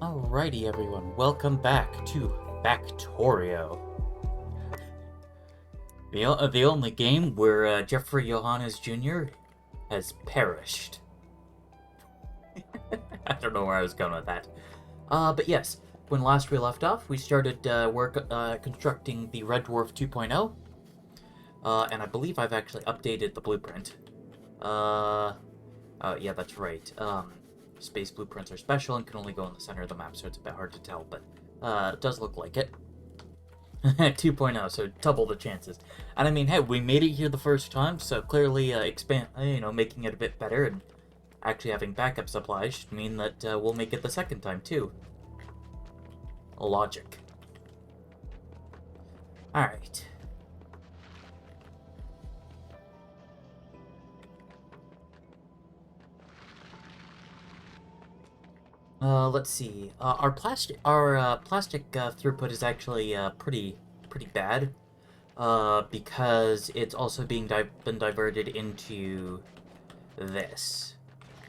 Alrighty, everyone, welcome back to Factorio. The only game where Jeffrey Johannes Jr. has perished. I don't know where I was going with that. But yes, when last we left off, we started constructing the Red Dwarf 2.0. And I believe I've actually updated the blueprint. Yeah, that's right. Space blueprints are special and can only go in the center of the map, so it's a bit hard to tell, but it does look like it. 2.0, so double the chances. And I mean, hey, we made it here the first time, so clearly making it a bit better and actually having backup supplies should mean that we'll make it the second time too. Logic. Alright. Let's see. Our plastic throughput is actually pretty bad. Because it's also been diverted into this,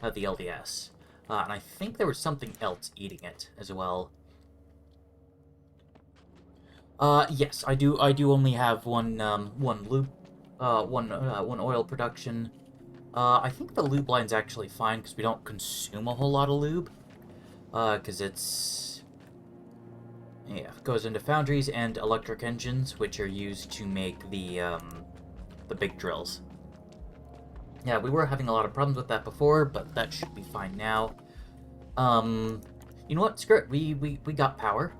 the LDS. And I think there was something else eating it as well. Yes, I do only have one oil production. I think the lube line's actually fine because we don't consume a whole lot of lube. Because it goes into foundries and electric engines, which are used to make the big drills. Yeah, we were having a lot of problems with that before, but that should be fine now. You know what? Screw it. We got power.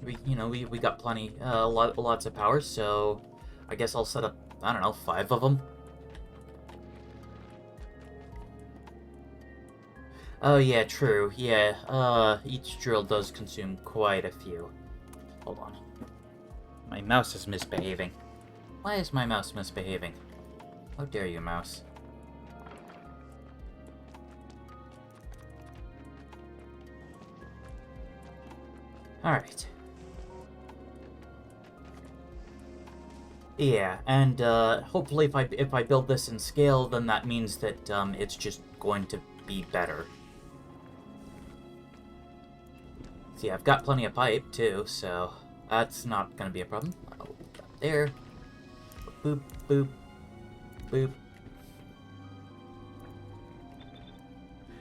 We got plenty, lots of power, so I guess I'll set up, I don't know, 5 of them. Oh yeah, true. Yeah, each drill does consume quite a few. Hold on. My mouse is misbehaving. Why is my mouse misbehaving? How dare you, mouse? Alright. Yeah, and hopefully if I build this in scale, then that means that it's just going to be better. See, I've got plenty of pipe, too, so that's not going to be a problem. I'll put that there. Boop, boop, boop.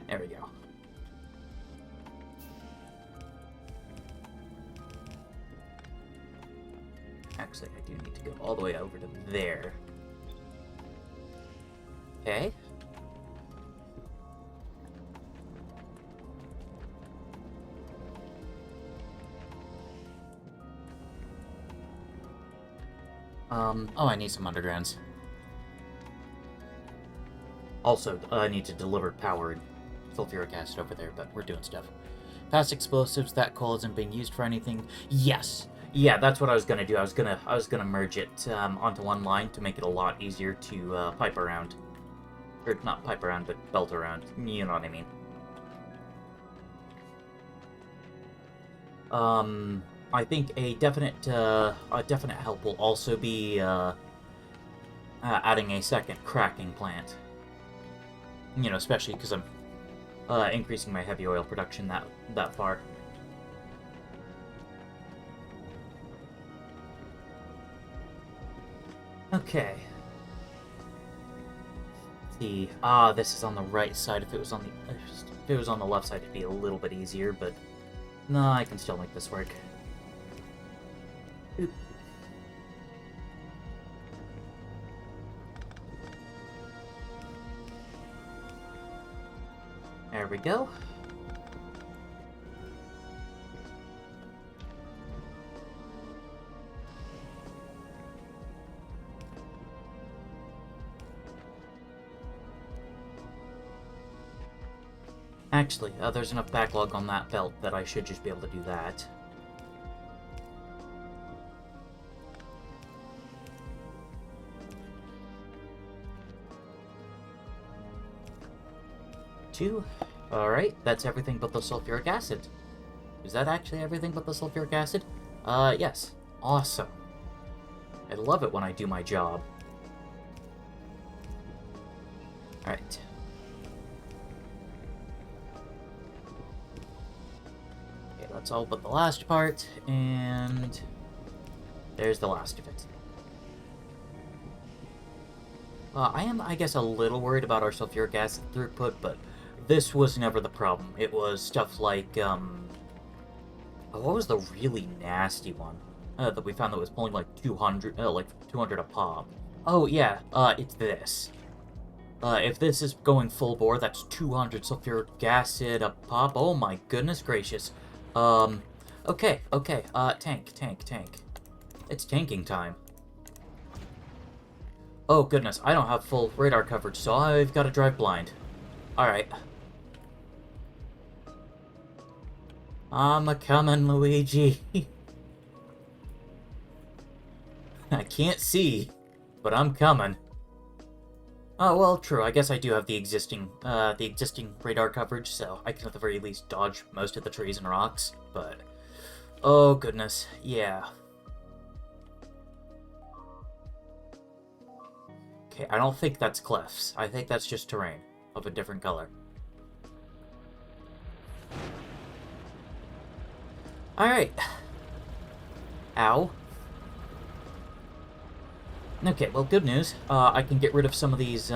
There we go. Actually, I do need to go all the way over to there. Okay. Oh, I need some undergrounds. Also, I need to deliver power and sulfuric acid over there, but we're doing stuff. Past explosives, that coal isn't being used for anything. Yes! Yeah, that's what I was gonna do. I was gonna merge it onto one line to make it a lot easier to pipe around. Or not pipe around, but belt around. You know what I mean. I think a definite help will also be adding a second cracking plant. You know, especially because I'm increasing my heavy oil production that far. Okay. Let's see. This is on the right side. If it was on the left side, it'd be a little bit easier, but no, I can still make this work. Oop. There we go. Actually, there's enough backlog on that belt that I should just be able to do that. Two. Alright, that's everything but the sulfuric acid. Is that actually everything but the sulfuric acid? Yes. Awesome. I love it when I do my job. Alright. That's all but the last part, and there's the last of it. I am, I guess, a little worried about our sulfuric acid throughput, but this was never the problem. It was stuff like, what was the really nasty one that we found that was pulling like 200, like 200 a pop? Oh yeah, it's this. If this is going full bore, that's 200 sulfuric acid a pop. Oh my goodness gracious. Okay, tank. It's tanking time. Oh goodness, I don't have full radar coverage, so I've got to drive blind. Alright. I'm a-comin', Luigi. I can't see, but I'm coming. Oh, well, true. I guess I do have the existing radar coverage, so I can at the very least dodge most of the trees and rocks, but... Oh, goodness. Yeah. Okay, I don't think that's cliffs. I think that's just terrain of a different color. Alright. Ow. Okay, well, good news. I can get rid of some of these,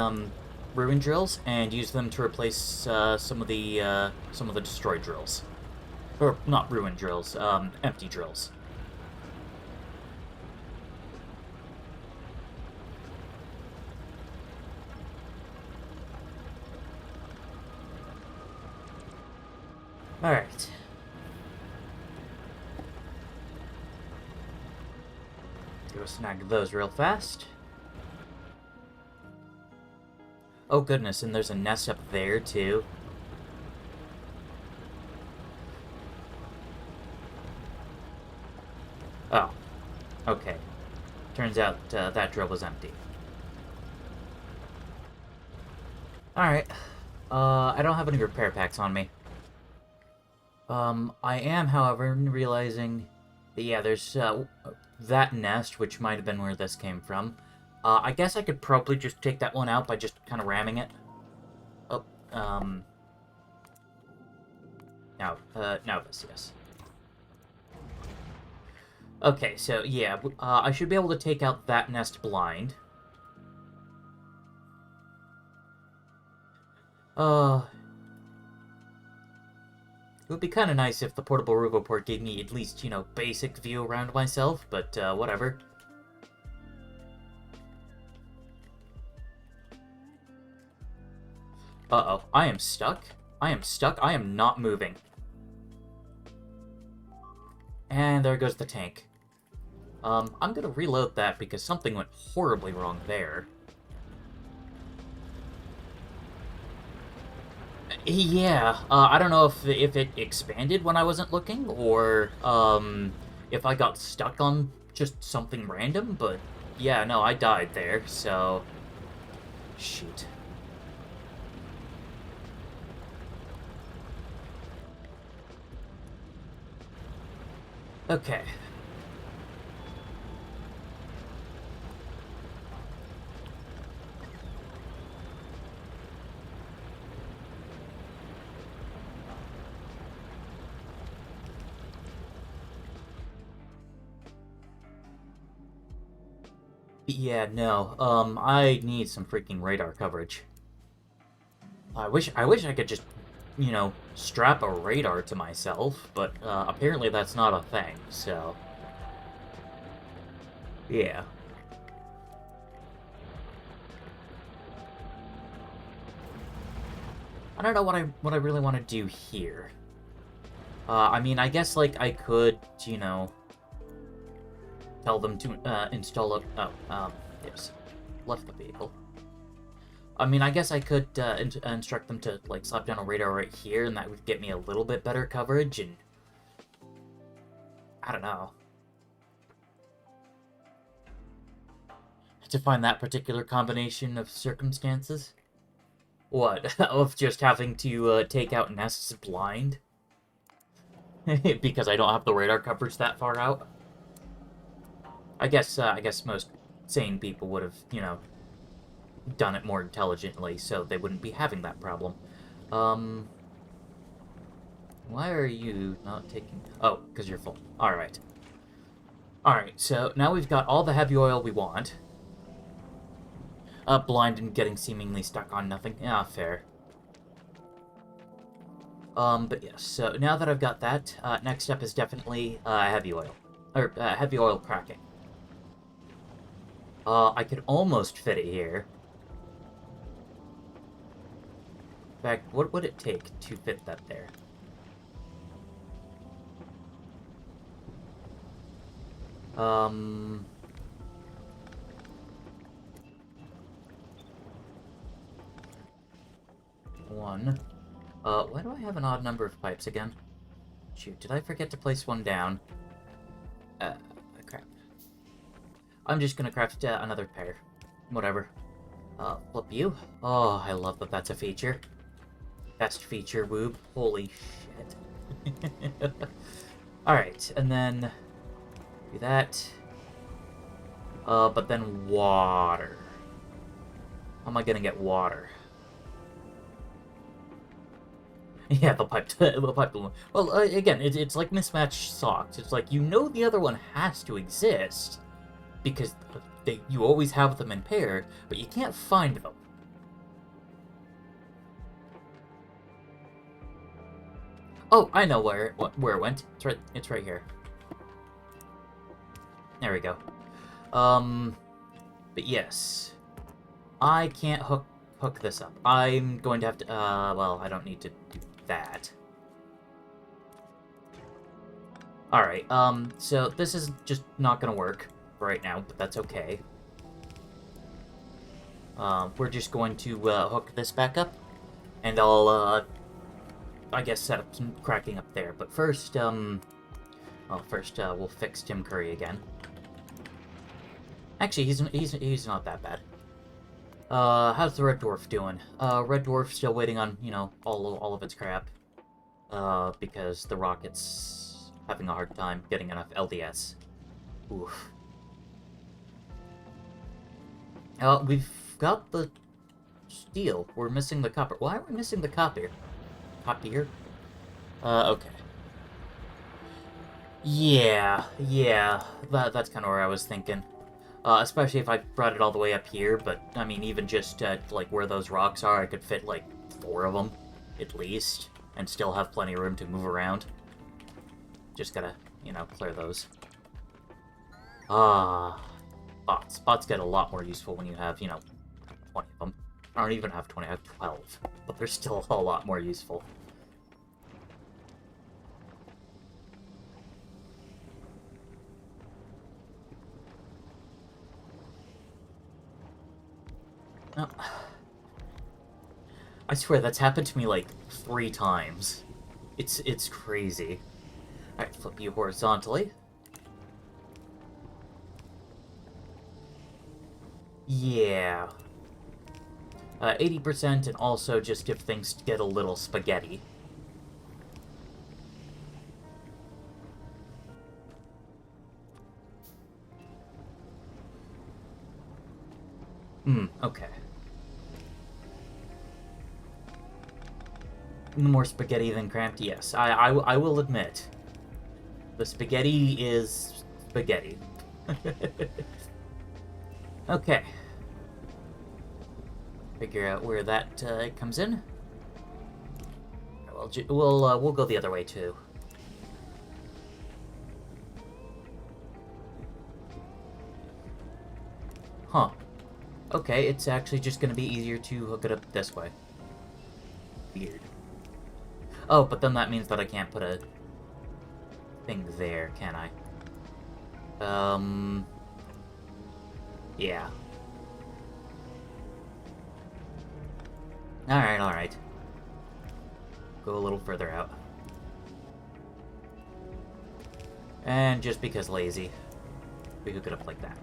ruin drills and use them to replace, some of the destroyed drills. Or, not ruin drills, empty drills. Alright. Go snag those real fast. Oh goodness, and there's a nest up there too. Oh. Okay. Turns out that drill was empty. Alright. I don't have any repair packs on me. I am, however, realizing that, yeah, there's, that nest, which might have been where this came from. I guess I could probably just take that one out by just kind of ramming it. Oh, now this, yes. Okay, so, yeah, I should be able to take out that nest blind. It would be kind of nice if the portable Ruvoport gave me at least, you know, basic view around myself, but, whatever. Uh-oh, I am stuck. I am not moving. And there goes the tank. I'm gonna reload that because something went horribly wrong there. Yeah, I don't know if it expanded when I wasn't looking, or, if I got stuck on just something random, but, yeah, no, I died there, so... Shoot. Okay. Yeah, no, I need some freaking radar coverage. I wish I could just, you know, strap a radar to myself, but, apparently that's not a thing, so... Yeah. I don't know what I really want to do here. I mean, I guess, like, I could, you know... tell them to install a... Oh, yes. Left the vehicle. I mean, I guess I could instruct them to, like, slap down a radar right here, and that would get me a little bit better coverage, and... I don't know. To find that particular combination of circumstances? What? Of just having to take out nests blind? Because I don't have the radar coverage that far out? I guess most sane people would have, you know, done it more intelligently, so they wouldn't be having that problem. Why are you not taking... Oh, because you're full. Alright. Alright, so now we've got all the heavy oil we want. Blind and getting seemingly stuck on nothing. Yeah, fair. But yes, so now that I've got that, next up is definitely, heavy oil. Or, heavy oil cracking. I could almost fit it here. In fact, what would it take to fit that there? One. Why do I have an odd number of pipes again? Shoot, did I forget to place one down? Crap. I'm just gonna craft another pair. Whatever. Flip you. Oh, I love that that's a feature. Best feature, Woob. Holy shit. Alright, and then... do that. But then water. How am I gonna get water? Yeah, the pipe. The pipe. Well, again, it's like mismatched socks. It's like, you know the other one has to exist, because you always have them in pairs, but you can't find them. Oh, I know where it went. It's right here. There we go. But yes, I can't hook this up. I'm going to have to. Well, I don't need to do that. All right. So this is just not gonna work right now, but that's okay. We're just going to hook this back up, and I'll I guess set up some cracking up there. But first, well, first we'll fix Tim Curry again. Actually, he's not that bad. How's the Red Dwarf doing? Red Dwarf still waiting on, you know, all of its crap. Because the rocket's having a hard time getting enough LDS. Oof. We've got the steel. We're missing the copper. Why are we missing the copper? Copper? Okay. Yeah, that's kind of where I was thinking. Especially if I brought it all the way up here, but, I mean, even just, like, where those rocks are, I could fit, like, 4 of them, at least, and still have plenty of room to move around. Just gotta, you know, clear those. Spots. Spots get a lot more useful when you have, you know, 20 of them. I don't even have 20, I have 12, but they're still a lot more useful. Oh. I swear, that's happened to me, like, 3 times. It's crazy. Alright, flip you horizontally. Yeah. 80%, and also just if things get a little spaghetti. Okay. More spaghetti than cramped? Yes, I will admit. The spaghetti is spaghetti. Okay. Figure out where that comes in. We'll go the other way too. Huh. Okay, it's actually just gonna be easier to hook it up this way. Weird. Oh, but then that means that I can't put a thing there, can I? Yeah. Alright. Go a little further out. And just because lazy, we hook it up like that.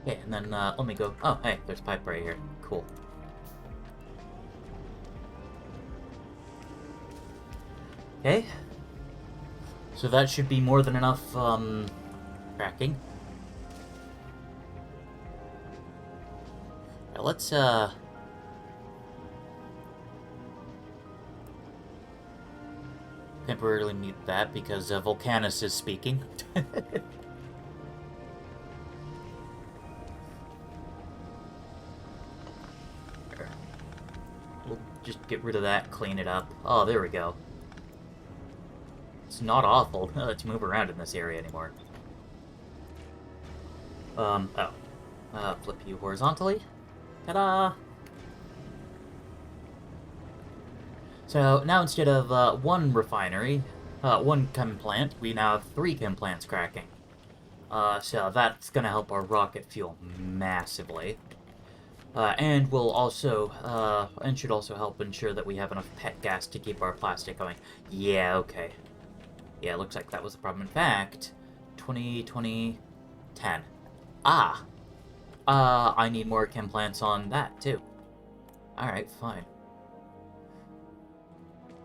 Okay, and then let me go. Oh, hey, there's pipe right here. Cool. Okay. So that should be more than enough, cracking. Now let's, temporarily mute that because, Volcanus is speaking. We'll just get rid of that, clean it up. Oh, there we go. It's not awful to move around in this area anymore. Flip you horizontally. Ta-da! So now instead of one refinery, one chem plant, we now have 3 chem plants cracking. So that's gonna help our rocket fuel massively. And will also, and should also help ensure that we have enough pet gas to keep our plastic going. Yeah, okay. Yeah, looks like that was the problem. In fact, 20, 20, 10. Ah! I need more chem plants on that, too. Alright, fine.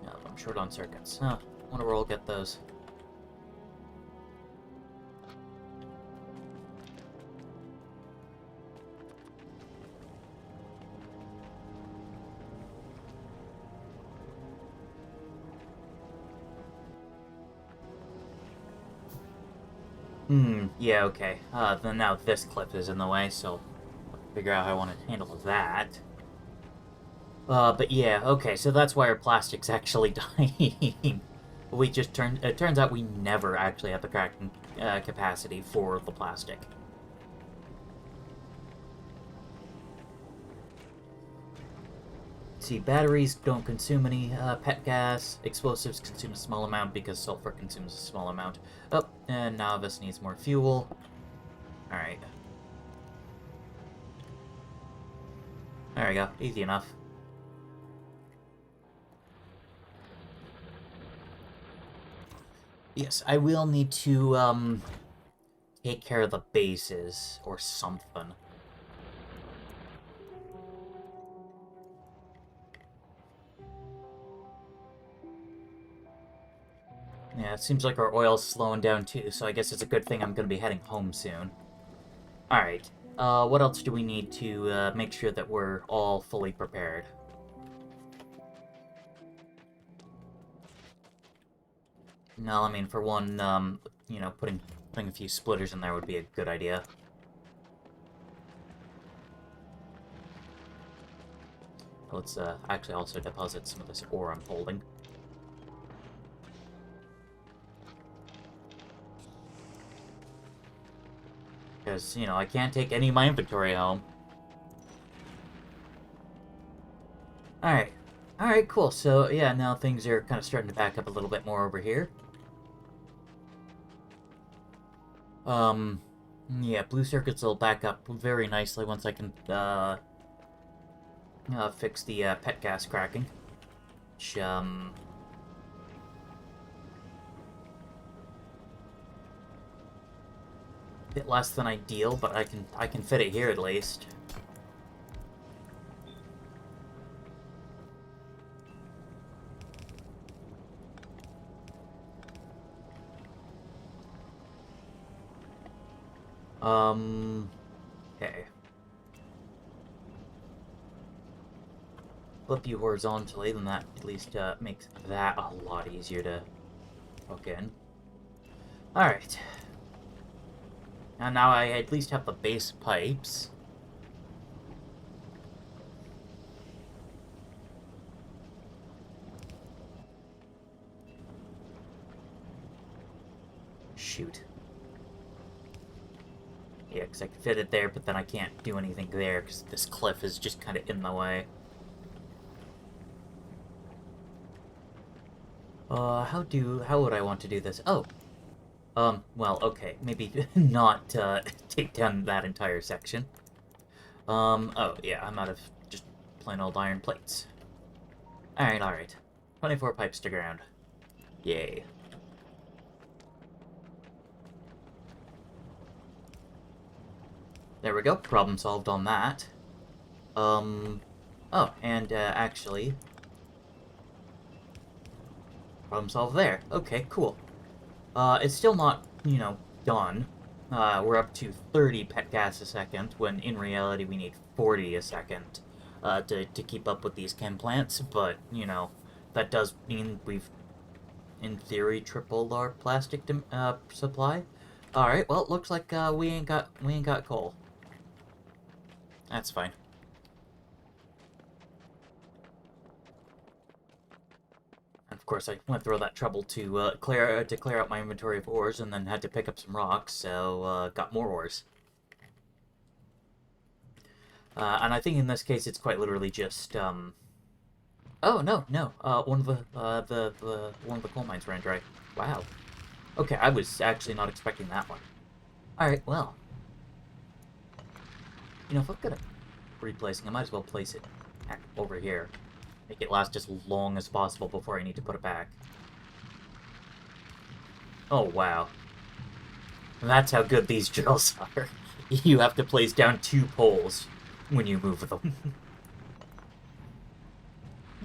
No, I'm short on circuits. Huh, wonder where I'll get those. Yeah, okay. Then now this clip is in the way, so I'll figure out how I want to handle that. But yeah, okay, so that's why our plastic's actually dying. It turns out we never actually have the cracking capacity for the plastic. See, batteries don't consume any pet gas. Explosives consume a small amount because sulfur consumes a small amount. Oh, and Novice needs more fuel. Alright. There we go. Easy enough. Yes, I will need to, take care of the bases or something. Yeah, it seems like our oil's slowing down too, so I guess it's a good thing I'm gonna be heading home soon. Alright, what else do we need to make sure that we're all fully prepared? No, I mean, for one, you know, putting a few splitters in there would be a good idea. Let's, actually also deposit some of this ore I'm holding. Because, you know, I can't take any of my inventory home. Alright. Alright, cool. So, yeah, now things are kind of starting to back up a little bit more over here. Yeah, blue circuits will back up very nicely once I can, fix the, pet gas cracking. Which, bit less than ideal, but I can fit it here at least. Okay. Flip you horizontally, then that at least makes that a lot easier to hook in. Alright. And now I at least have the base pipes. Shoot. Yeah, because I can fit it there, but then I can't do anything there because this cliff is just kind of in the way. How would I want to do this? Oh. Well, okay. Maybe not, take down that entire section. Oh, yeah, I'm out of just plain old iron plates. Alright, alright. 24 pipes to ground. Yay. There we go. Problem solved on that. Oh, and, actually... Problem solved there. Okay, cool. It's still not, done. We're up to 30 pet gas a second, when in reality we need 40 a second to keep up with these chem plants, but, that does mean we've, in theory, tripled our plastic supply. Alright, well, looks like we ain't got coal. That's fine. And of course, I went through all that trouble to clear out my inventory of ores, and then had to pick up some rocks, so got more ores. And I think in this case, it's quite literally just oh no, no. One of one of the coal mines ran dry. Wow. Okay, I was actually not expecting that one. All right, well. If I'm gonna replacing, I might as well place it over here. Make it last as long as possible before I need to put it back. Oh, wow. That's how good these drills are. You have to place down 2 poles when you move them.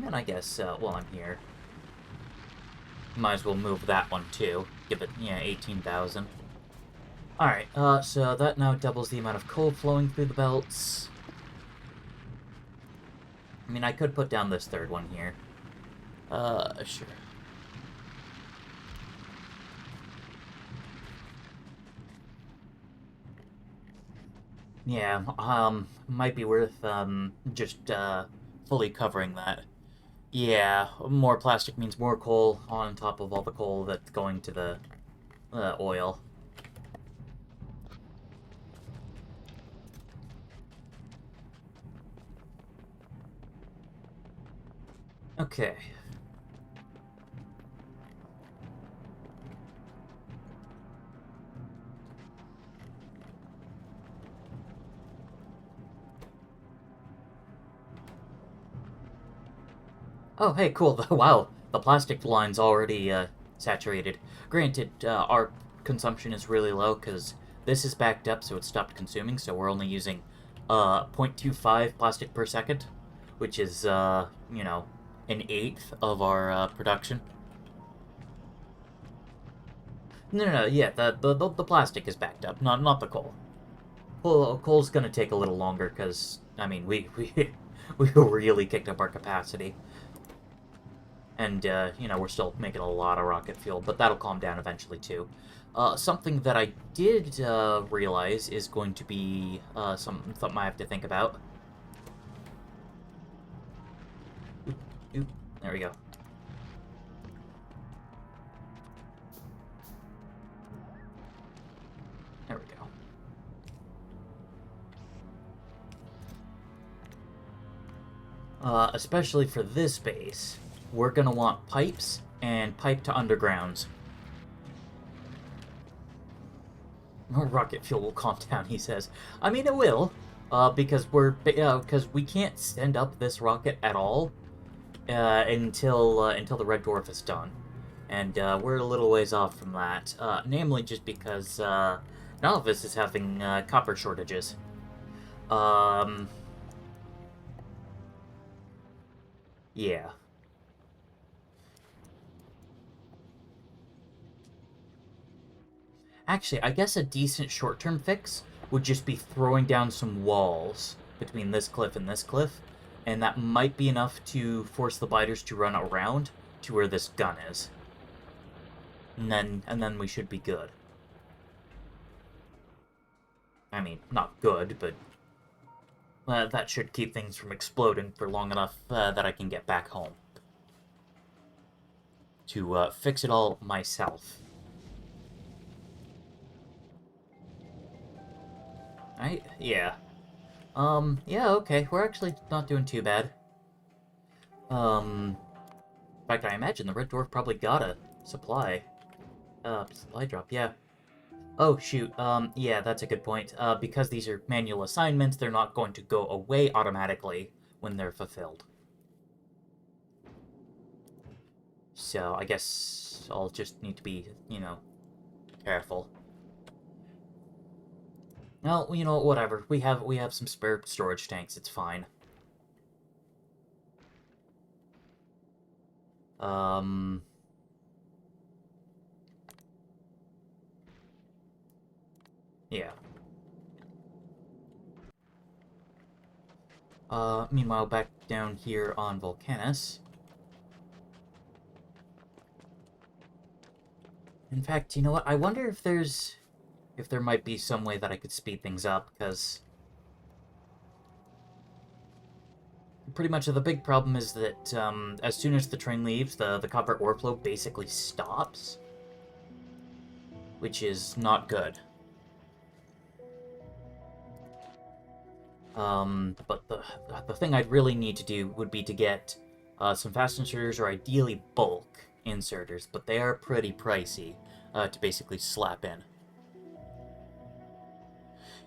And I guess, while I'm here, might as well move that one, too. Give it, 18,000. Alright, so that now doubles the amount of coal flowing through the belts. I mean, I could put down this third one here. Sure. Yeah, might be worth, just, fully covering that. Yeah, more plastic means more coal on top of all the coal that's going to the, oil. Okay. Oh, hey, cool. Wow, the plastic line's already saturated. Granted, our consumption is really low because this is backed up, so it stopped consuming, so we're only using 0.25 plastic per second, which is, an eighth of our production. No, yeah, the plastic is backed up, not the coal. Coal's gonna take a little longer because, I mean, we really kicked up our capacity. And, we're still making a lot of rocket fuel, but that'll calm down eventually, too. Something that I did realize is going to be something I have to think about. Oop, there we go. There we go. Especially for this base, we're gonna want pipes and pipe to undergrounds. Rocket fuel will calm down, he says. I mean, it will, because we can't send up this rocket at all until the red dwarf is done, and we're a little ways off from that. Namely, just because Novice is having copper shortages. Yeah. Actually, I guess a decent short-term fix would just be throwing down some walls between this cliff and this cliff, and that might be enough to force the biters to run around to where this gun is. And then we should be good. I mean, not good, but that should keep things from exploding for long enough that I can get back home to fix it all myself. Right? Yeah. Yeah, okay. We're actually not doing too bad. In fact, I imagine the Red Dwarf probably got a supply. Supply drop, yeah. Oh, shoot. Yeah, that's a good point. Because these are manual assignments, they're not going to go away automatically when they're fulfilled. So, I guess I'll just need to be, careful. No, whatever. We have some spare storage tanks. It's fine. Yeah. Meanwhile, back down here on Volcanus. In fact, you know what? I wonder if there might be some way that I could speed things up, because pretty much the big problem is that as soon as the train leaves, the copper ore flow basically stops, which is not good. But the thing I'd really need to do would be to get some fast inserters, or ideally bulk inserters, but they are pretty pricey to basically slap in.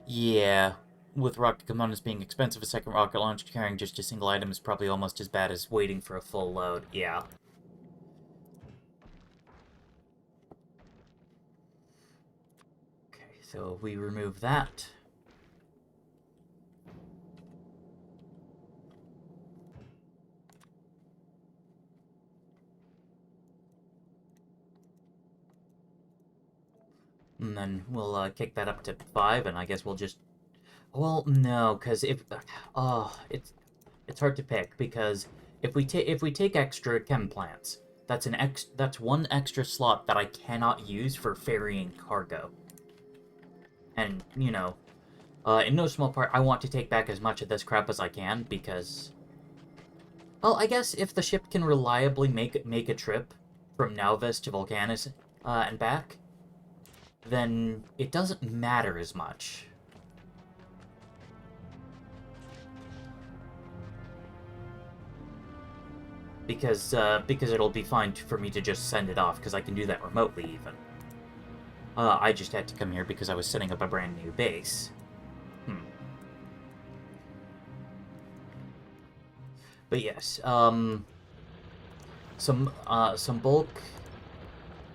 Yeah, with rocket components being expensive, a second rocket launch carrying just a single item is probably almost as bad as waiting for a full load. Yeah. Okay, so we remove that. And then we'll kick that up to 5, and I guess we'll just... Well, no, because if... Oh, it's hard to pick, because if we take extra chem plants, that's one extra slot that I cannot use for ferrying cargo. And, you know, in no small part, I want to take back as much of this crap as I can, because... Well, I guess if the ship can reliably make a trip from Nauvis to Volcanus and back, then it doesn't matter as much. Because it'll be fine for me to just send it off, because I can do that remotely, even. I just had to come here because I was setting up a brand new base. But yes, some bulk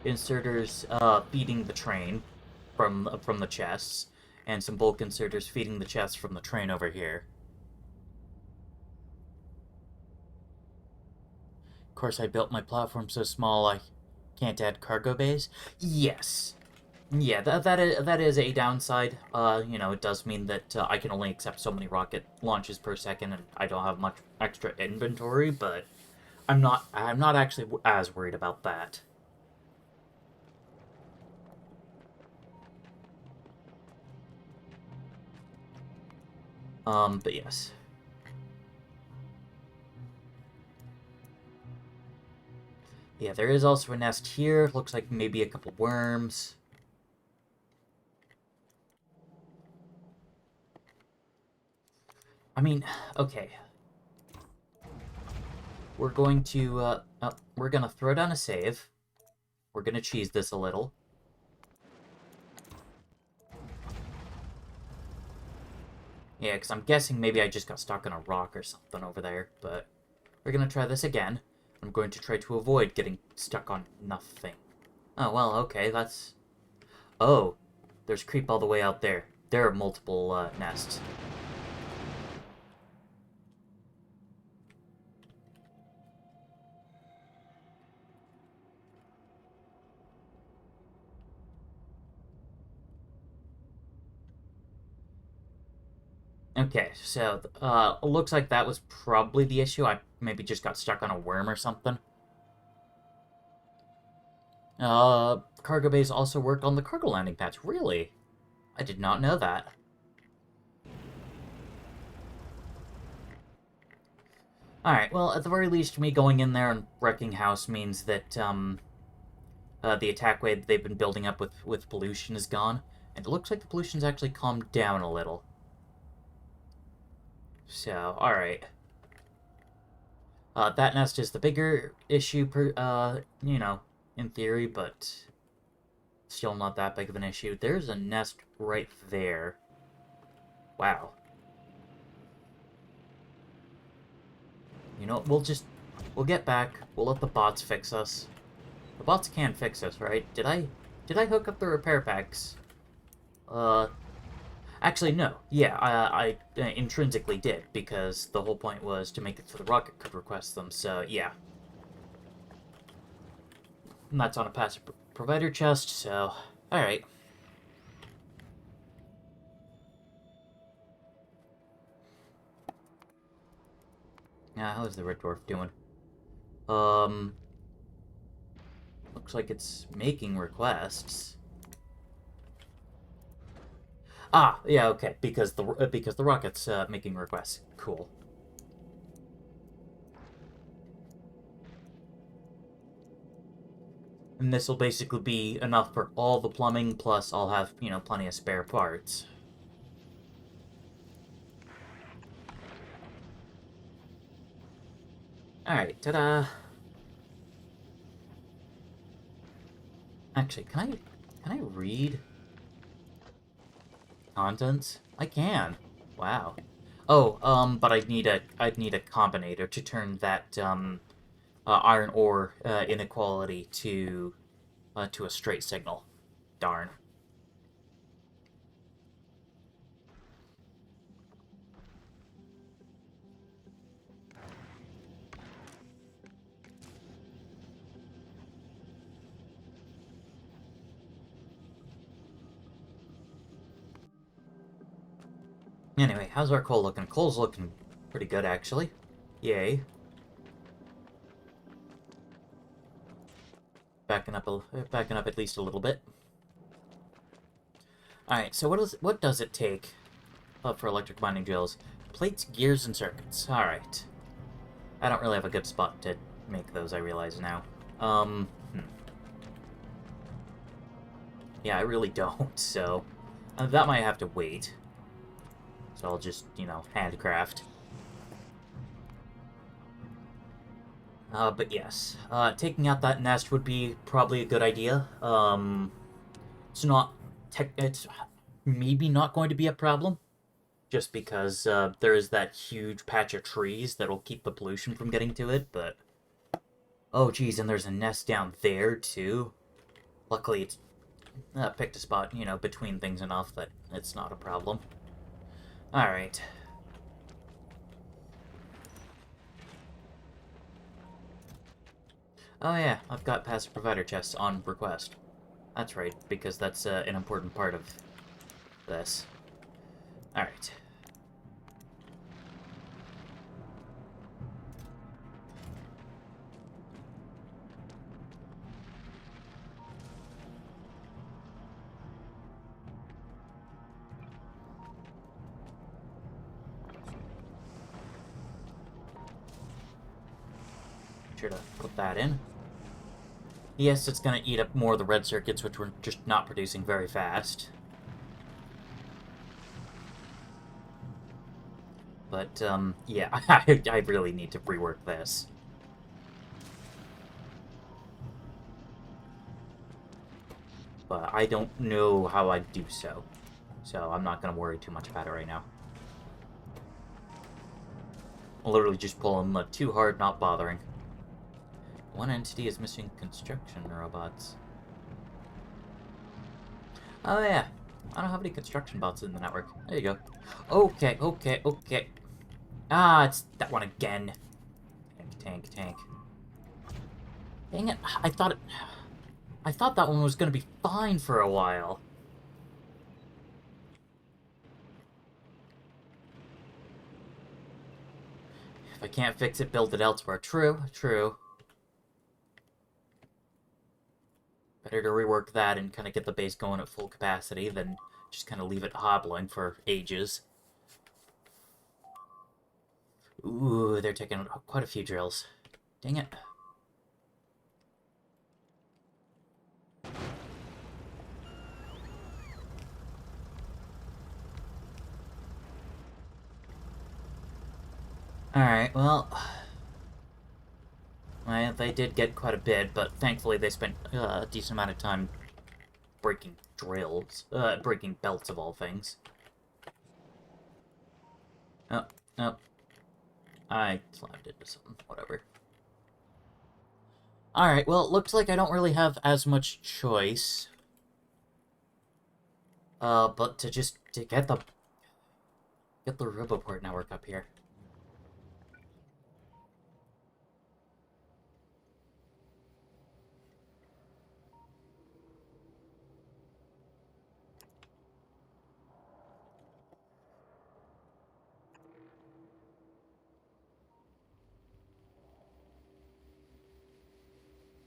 inserters feeding the train from the chests, and some bulk inserters feeding the chests from the train over here. Of course, I built my platform so small I can't add cargo bays. Yes. Yeah, that is a downside. You know, it does mean that I can only accept so many rocket launches per second, and I don't have much extra inventory. But I'm not actually as worried about that. But yes. Yeah, there is also a nest here. Looks like maybe a couple worms. I mean, okay. We're going to, we're gonna throw down a save. We're gonna cheese this a little. Yeah, because I'm guessing maybe I just got stuck on a rock or something over there, but we're gonna try this again. I'm going to try to avoid getting stuck on nothing. Oh, well, okay, that's... Oh, there's creep all the way out there. There are multiple, nests. Okay, so, looks like that was probably the issue. I maybe just got stuck on a worm or something. Cargo bays also work on the cargo landing pads. Really? I did not know that. Alright, well, at the very least, me going in there and wrecking house means that, the attack wave they've been building up with pollution is gone. And it looks like the pollution's actually calmed down a little. So, alright. That nest is the bigger issue, you know, in theory, but still not that big of an issue. There's a nest right there. Wow. You know, we'll get back. We'll let the bots fix us. The bots can fix us, right? Did I hook up the repair packs? Actually, no. Yeah, I intrinsically did, because the whole point was to make it so the rocket could request them, so yeah. And that's on a passive provider chest, so... Alright. Yeah, how's the red dwarf doing? Um, looks like it's making requests. Ah, yeah, okay, because the rocket's making requests. Cool. And this will basically be enough for all the plumbing, plus I'll have, you know, plenty of spare parts. Alright, ta-da! Actually, can I read contents? I can. Wow. Oh, but I'd need a combinator to turn that iron ore inequality to a straight signal. Darn. Anyway, how's our coal looking? Coal's looking pretty good, actually. Yay. Backing up at least a little bit. Alright, so what does it take for electric mining drills? Plates, gears, and circuits. Alright. I don't really have a good spot to make those, I realize now. Yeah, I really don't, so... that might have to wait. So I'll just, you know, handcraft. But yes. Taking out that nest would be probably a good idea. It's not... It's maybe not going to be a problem. Just because there is that huge patch of trees that'll keep the pollution from getting to it, but... Oh, geez, and there's a nest down there, too. Luckily, it's picked a spot, you know, between things enough that it's not a problem. Alright. Oh yeah, I've got passive provider chests on request. That's right, because that's an important part of this. Alright. Sure to put that in. Yes, it's gonna eat up more of the red circuits, which we're just not producing very fast. But, yeah, I really need to rework this. But I don't know how I'd do so. So I'm not gonna worry too much about it right now. I'll literally just pull them too hard, not bothering. One entity is missing construction robots. Oh yeah, I don't have any construction bots in the network. There you go. Okay, okay, okay. Ah, it's that one again. Tank. Dang it, I thought that one was gonna be fine for a while. If I can't fix it, build it elsewhere. True. Better to rework that and kind of get the base going at full capacity than just kind of leave it hobbling for ages. Ooh, they're taking quite a few drills. Dang it. Alright, well... They did get quite a bit, but thankfully they spent a decent amount of time breaking drills. Breaking belts of all things. Oh. I slammed into something. Whatever. Alright, well, it looks like I don't really have as much choice. But to get the Roboport network up here.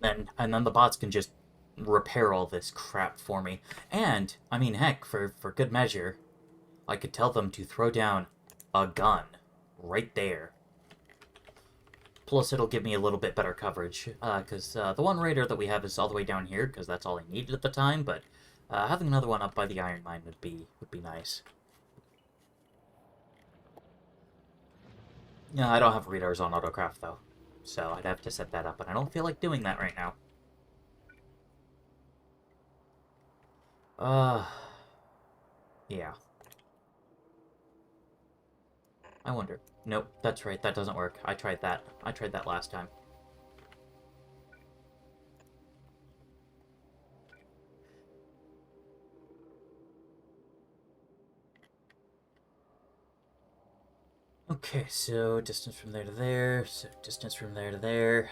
And then the bots can just repair all this crap for me. And, I mean, heck, for good measure, I could tell them to throw down a gun right there. Plus, it'll give me a little bit better coverage, because the one raider that we have is all the way down here, because that's all I needed at the time, but having another one up by the iron mine would be nice. Yeah, I don't have radars on Autocraft, though, so I'd have to set that up, and I don't feel like doing that right now. Yeah. I wonder. Nope, that's right, that doesn't work. I tried that. I tried that last time. Okay, so distance from there to there, so distance from there to there.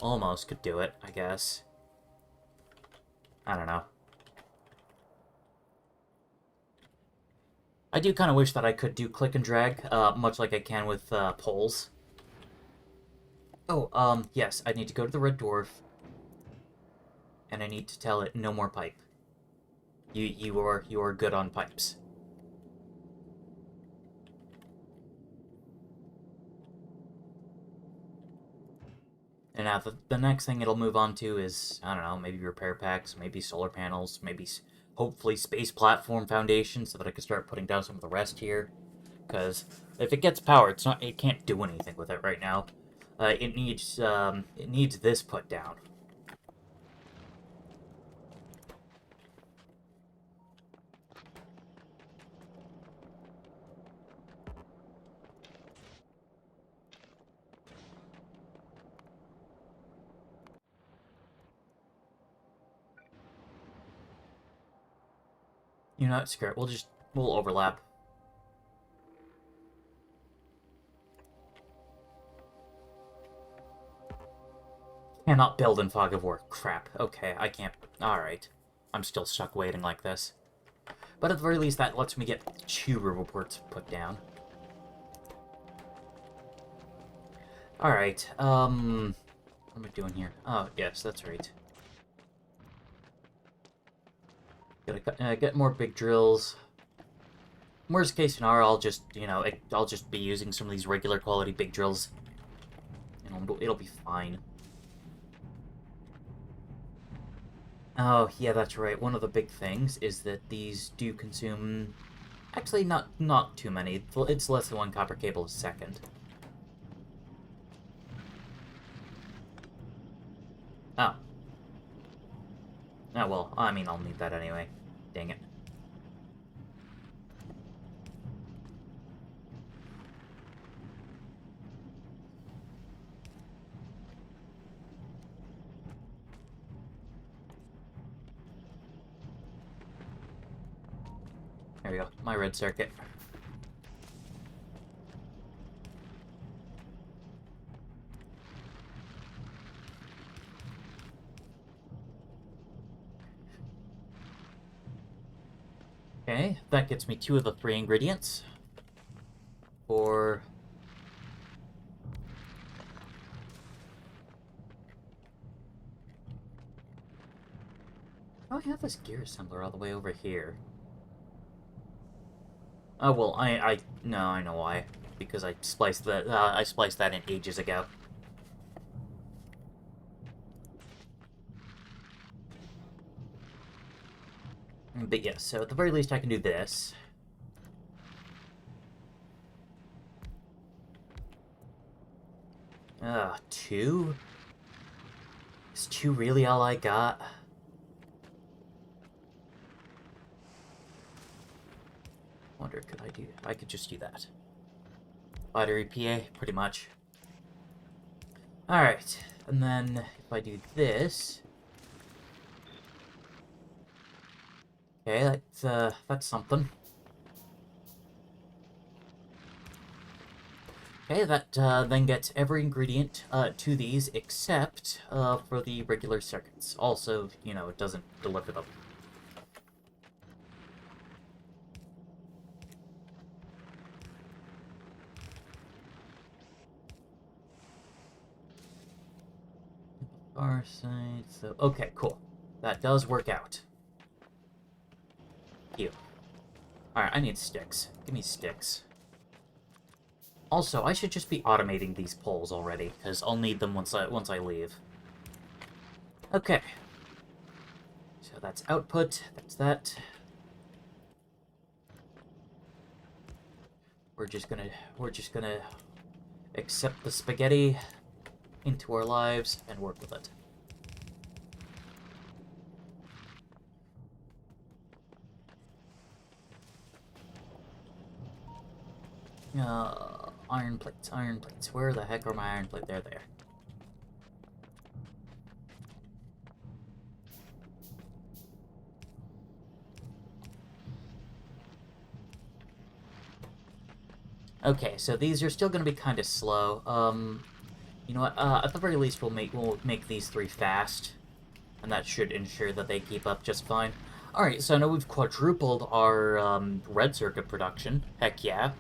Almost could do it, I guess. I don't know. I do kind of wish that I could do click and drag, much like I can with poles. Oh, yes, I need to go to the Red Dwarf, and I need to tell it no more pipe. You are good on pipes. And now the next thing it'll move on to is, I don't know, maybe repair packs, maybe solar panels, maybe hopefully space platform foundation so that I can start putting down some of the rest here. Because if it gets power, it can't do anything with it right now. It needs this put down. You know what, screw it. We'll overlap. Cannot build in Fog of War. Crap. Okay, I can't. Alright. I'm still stuck waiting like this. But at the very least, that lets me get 2 reports put down. Alright, what am I doing here? Oh, yes, that's right. Gotta get more big drills. Worst case scenario, I'll just, I'll just be using some of these regular quality big drills. And it'll be fine. Oh, yeah, that's right. One of the big things is that these do consume... Actually, not too many. It's less than 1 copper cable a second. Oh. Oh, well, I mean, I'll need that anyway. Dang it. There we go. My red circuit. Okay, that gets me 2 of the 3 ingredients. For... Oh, I have this gear assembler all the way over here. Oh, well, no, I know why. Because I spliced that in ages ago. But yes, so at the very least I can do this. Ugh, 2? Is 2 really all I got? Wonder, I could just do that. Battery PA, pretty much. Alright, and then if I do this... Okay, that's something. Okay, that then gets every ingredient to these except for the regular circuits. Also, it doesn't deliver them. Far side, so... Okay, cool. That does work out. Cute. Alright, I need sticks. Give me sticks. Also, I should just be automating these poles already, because I'll need them once I leave. Okay. So that's output, that's that. We're just gonna accept the spaghetti into our lives and work with it. Iron plates, iron plates. Where the heck are my iron plates? There they are. Okay, so these are still going to be kind of slow. You know what? At the very least, we'll make these 3 fast, and that should ensure that they keep up just fine. All right, so now we've quadrupled our red circuit production. Heck yeah.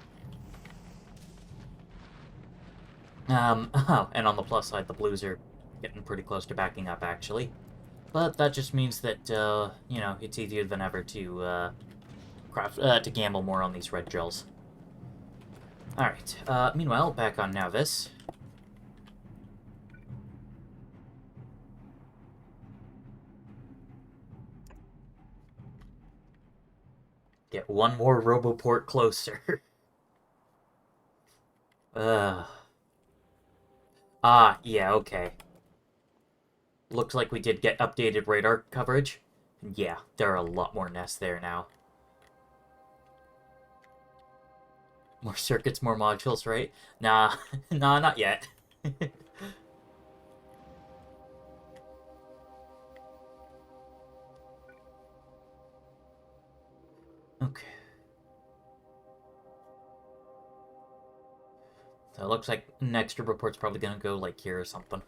Oh, and on the plus side, the blues are getting pretty close to backing up, actually. But that just means that, you know, it's easier than ever to to gamble more on these red gels. Alright, meanwhile, back on Navis. Get one more Roboport closer. Ah, yeah, okay. Looks like we did get updated radar coverage. Yeah, there are a lot more nests there now. More circuits, more modules, right? Nah, nah, not yet. Okay. So it looks like next report's probably gonna go, like, here or something.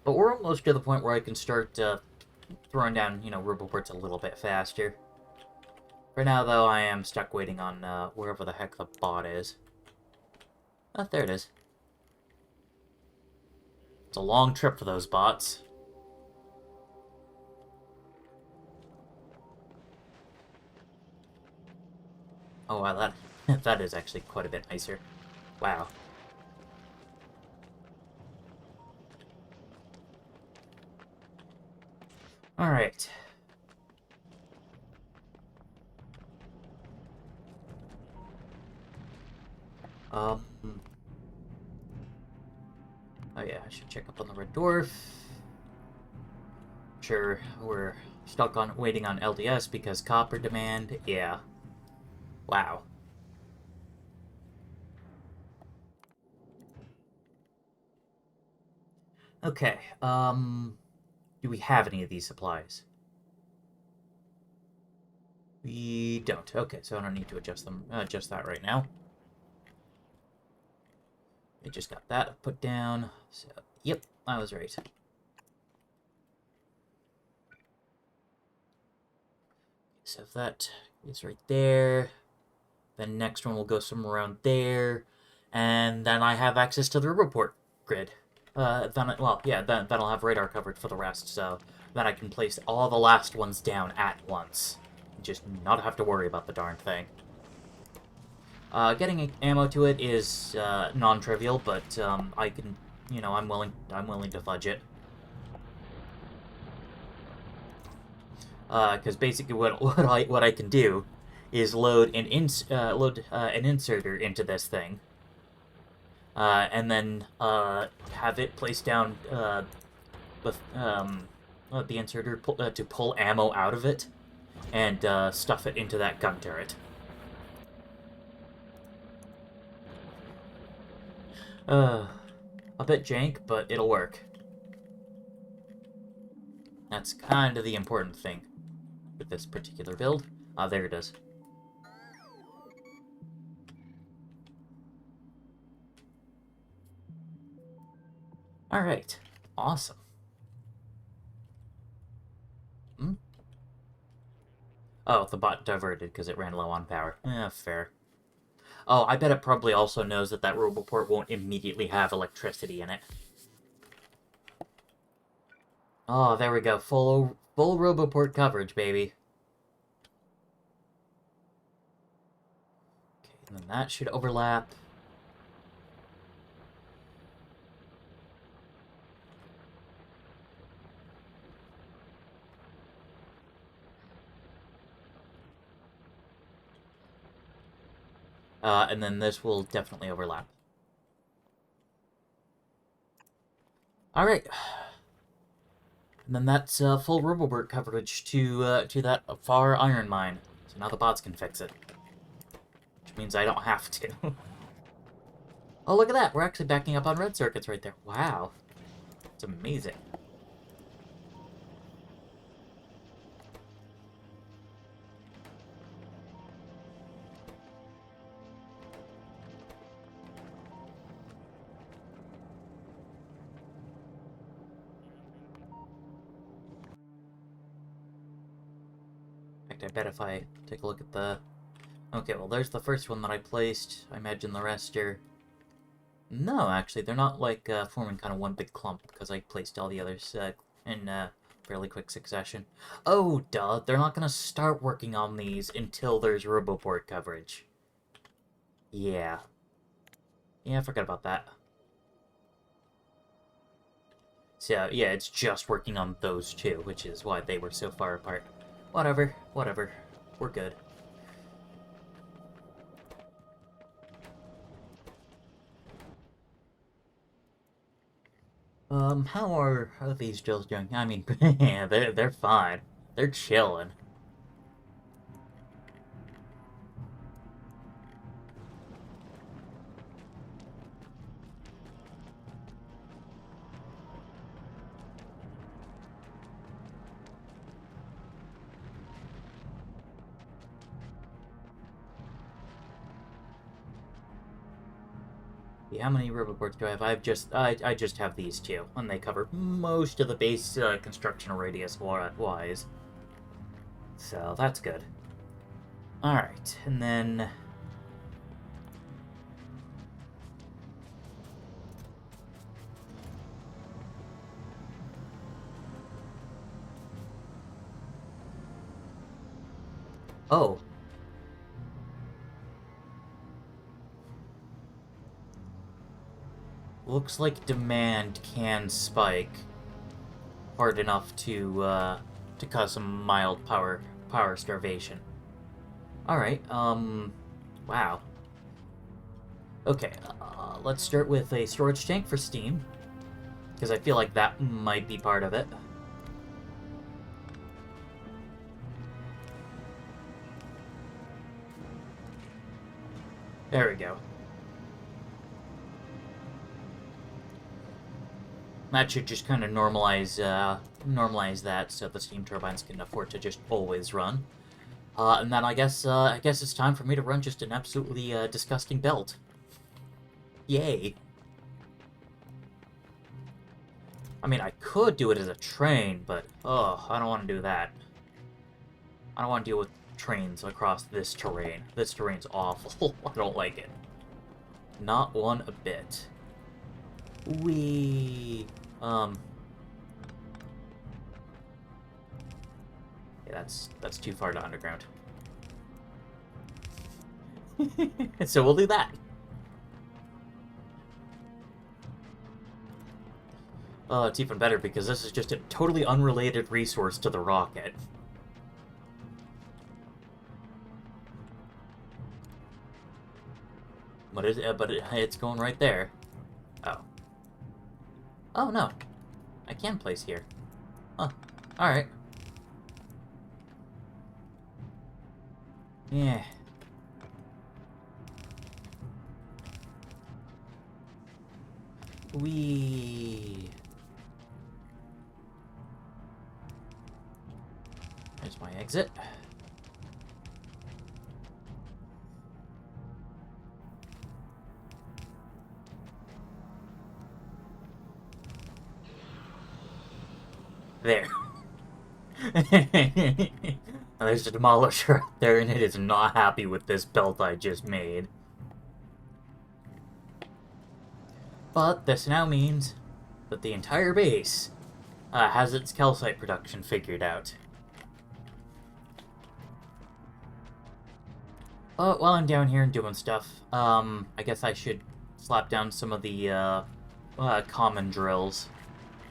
But we're almost to the point where I can start throwing down, you know, reports a little bit faster. For now, though, I am stuck waiting on wherever the heck the bot is. Oh, there it is. It's a long trip for those bots. Oh, wow, that, that is actually quite a bit nicer. Wow. Alright. Oh yeah, I should check up on the Red Dwarf. Sure, we're stuck on waiting on LDS because copper demand. Yeah. Wow. Okay, do we have any of these supplies? We don't. Okay, so I don't need to adjust them, adjust that right now. I just got that put down. So, yep, I was right. So if that is right there, then next one will go somewhere around there, and then I have access to the report grid. Well, yeah, then I'll have radar coverage for the rest, so then I can place all the last ones down at once. Just not have to worry about the darn thing. Getting ammo to it is non-trivial, but I can, you know, I'm willing to fudge it. Because basically what I can do is load an inserter into this thing, and then have it placed down with the inserter to pull ammo out of it, and stuff it into that gun turret. A bit jank, but it'll work. That's kind of the important thing with this particular build. Ah, there it is. Alright. Awesome. Hmm? Oh, the bot diverted because it ran low on power. Fair. Oh, I bet it probably also knows that that Roboport won't immediately have electricity in it. Oh, there we go. Full Roboport coverage, baby. Okay, and then that should overlap. And then this will definitely overlap. Alright. And then that's full Robobert coverage to that far iron mine. So now the bots can fix it. Which means I don't have to. Oh, look at that! We're actually backing up on red circuits right there. Wow. It's amazing. In fact, I bet if I take a look at the... Okay, well, there's the first one that I placed. I imagine the rest are... No, actually, they're not, like, forming kind of one big clump, because I placed all the others in fairly quick succession. Oh, duh, they're not going to start working on these until there's Roboport coverage. Yeah. Yeah, I forgot about that. So, yeah, it's just working on those two, which is why they were so far apart. Whatever, whatever. We're good. How are these drills doing? I mean, yeah, they're fine. They're chilling. Yeah, how many Roboports do I have? I just have these two, and they cover most of the base construction radius wise. So that's good. All right, and then oh, looks like demand can spike hard enough to cause some mild power starvation. All right, wow. Okay, let's start with a storage tank for steam, because I feel like that might be part of it. There we go. That should just kind of normalize that, so the steam turbines can afford to just always run. And then I guess it's time for me to run just an absolutely disgusting belt. Yay! I mean, I could do it as a train, but I don't want to do that. I don't want to deal with trains across this terrain. This terrain's awful. I don't like it. Not one a bit. Wee. Yeah, that's too far to underground. So we'll do that. It's even better because this is just a totally unrelated resource to the rocket. But it's going right there. Oh. Oh no, I can place here. Huh. All right. Yeah. Wee. There's my exit. There. There's a demolisher out there, and it is not happy with this belt I just made. But this now means that the entire base has its calcite production figured out. While I'm down here and doing stuff, I guess I should slap down some of the common drills.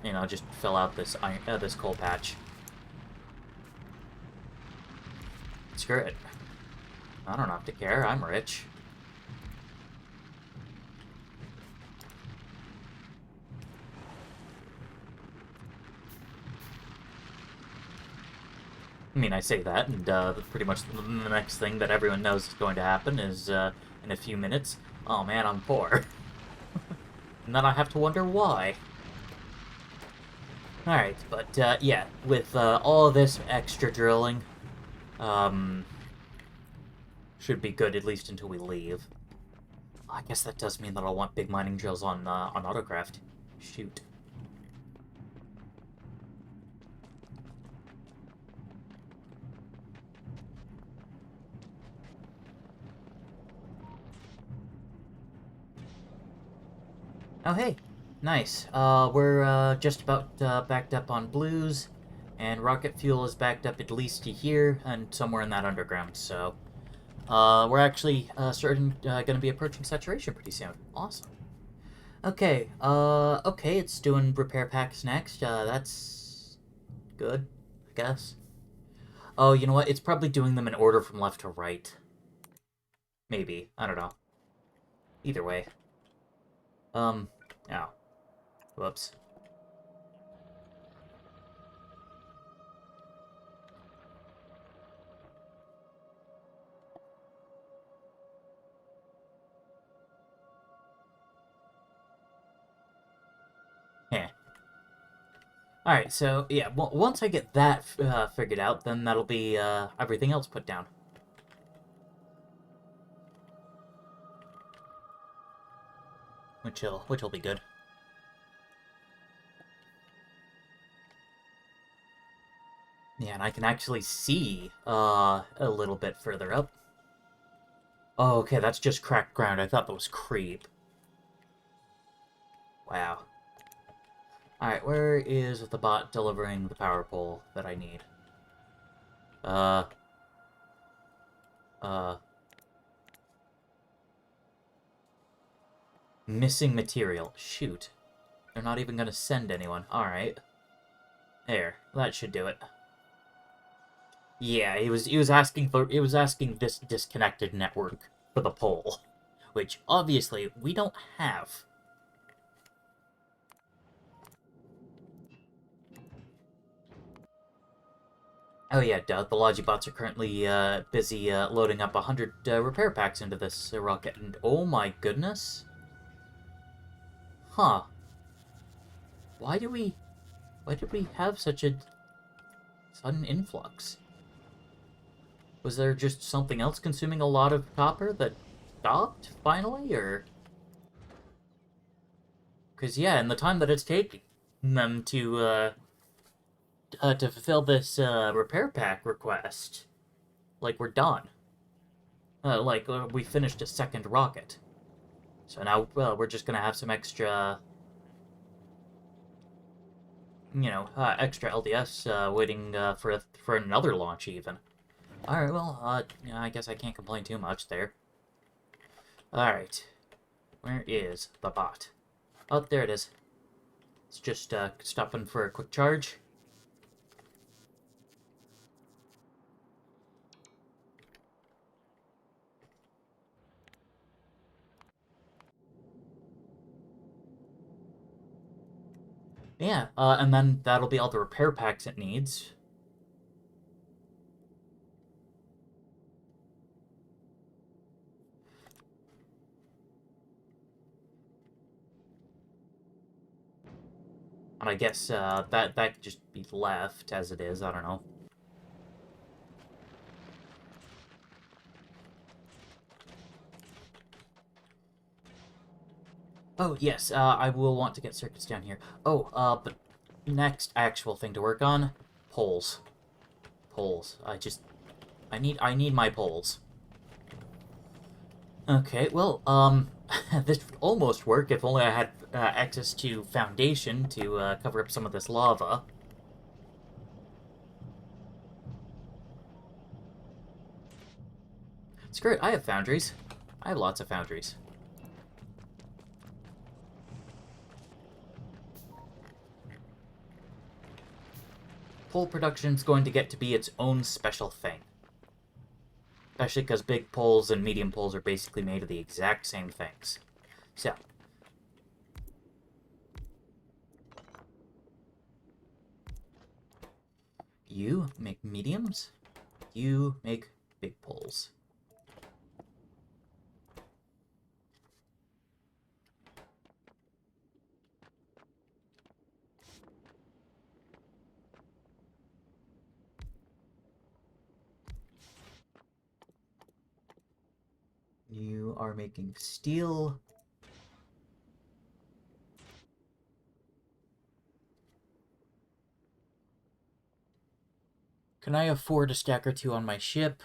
You know, just fill out this this coal patch. Screw it. I don't have to care. I'm rich. I mean, I say that, and pretty much the next thing that everyone knows is going to happen is, in a few minutes, oh man, I'm poor. And then I have to wonder why. Alright, but, yeah, with all this extra drilling, should be good at least until we leave. I guess that does mean that I'll want big mining drills on Autocraft. Shoot. Oh, hey. Nice. We're just about backed up on blues, and rocket fuel is backed up at least to here and somewhere in that underground, so we're actually going to be approaching saturation pretty soon. Awesome. Okay, okay, it's doing repair packs next. That's good, I guess. Oh, you know what? It's probably doing them in order from left to right. Maybe. I don't know. Either way. Ow. Whoops. Yeah. Alright, so, yeah, once I get that figured out, then that'll be everything else put down. Which'll be good. Yeah, and I can actually see a little bit further up. Oh, okay, that's just cracked ground. I thought that was creep. Wow. Alright, where is the bot delivering the power pole that I need? Missing material. Shoot. They're not even gonna send anyone. Alright. There. That should do it. Yeah, he was asking this disconnected network for the pole, which obviously we don't have. Oh yeah, duh. The Logibots are currently busy loading up 100 repair packs into this rocket, and oh my goodness. Huh. Why did we have such a sudden influx? Was there just something else consuming a lot of copper that stopped, finally, or...? Because, yeah, in the time that it's taking them to fulfill this, repair pack request, like, we're done. We finished a second rocket. So now, we're just gonna have some extra... You know, extra LDS, waiting, for another launch, even. Alright, well, yeah, I guess I can't complain too much there. Alright. Where is the bot? Oh, there it is. It's just, stopping for a quick charge. Yeah, and then that'll be all the repair packs it needs. And I guess, that could just be left as it is, I don't know. Oh, yes, I will want to get circuits down here. Oh, but next actual thing to work on, poles. Poles. I need my poles. Okay, well, this would almost work if only I had access to Foundation to cover up some of this lava. Screw it, I have foundries. I have lots of foundries. Pole production's going to get to be its own special thing. Especially because big poles and medium poles are basically made of the exact same things. So. You make mediums. You make big poles. You are making steel. Can I afford a stack or two on my ship?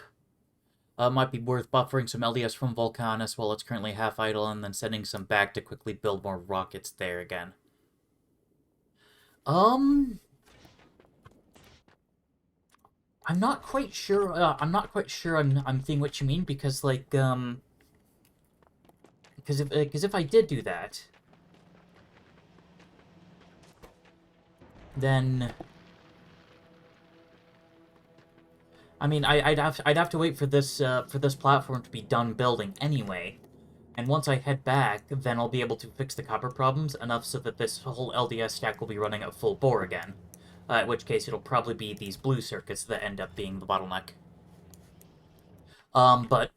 Might be worth buffering some LDS from Volcanus while it's currently half idle and then sending some back to quickly build more rockets there again. I'm not quite sure. I'm seeing what you mean because, like, because if I did do that, then I mean I'd have to wait for this platform to be done building anyway, and once I head back, then I'll be able to fix the copper problems enough so that this whole LDS stack will be running at full bore again. In which case, it'll probably be these blue circuits that end up being the bottleneck. But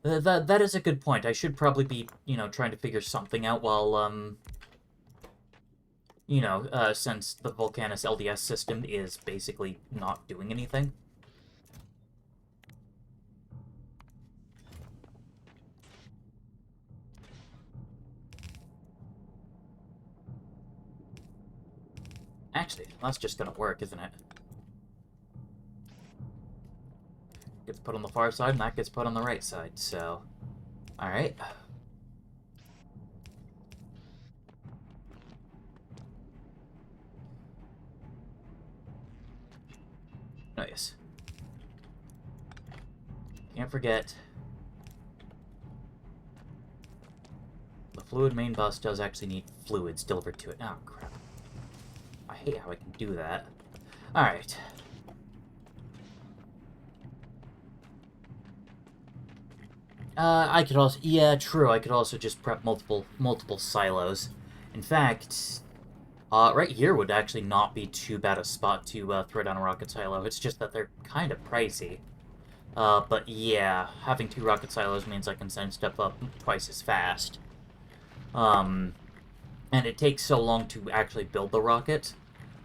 that is a good point. I should probably be, trying to figure something out while, since the Volcanus LDS system is basically not doing anything. Actually, that's just gonna work, isn't it? Gets put on the far side, and that gets put on the right side, so... Alright. Nice. Can't forget... the fluid main bus does actually need fluids delivered to it. Oh, crap. I hate how I can do that. Alright. I could also... Yeah, true. I could also just prep multiple silos. In fact, right here would actually not be too bad a spot to throw down a rocket silo. It's just that they're kind of pricey. But yeah, having 2 rocket silos means I can send stuff up twice as fast. And it takes so long to actually build the rocket,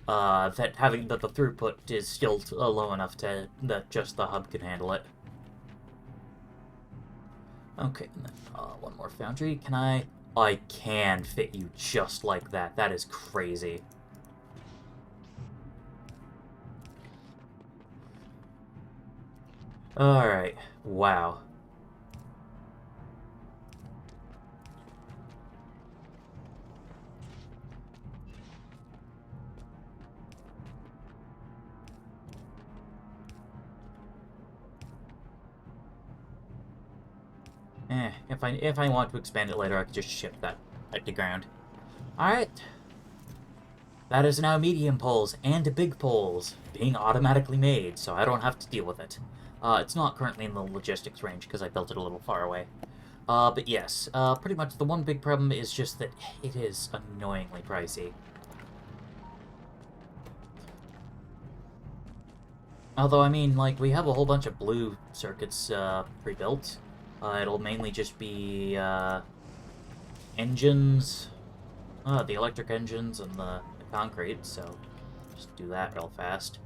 that the throughput is still low enough that just the hub can handle it. Okay, and then, one more foundry. Can I? I can fit you just like that. That is crazy. Alright. Wow. If I want to expand it later, I could just ship that to ground. Alright. That is now medium poles and big poles being automatically made, so I don't have to deal with it. It's not currently in the logistics range because I built it a little far away. But yes, pretty much the one big problem is just that it is annoyingly pricey. Although, I mean, like, we have a whole bunch of blue circuits pre-built. It'll mainly just be engines, the electric engines and the concrete, so just do that real fast.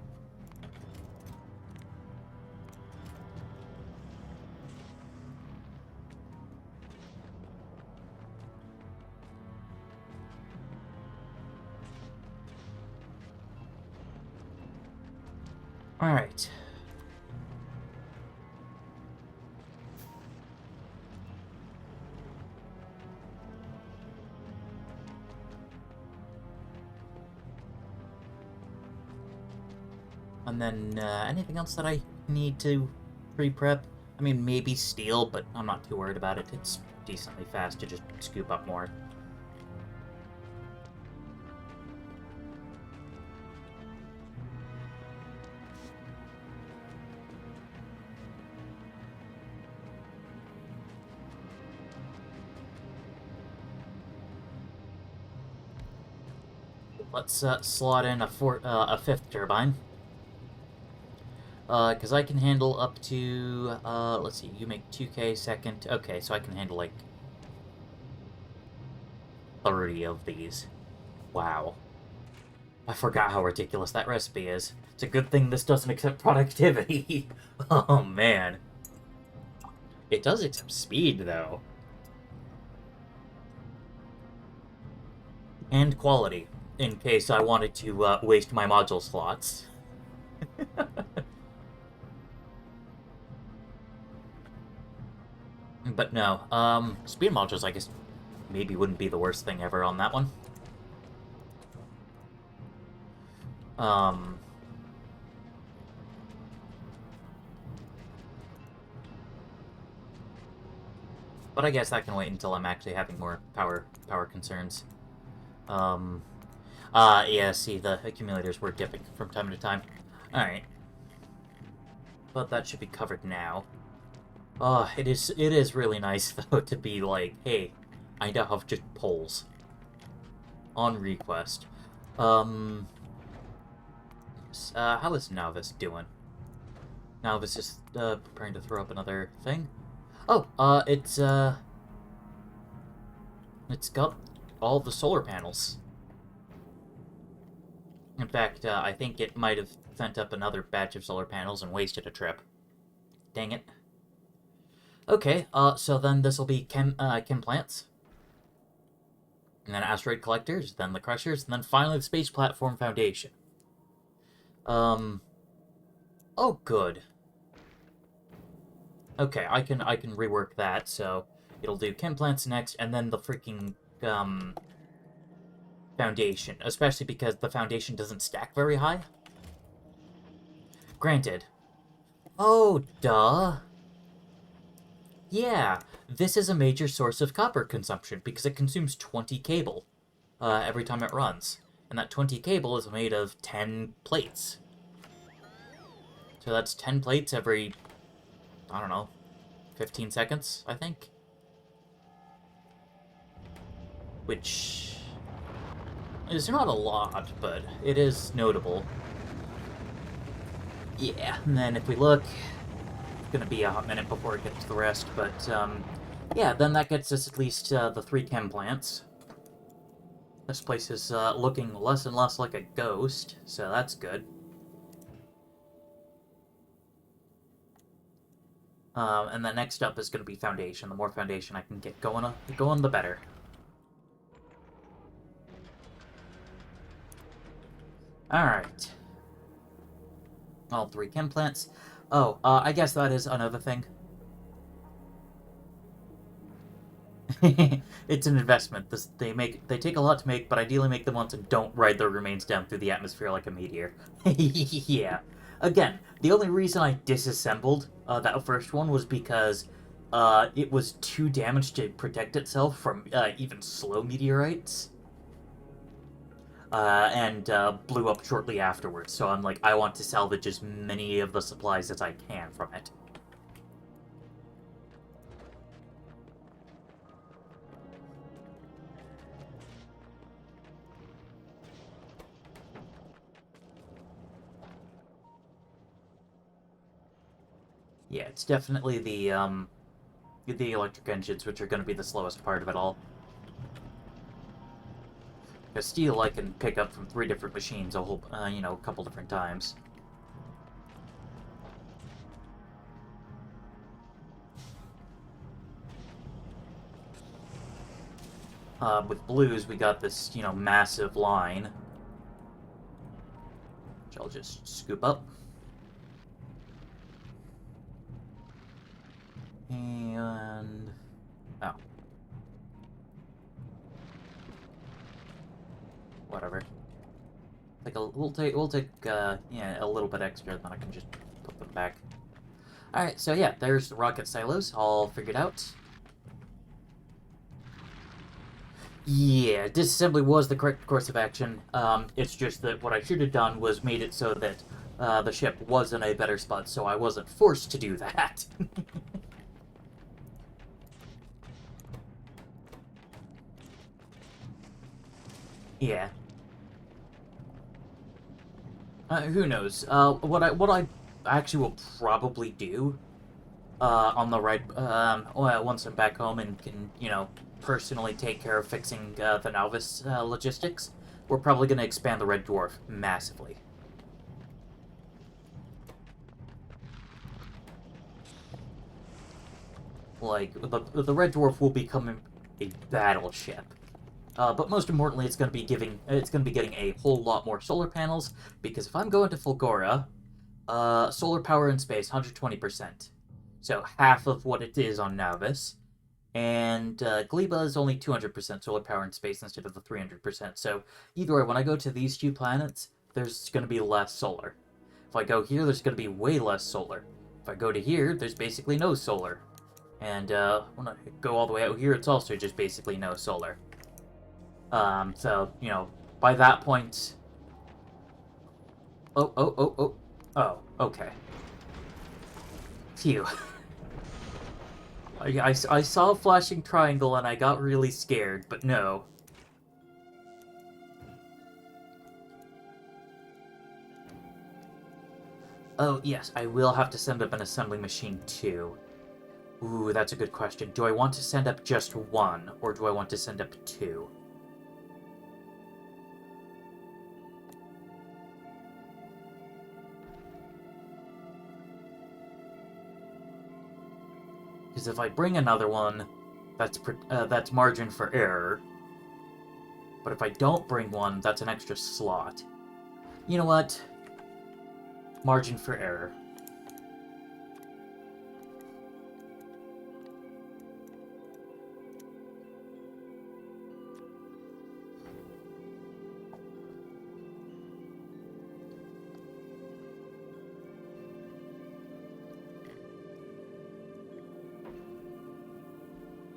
Alright. And then, anything else that I need to pre-prep? I mean, maybe steel, but I'm not too worried about it. It's decently fast to just scoop up more. Let's slot in a fifth turbine. Because I can handle up to, let's see, you make 2k second. Okay, so I can handle, like, 30 of these. Wow. I forgot how ridiculous that recipe is. It's a good thing this doesn't accept productivity. Oh, man. It does accept speed, though. And quality, in case I wanted to waste my module slots. But no, speed modules, I guess, maybe wouldn't be the worst thing ever on that one. But I guess that can wait until I'm actually having more power concerns. Yeah, see, the accumulators were dipping from time to time. Alright. But that should be covered now. It is really nice, though, to be like, hey, I now have just poles. On request. How is Nauvis doing? Nauvis is, preparing to throw up another thing? Oh, it's got all the solar panels. In fact, I think it might have sent up another batch of solar panels and wasted a trip. Dang it. Okay, so then this'll be chem plants. And then asteroid collectors, then the crushers, and then finally the space platform foundation. Oh, good. Okay, I can rework that, so it'll do chem plants next, and then the freaking, foundation, especially because the foundation doesn't stack very high. Granted. Oh, duh. Yeah, this is a major source of copper consumption because it consumes 20 cable every time it runs. And that 20 cable is made of 10 plates. So that's 10 plates every, I don't know, 15 seconds, I think? Which is not a lot, but it is notable. Yeah, and then if we look, it's gonna be a hot minute before it gets to the rest, but, yeah, then that gets us at least the 3 chem plants. This place is looking less and less like a ghost, so that's good. And then next up is going to be foundation. The more foundation I can get going, the better. Alright. All 3 chem plants. Oh, I guess that is another thing. It's an investment. They take a lot to make, but ideally make them once and don't ride their remains down through the atmosphere like a meteor. Yeah. Again, the only reason I disassembled that first one was because it was too damaged to protect itself from even slow meteorites. And blew up shortly afterwards, so I'm like, I want to salvage as many of the supplies as I can from it. Yeah, it's definitely the electric engines which are going to be the slowest part of it all. Because steel I can pick up from 3 different machines a whole, a couple different times. With blues, we got this, massive line. Which I'll just scoop up. And... oh. Whatever. We'll take yeah, a little bit extra, then I can just put them back. Alright, so yeah, there's the rocket silos all figured out. Yeah, disassembly was the correct course of action. It's just that what I should have done was made it so that the ship was in a better spot, so I wasn't forced to do that. Yeah. Who knows? What I actually will probably do on the right well, once I'm back home and can personally take care of fixing the Novice logistics, we're probably going to expand the Red Dwarf massively. Like the Red Dwarf will become a battleship. But most importantly, it's going to be getting a whole lot more solar panels, because if I'm going to Fulgora, solar power in space 120%, so half of what it is on Navis, and Gleba is only 200% solar power in space instead of the 300%. So either way, when I go to these two planets, there's going to be less solar. If I go here, there's going to be way less solar. If I go to here, there's basically no solar. And when I go all the way out here, it's also just basically no solar. So, by that point... Oh, okay. Phew. I saw a flashing triangle and I got really scared, but no. Oh, yes, I will have to send up an assembly machine too. Ooh, that's a good question. Do I want to send up just one, or do I want to send up two? Because if I bring another one, that's margin for error. But if I don't bring one, that's an extra slot. You know what? Margin for error.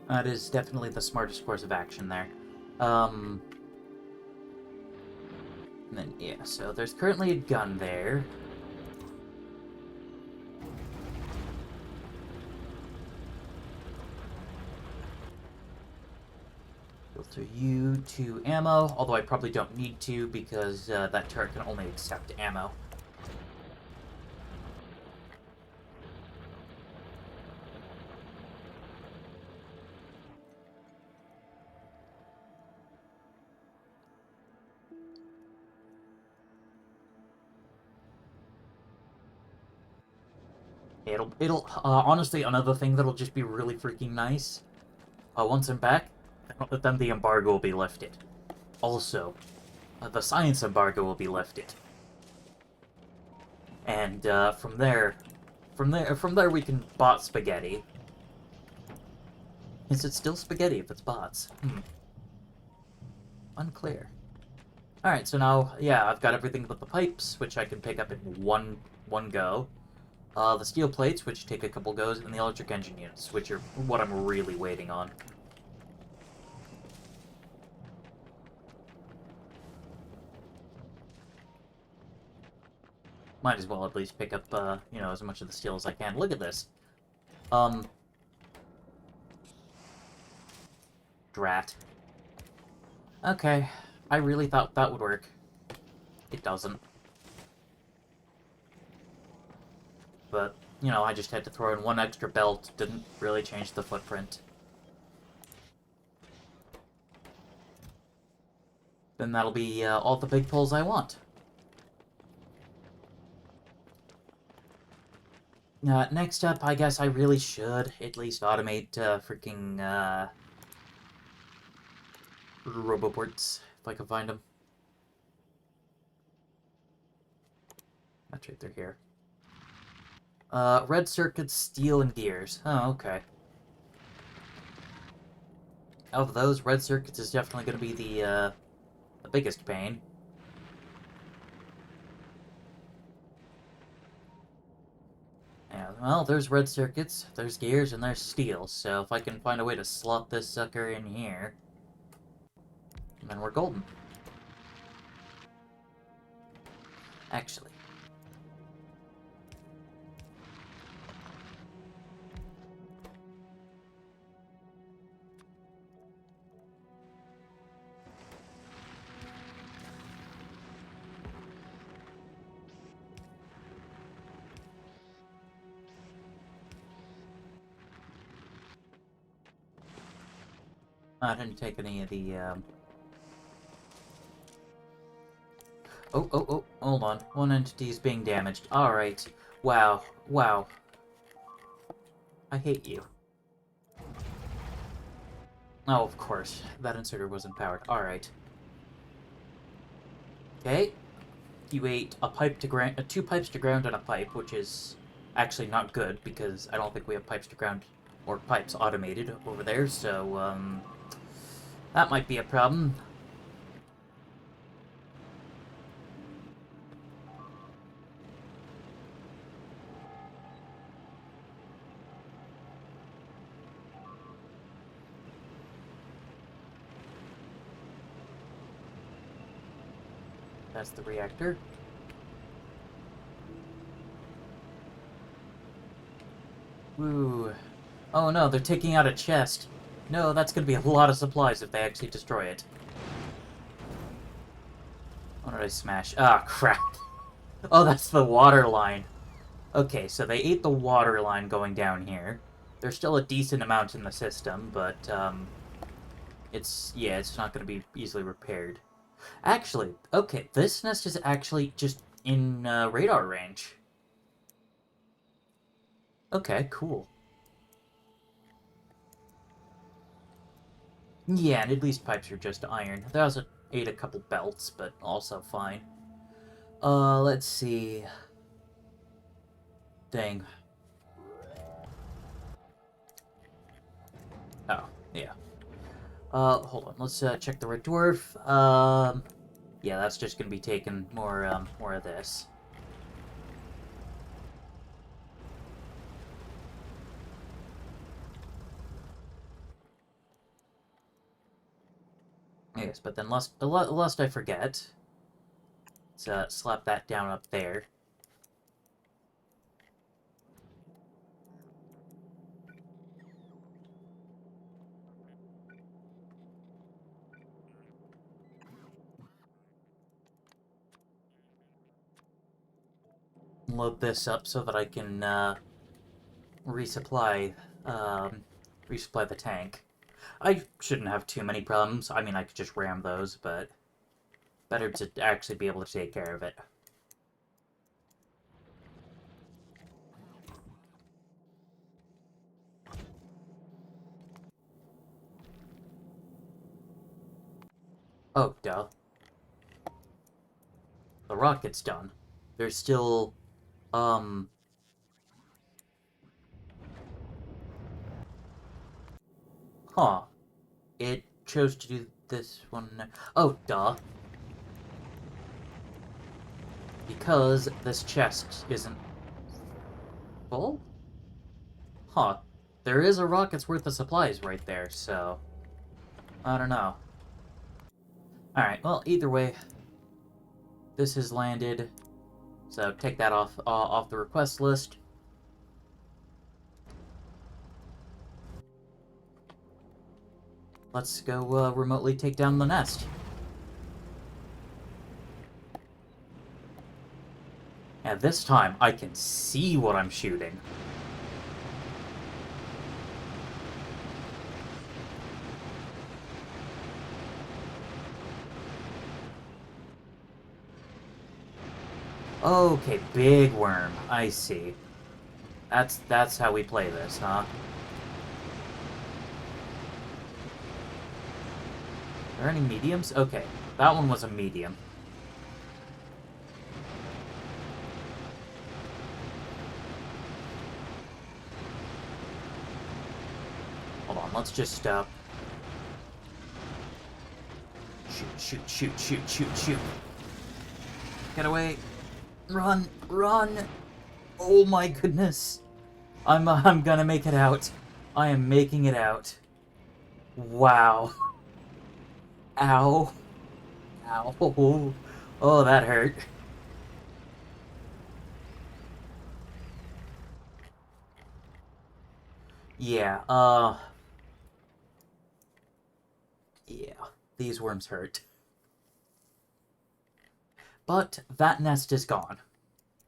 That is definitely the smartest course of action there. And then, yeah, so there's currently a gun there. Filter you to ammo, although I probably don't need to because that turret can only accept ammo. It'll honestly, another thing that'll just be really freaking nice. Once I'm back, then the embargo will be lifted. Also, the science embargo will be lifted. And from there we can bot spaghetti. Is it still spaghetti if it's bots? Unclear. Alright, so now, yeah, I've got everything but the pipes, which I can pick up in one go. The steel plates, which take a couple goes, and the electric engine units, which are what I'm really waiting on. Might as well at least pick up, as much of the steel as I can. Look at this. Drat. Okay, I really thought that would work. It doesn't. But, I just had to throw in one extra belt. Didn't really change the footprint. Then that'll be all the big pulls I want. Next up, I guess I really should at least automate freaking Roboports, if I can find them. That's right, they're here. Red circuits, steel, and gears. Oh, okay. Of those, red circuits is definitely going to be the biggest pain. Yeah, well, there's red circuits, there's gears, and there's steel, so if I can find a way to slot this sucker in here, then we're golden. Actually. I didn't take any of the, Oh, hold on. One entity is being damaged. Alright. Wow. Wow. I hate you. Oh, of course. That inserter wasn't powered. Alright. Okay. You ate a pipe to ground, 2 pipes to ground and a pipe, which is actually not good, because I don't think we have pipes to ground, or pipes automated over there, so, that might be a problem. That's the reactor. Ooh. Oh no, they're taking out a chest. No, that's gonna be a lot of supplies if they actually destroy it. What did I smash? Ah, crap. Oh, that's the water line. Okay, so they ate the water line going down here. There's still a decent amount in the system, but, it's not gonna be easily repaired. Actually, okay, this nest is actually just in, radar range. Okay, cool. Yeah, and at least pipes are just iron. They also ate a couple belts, but also fine. Let's see. Dang. Oh, yeah. Hold on. Let's check the red dwarf. Yeah, that's just gonna be taking more, more of this. Yes, but then lest I forget, let's slap that down up there. Load this up so that I can resupply resupply the tank. I shouldn't have too many problems. I mean, I could just ram those, but better to actually be able to take care of it. Oh, duh. The rocket's done. There's still, Huh. It chose to do this one. Oh, duh. Because this chest isn't full? Huh. There is a rocket's worth of supplies right there, so... I don't know. Alright, well, either way, this has landed, so take that off the request list. Let's go remotely take down the nest. And this time, I can see what I'm shooting. Okay, big worm. I see. That's how we play this, huh? Are there any mediums? Okay, that one was a medium. Hold on, let's just shoot. Get away. Run, run. Oh my goodness. I'm gonna make it out. I am making it out. Wow. Ow. Ow. Oh, that hurt. Yeah, yeah. These worms hurt. But that nest is gone.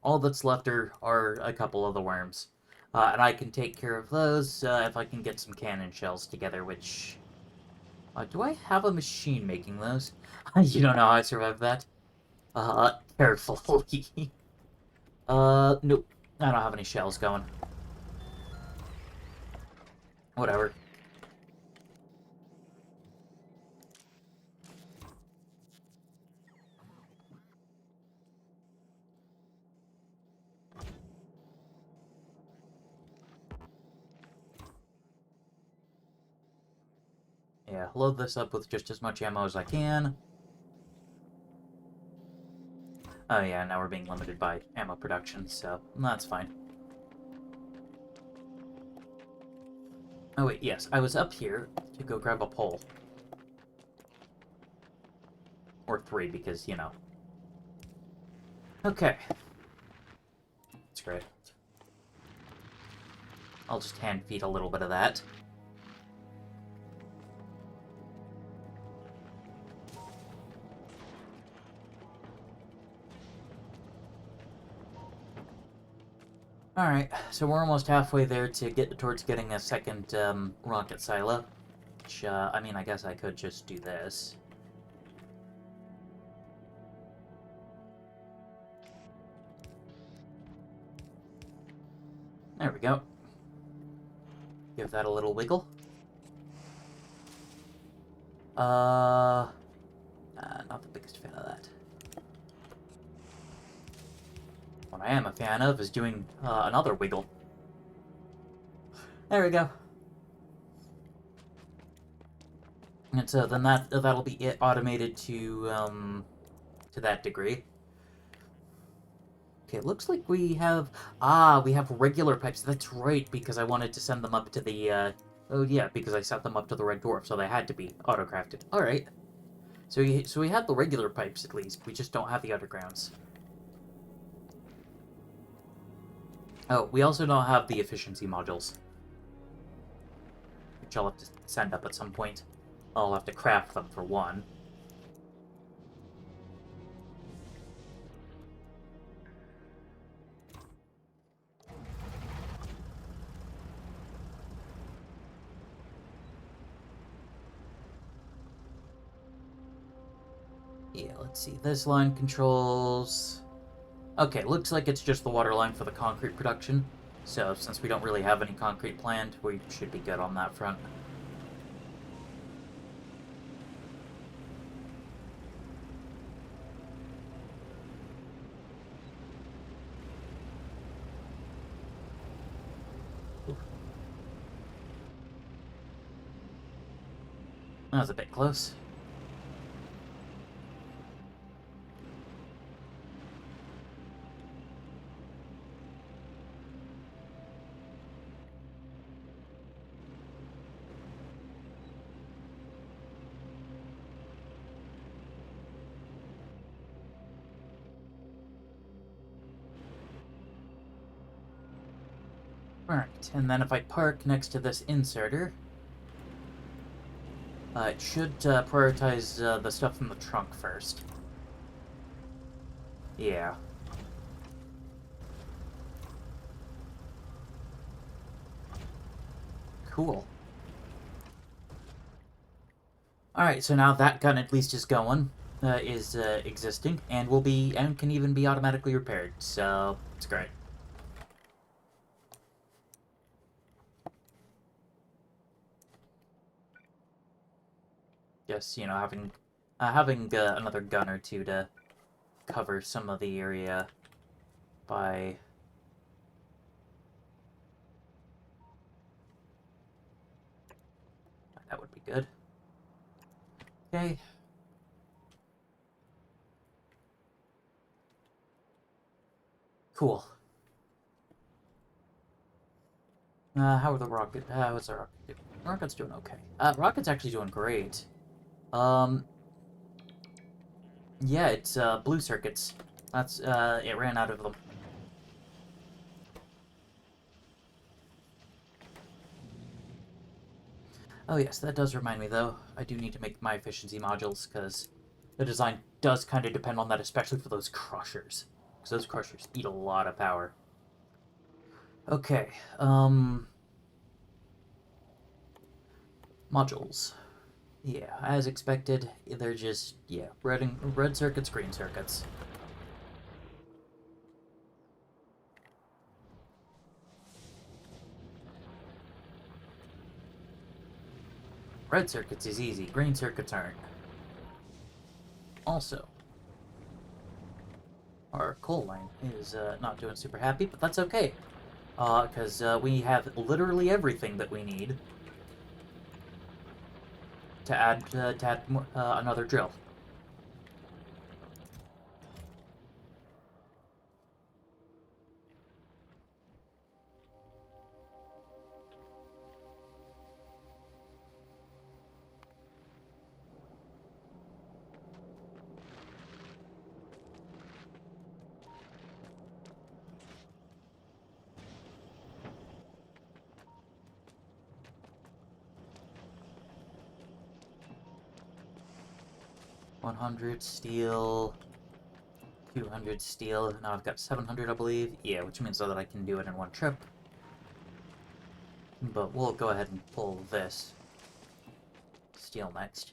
All that's left are a couple of the worms. And I can take care of those if I can get some cannon shells together, which... do I have a machine making those? You don't know how I survived that? Carefully. Nope. I don't have any shells going. Whatever. Yeah, load this up with just as much ammo as I can. Oh yeah, now we're being limited by ammo production, so that's fine. Oh wait, yes, I was up here to go grab a pole. Or 3, because, you know. Okay. That's great. I'll just hand feed a little bit of that. Alright, so we're almost halfway there to get towards getting a second rocket silo. Which, I mean, I guess I could just do this. There we go. Give that a little wiggle. Not the biggest fan of that. What I am a fan of is doing another wiggle. There we go. And so then that'll be it automated to that degree. Okay, it looks like we have regular pipes. That's right, because I wanted to send them up to the oh yeah, because I sent them up to the Red Dwarf, so they had to be auto-crafted. All right. So we have the regular pipes at least. We just don't have the undergrounds. Oh, we also don't have the efficiency modules, which I'll have to send up at some point. I'll have to craft them for one. Yeah, let's see. This line controls... Okay, looks like it's just the water line for the concrete production. So, since we don't really have any concrete planned, we should be good on that front. That was a bit close. Alright, and then if I park next to this inserter, it should prioritize the stuff from the trunk first. Yeah. Cool. Alright, so now that gun at least is going, is existing, and can even be automatically repaired, so it's great. Just, you know, having another gun or two to cover some of the area by... That would be good. Okay. Cool. How are the rocket? How's the rocket doing? Rocket's doing okay. Rocket's actually doing great. Um, yeah, it's blue circuits. That's it ran out of them. Oh yes, that does remind me though. I do need to make my efficiency modules because the design does kind of depend on that, especially for those crushers. Because those crushers eat a lot of power. Okay, modules. Yeah, as expected, they're just, yeah, red circuits, green circuits. Red circuits is easy, green circuits aren't. Also, our coal line is not doing super happy, but that's okay. Because we have literally everything that we need to add another drill. $100 steel, 200 steel. Now I've got 700, I believe. Yeah, which means that I can do it in one trip. But we'll go ahead and pull this steel next.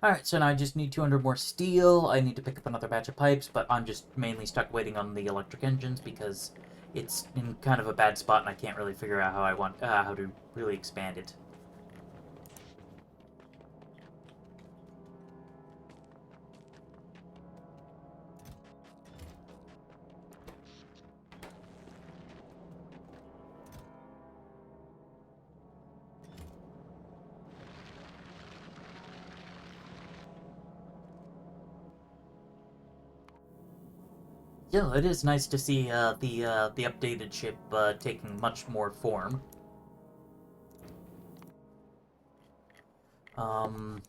Alright, so now I just need 200 more steel. I need to pick up another batch of pipes, but I'm just mainly stuck waiting on the electric engines because it's in kind of a bad spot and I can't really figure out how to really expand it. Yeah, it is nice to see the updated ship taking much more form. Um,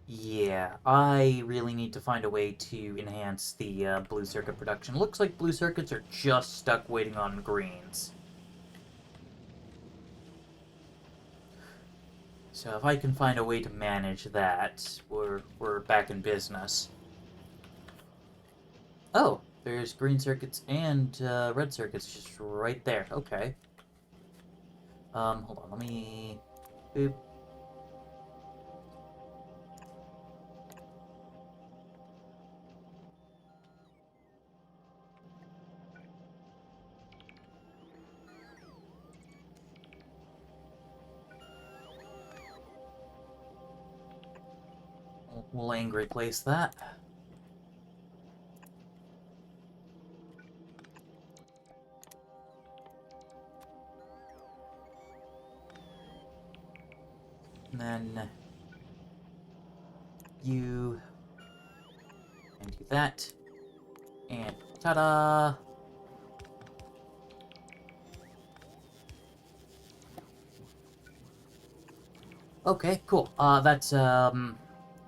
yeah, I really need to find a way to enhance the blue circuit production. Looks like blue circuits are just stuck waiting on greens. So if I can find a way to manage that, we're back in business. Oh, there's green circuits and red circuits just right there. Okay. Hold on, let me... Boop. We'll angry place that. And then you and do that. And ta-da! Okay, cool. That's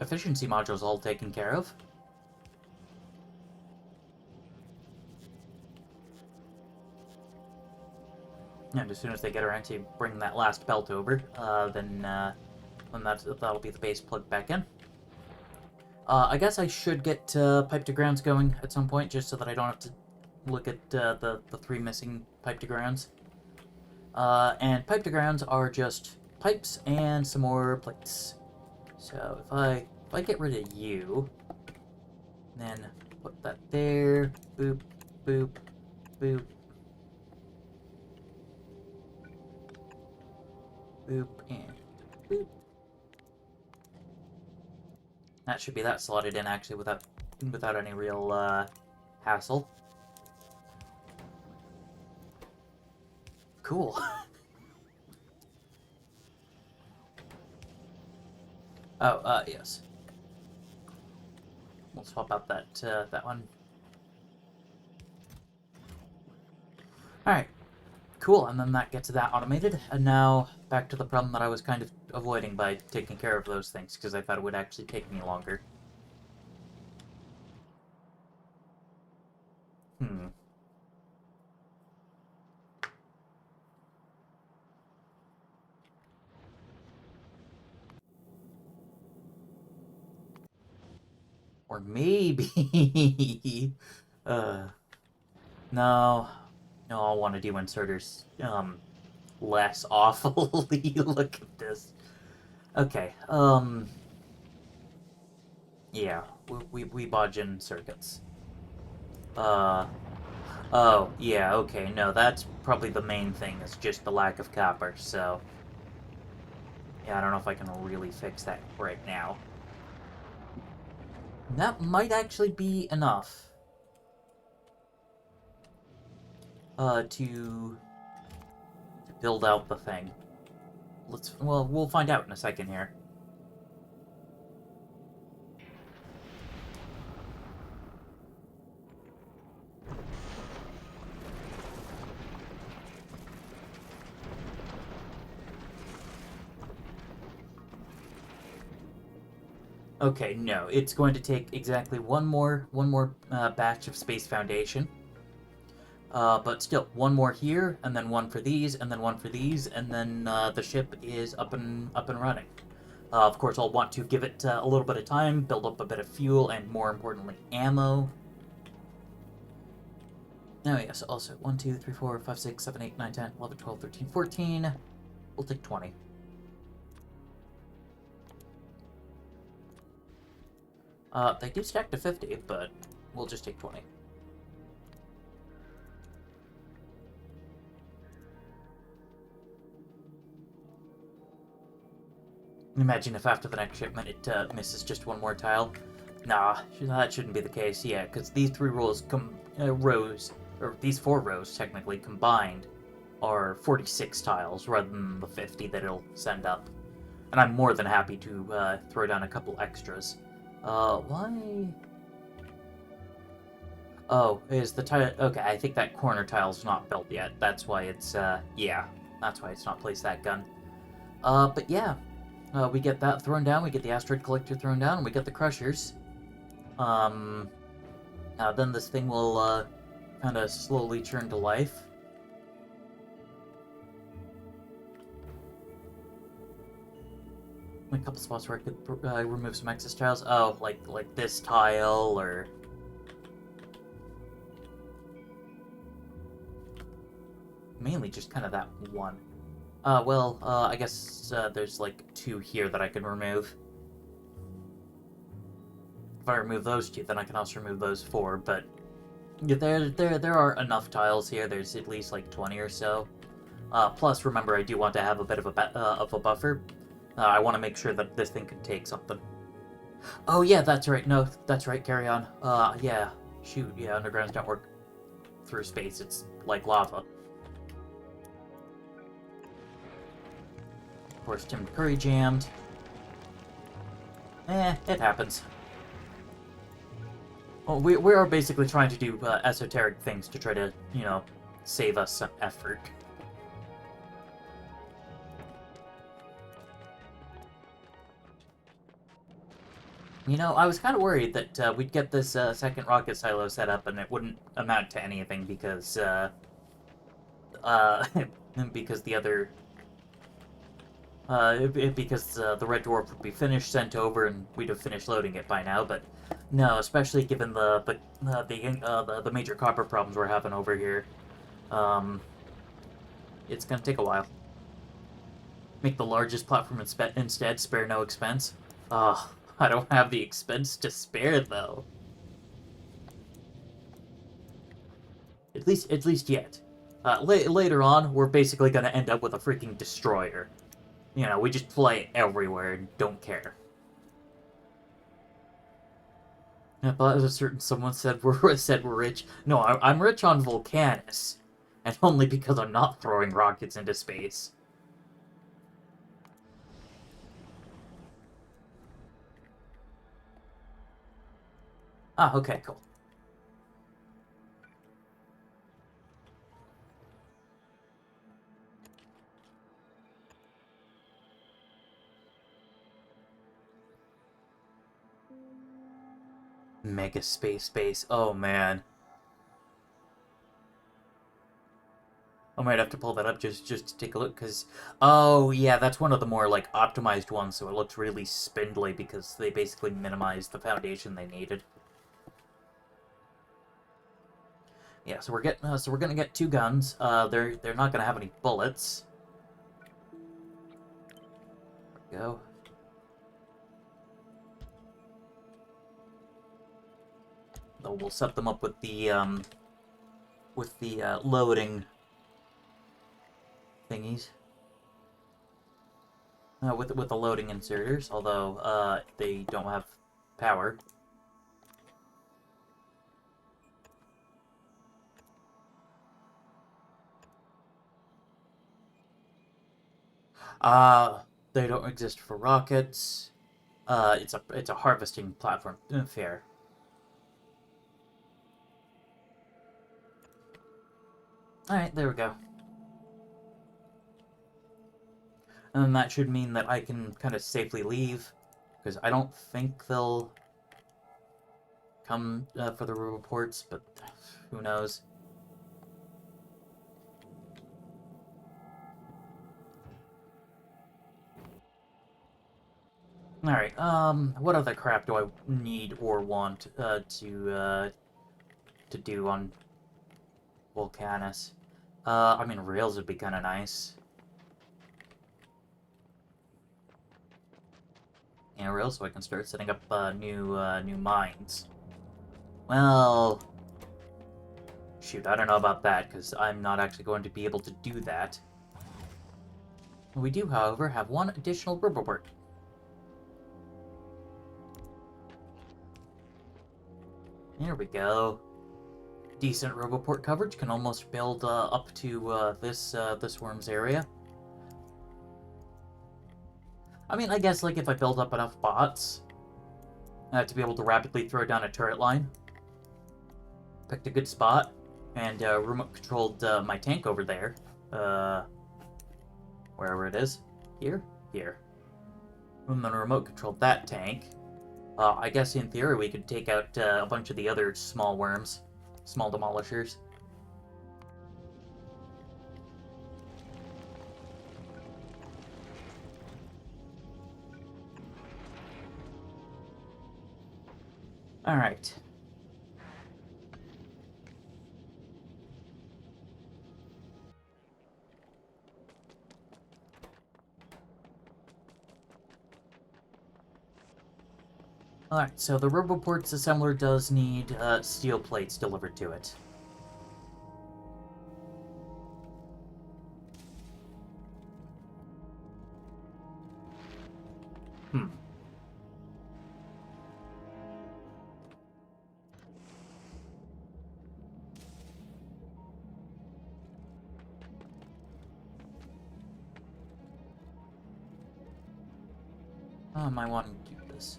efficiency modules all taken care of. And as soon as they get around to bring that last belt over, then that'll be the base plugged back in. I guess I should get pipe to grounds going at some point, just so that I don't have to look at the 3 missing pipe to grounds. And pipe to grounds are just pipes and some more plates. So if I get rid of you, then put that there, boop, boop, boop, boop, and boop. That should be that slotted in actually without any real hassle. Cool. Oh, yes. We'll swap out that one. Alright, Cool, and then that gets that automated, and now back to the problem that I was kind of avoiding by taking care of those things, because I thought it would actually take me longer. Hmm. Or maybe... uh... No. No, I'll want to do inserters, less awfully. Look at this. Okay, yeah, we bodge in circuits. Uh, oh, yeah, okay, no, that's probably the main thing, is just the lack of copper, so... Yeah, I don't know if I can really fix that right now. That might actually be enough. To build out the thing. Well, we'll find out in a second here. Okay, no, it's going to take exactly one more batch of Space Foundation. But still, one more here, and then one for these, and then one for these, and then the ship is up and running. Of course, I'll want to give it a little bit of time, build up a bit of fuel, and more importantly, ammo. Oh yes, also 1, 2, 3, 4, 5, 6, 7, 8, 9, 10, 11, 12, 13, 14. We'll take 20. They do stack to 50, but we'll just take 20. Imagine if after the next shipment it misses just one more tile. Nah, that shouldn't be the case, yeah, because these 3 rows, or these 4 rows, technically, combined, are 46 tiles, rather than the 50 that it'll send up. And I'm more than happy to throw down a couple extras. Why... Oh, is the tile... Okay, I think that corner tile's not built yet. That's why it's, yeah. That's why it's not placed that gun. But yeah. We get that thrown down, we get the asteroid collector thrown down, and we get the crushers. Then this thing will, kind of slowly turn to life. A couple spots where I could remove some excess tiles. Oh, like this tile, or... Mainly just kind of that one. I guess there's like 2 here that I can remove. If I remove those 2, then I can also remove those 4, but... Yeah, there are enough tiles here, there's at least like 20 or so. Plus, remember, I do want to have a bit of a buffer. I want to make sure that this thing can take something. Oh yeah, that's right, no, that's right, carry on. Yeah, shoot, yeah, undergrounds don't work through space, it's like lava. Of course, Tim Curry jammed. It happens. Well, we are basically trying to do esoteric things to try to, you know, save us some effort. You know, I was kind of worried that we'd get this second rocket silo set up and it wouldn't amount to anything because, because the other... because the Red Dwarf would be finished, sent over, and we'd have finished loading it by now, but no, especially given the major copper problems we're having over here. It's gonna take a while. Make the largest platform instead, spare no expense. Ugh, I don't have the expense to spare, though. At least yet. Later on, we're basically gonna end up with a freaking destroyer. You know, we just fly everywhere and don't care. Yeah, but a certain someone said we're rich. No, I'm rich on Vulcanus, and only because I'm not throwing rockets into space. Ah, okay, cool. Mega Space Base. Oh, man. I might have to pull that up just to take a look, because... Oh, yeah, that's one of the more, like, optimized ones, so it looks really spindly, because they basically minimized the foundation they needed. Yeah, so we're gonna get 2 guns. They're not gonna have any bullets. There we go. Though we'll set them up with the, loading thingies. With the loading inserters, although, they don't have power. They don't exist for rockets. It's a harvesting platform. Fair. Alright, there we go. And then that should mean that I can kind of safely leave, because I don't think they'll come for the reports, but who knows. Alright, what other crap do I need or want to do on Volcanus? I mean, rails would be kind of nice. Yeah, rails, so I can start setting up new mines. Well, shoot, I don't know about that, because I'm not actually going to be able to do that. We do, however, have one additional riverport. There we go. Decent riverport coverage, can almost build up to this worm's area. I mean, I guess, like, if I build up enough bots to be able to rapidly throw down a turret line. Picked a good spot, and remote-controlled my tank over there. Wherever it is. Here? Here. And then remote-controlled that tank. I guess, in theory, we could take out a bunch of the other small worms. Small demolishers. Alright. Alright, so the Roboport's assembler does need steel plates delivered to it. How am I wanting to do this?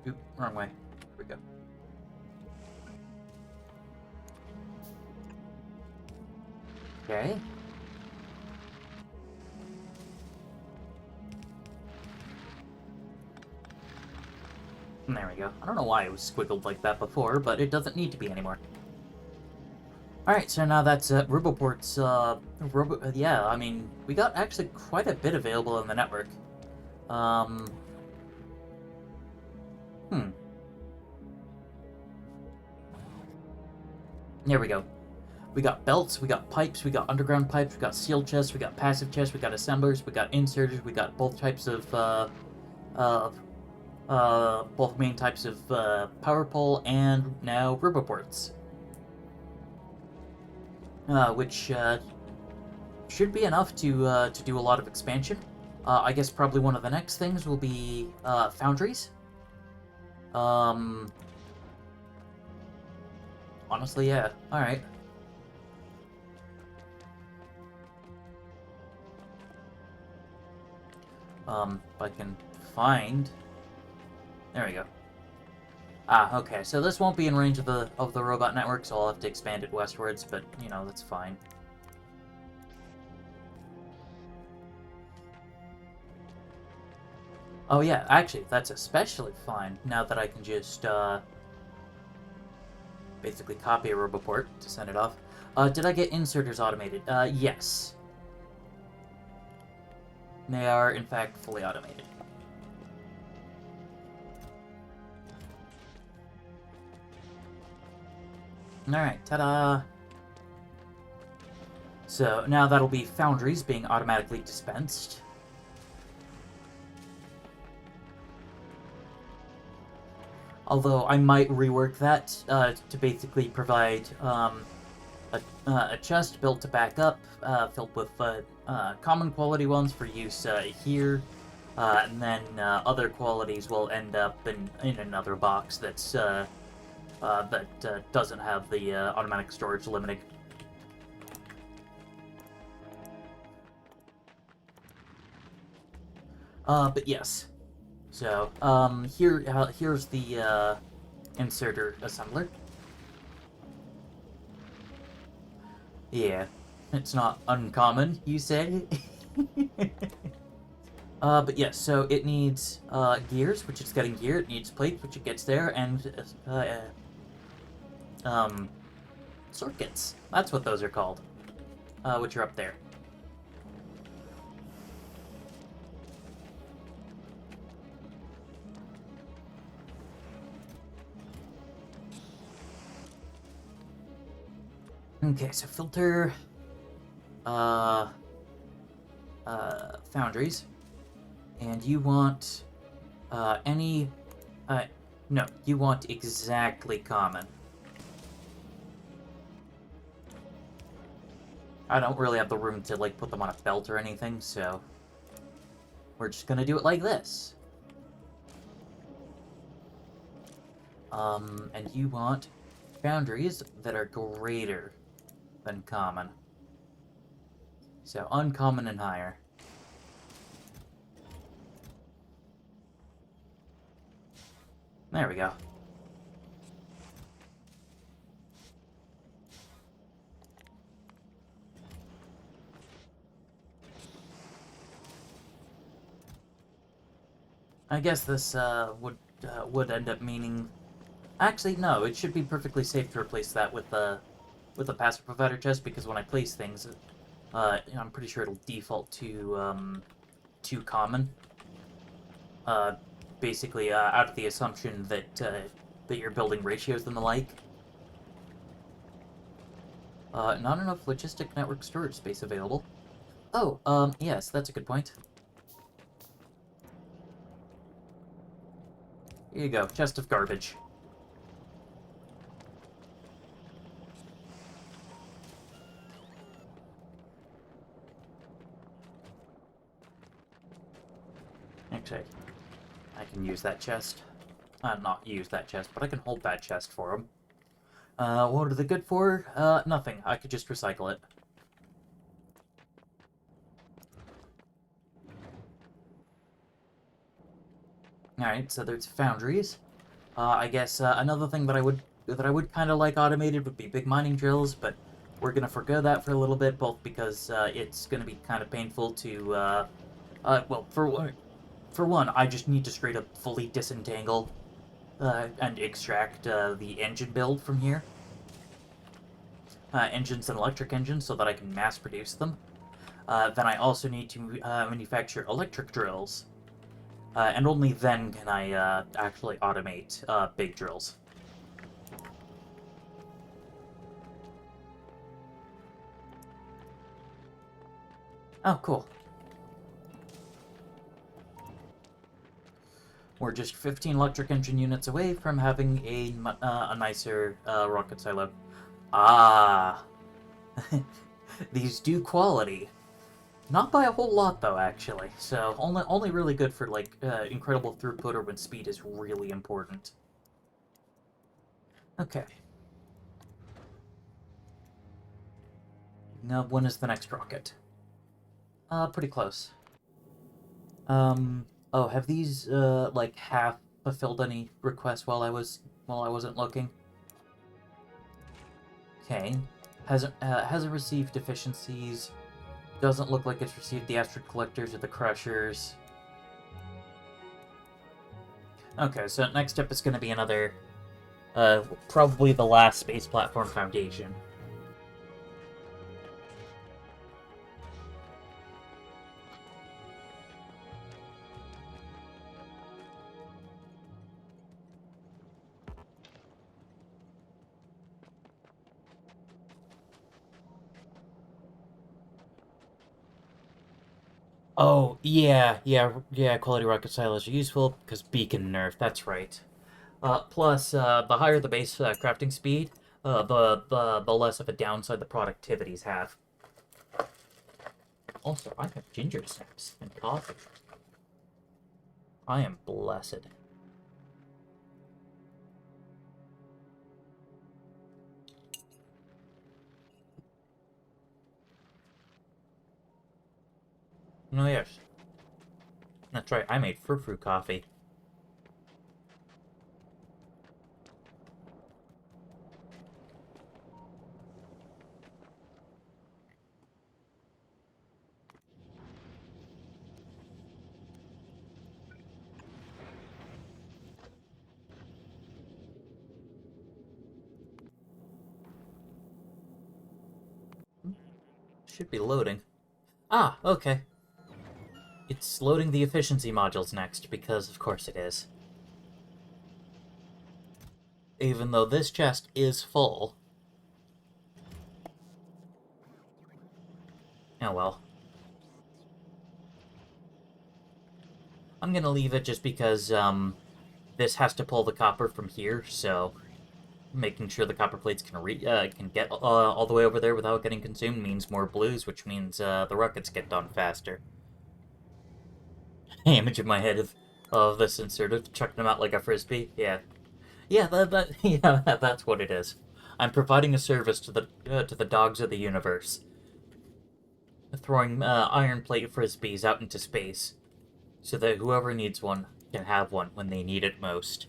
Oop, wrong way. Here we go. Okay. There we go. I don't know why it was squiggled like that before, but it doesn't need to be anymore. Alright, so now that's Roboport's, yeah, I mean, we got actually quite a bit available in the network. There we go. We got belts, we got pipes, we got underground pipes, we got sealed chests, we got passive chests, we got assemblers, we got inserters, we got both types of, both main types of, power pole, and now Roboports. Which, should be enough to do a lot of expansion. I guess probably one of the next things will be, foundries. Honestly, yeah. Alright. If I can find... There we go. Ah, okay, so this won't be in range of the robot network, so I'll have to expand it westwards, but, you know, that's fine. Oh yeah, actually, that's especially fine, now that I can just, basically copy a roboport to send it off. Did I get inserters automated? Yes. They are, in fact, fully automated. Alright, ta-da! So, now that'll be foundries being automatically dispensed. Although I might rework that to basically provide a chest built to back up, filled with common quality ones for use here, and then other qualities will end up in another box that's that doesn't have the automatic storage limiting. But yes. So, here's the inserter assembler. Yeah, it's not uncommon, you say? But yes, so it needs gears, which it's getting gear. It needs plates, which it gets there, and circuits. That's what those are called, which are up there. Okay, so filter, foundries, and you want, no, you want exactly common. I don't really have the room to, like, put them on a belt or anything, so we're just gonna do it like this. And you want boundaries that are greater than common. So, uncommon and higher. There we go. I guess this would end up meaning. Actually, no. It should be perfectly safe to replace that with a passive provider chest, because when I place things, I'm pretty sure it'll default to common. Basically, out of the assumption that that you're building ratios and the like. Not enough logistic network storage space available. Oh, yes, that's a good point. Here you go, chest of garbage. Actually, I can use that chest. Not use that chest, but I can hold that chest for him. What are they good for? Nothing. I could just recycle it. Alright, so there's foundries. I guess another thing that I would kind of like automated would be big mining drills, but we're gonna forgo that for a little bit, both because it's gonna be kind of painful to well, for one, I just need to straight up fully disentangle and extract the engine build from here. Engines and electric engines, so that I can mass produce them. Then I also need to manufacture electric drills. And only then can I actually automate big drills. Oh, cool. We're just 15 electric engine units away from having a nicer rocket silo. Ah! These do quality. Not by a whole lot, though, actually. So, only really good for, like, incredible throughput or when speed is really important. Okay. Now, when is the next rocket? Pretty close. Oh, have these, like, half fulfilled any requests while I was while I wasn't looking. Okay. Hasn't received deficiencies. Doesn't look like it's received the Astrid Collectors or the Crushers. Okay, so next step is going to be another, probably the last Space Platform Foundation. Oh, yeah, quality rocket silos are useful, because beacon nerf, that's right. Plus, the higher the base crafting speed, the less of a downside the productivities have. Also, I have ginger snaps and coffee. I am blessed. Oh, yes. That's right, I made frou-frou coffee. Should be loading. Ah, okay. It's loading the efficiency modules next, because of course it is. Even though this chest is full. Oh well. I'm gonna leave it just because, this has to pull the copper from here, so making sure the copper plates can get all the way over there without getting consumed means more blues, which means the rockets get done faster. Image in my head of this inserted, chucking them out like a frisbee. Yeah, yeah, that's what it is. I'm providing a service to the dogs of the universe, throwing iron plate frisbees out into space, so that whoever needs one can have one when they need it most.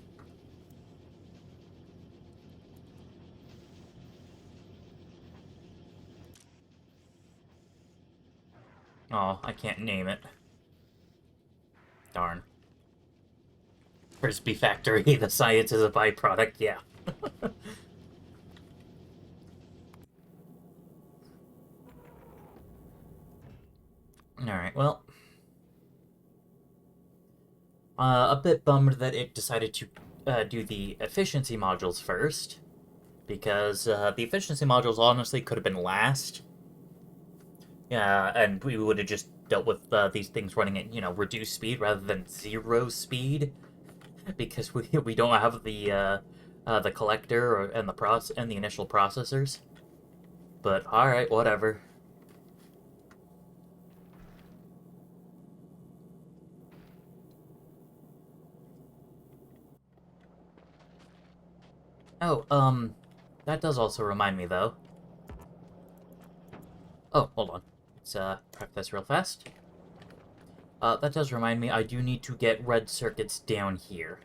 Oh, I can't name it. Darn. Frisbee Factory, the science is a byproduct, yeah. Alright, well. A bit bummed that it decided to do the efficiency modules first, because the efficiency modules honestly could have been last. Yeah, and we would have just dealt with these things running at, reduced speed rather than zero speed, because we don't have the collector and the initial processors. But alright, whatever. Oh, that does also remind me, though. Oh, hold on. Let's, prep this real fast. That does remind me, I do need to get red circuits down here.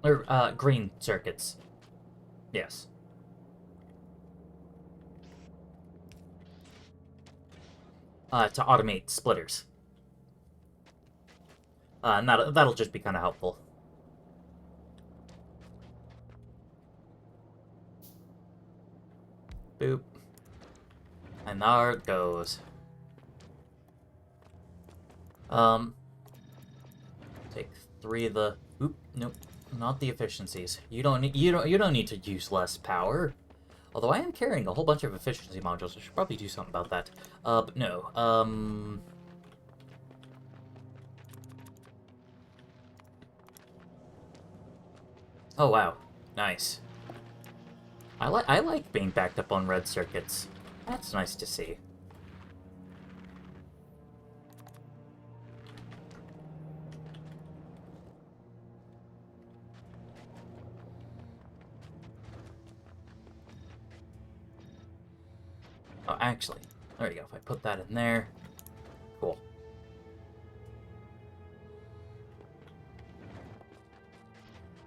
Or, green circuits. Yes. To automate splitters. And that'll just be kind of helpful. Boop. And there it goes. Take 3 of the... Oop, nope. Not the efficiencies. You don't need to use less power. Although I am carrying a whole bunch of efficiency modules. I should probably do something about that. But no. Oh wow. Nice. I like being backed up on red circuits. That's nice to see. Oh, actually, there you go. If I put that in there, cool.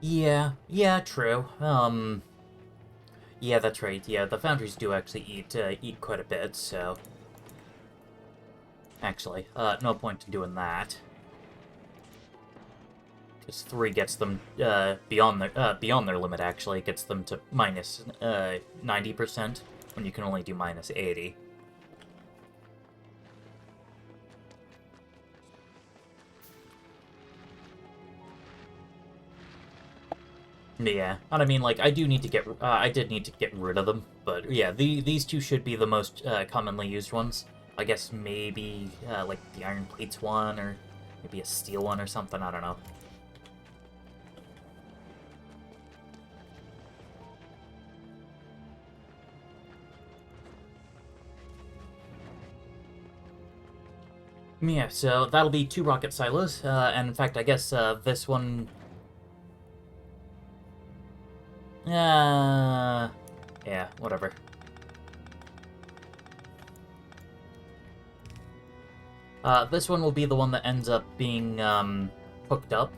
Yeah, true. Yeah, that's right. Yeah, the foundries do actually eat quite a bit, so... Actually, no point in doing that. Because 3 gets them, beyond their limit, actually. It gets them to minus, 90%, when you can only do minus 80. Yeah, and I mean, like, I did need to get rid of them, but yeah, these two should be the most, commonly used ones. I guess maybe, like, the Iron Plates one, or maybe a Steel one or something, I don't know. Yeah, so that'll be 2 rocket silos, and in fact, I guess, this one... yeah, whatever. This one will be the one that ends up being, hooked up.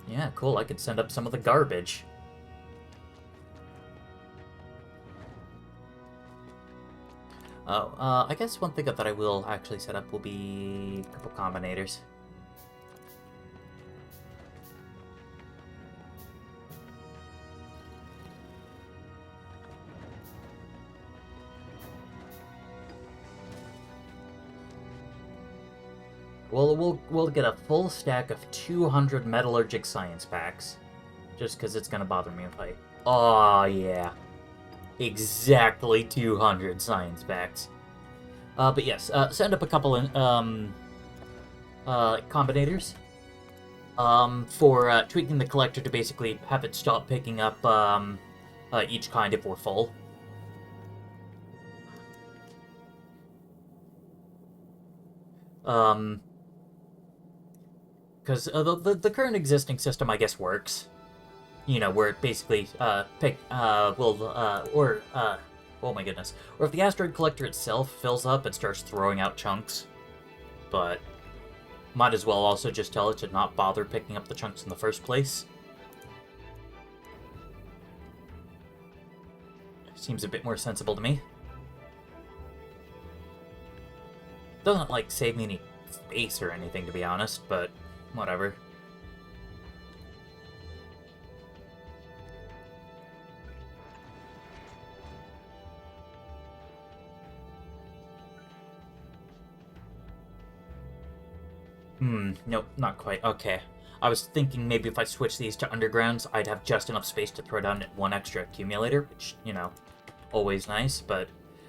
Yeah, cool, I could send up some of the garbage. Oh, I guess one thing that I will actually set up will be a couple combinators. Well, we'll get a full stack of 200 metallurgic science packs, just because it's gonna bother me if I... Oh, yeah. Exactly 200 science packs. But yes, send up a couple combinators. For tweaking the collector to basically have it stop picking up each kind if we're full. Because the current existing system, I guess, works. You know, where it basically, oh my goodness. Or if the asteroid collector itself fills up and starts throwing out chunks. But might as well also just tell it to not bother picking up the chunks in the first place. Seems a bit more sensible to me. Doesn't, like, save me any space or anything, to be honest, but whatever. Nope, not quite. Okay. I was thinking maybe if I switch these to undergrounds, I'd have just enough space to throw down one extra accumulator, which, you know, always nice, but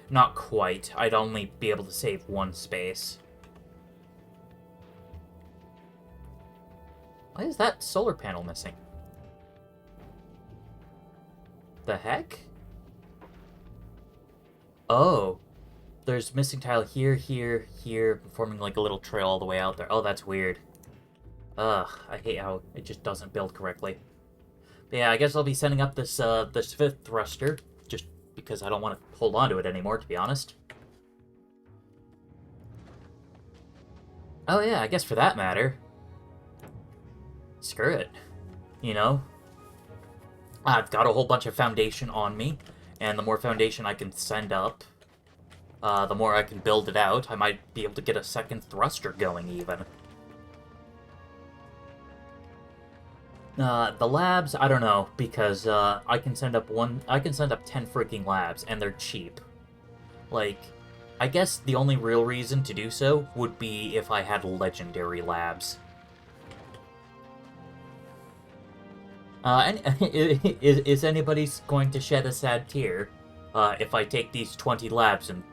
not quite. I'd only be able to save one space. Why is that solar panel missing? The heck? Oh. There's missing tile here, here, here, forming like a little trail all the way out there. Oh, that's weird. Ugh, I hate how it just doesn't build correctly. But yeah, I guess I'll be sending up this, this 5th thruster, just because I don't want to hold on to it anymore, to be honest. Oh yeah, I guess for that matter. Screw it. You know? I've got a whole bunch of foundation on me, and the more foundation I can send up, the more I can build it out. I might be able to get a 2nd thruster going, even. The labs, I don't know, because, I can send up 10 freaking labs, and they're cheap. Like, I guess the only real reason to do so would be if I had legendary labs. Is anybody going to shed a sad tear, if I take these 20 labs and,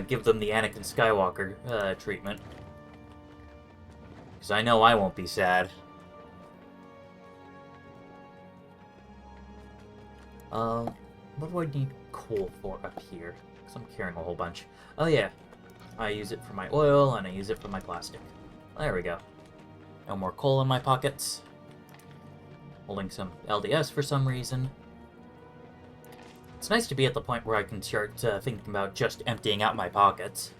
give them the Anakin Skywalker, treatment? Because I know I won't be sad. What do I need coal for up here? Because I'm carrying a whole bunch. Oh yeah, I use it for my oil, and I use it for my plastic. There we go. No more coal in my pockets. Holding some LDS for some reason. It's nice to be at the point where I can start thinking about just emptying out my pockets.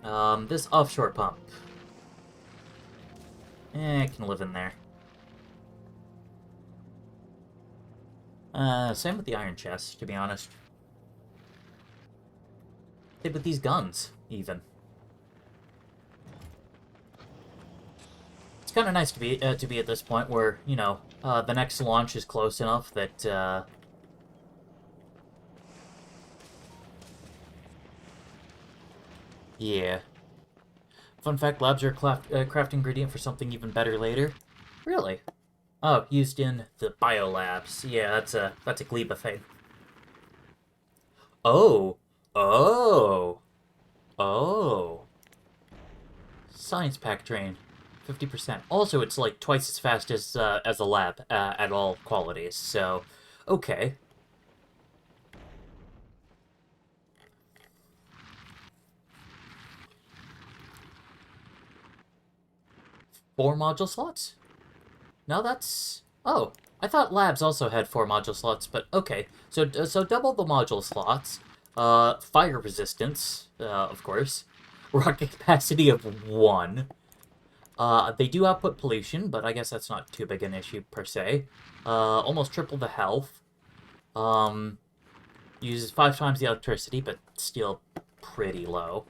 This offshore pump. It can live in there. Same with the iron chest, to be honest. Same with these guns, even. It's kind of nice to be at this point where, you know, the next launch is close enough that, yeah. Fun fact, labs are a craft ingredient for something even better later. Really? Oh, used in the biolabs. Yeah, that's a Gleba thing. Oh. Oh. Oh. Science pack train. 50%. Also, it's like twice as fast as a lab at all qualities. So, okay. 4 module slots? No, that's... Oh, I thought labs also had 4 module slots, but okay. So double the module slots. Fire resistance, of course. Rocket capacity of 1. They do output pollution, but I guess that's not too big an issue per se. Almost triple the health. Uses 5 times the electricity, but still pretty low.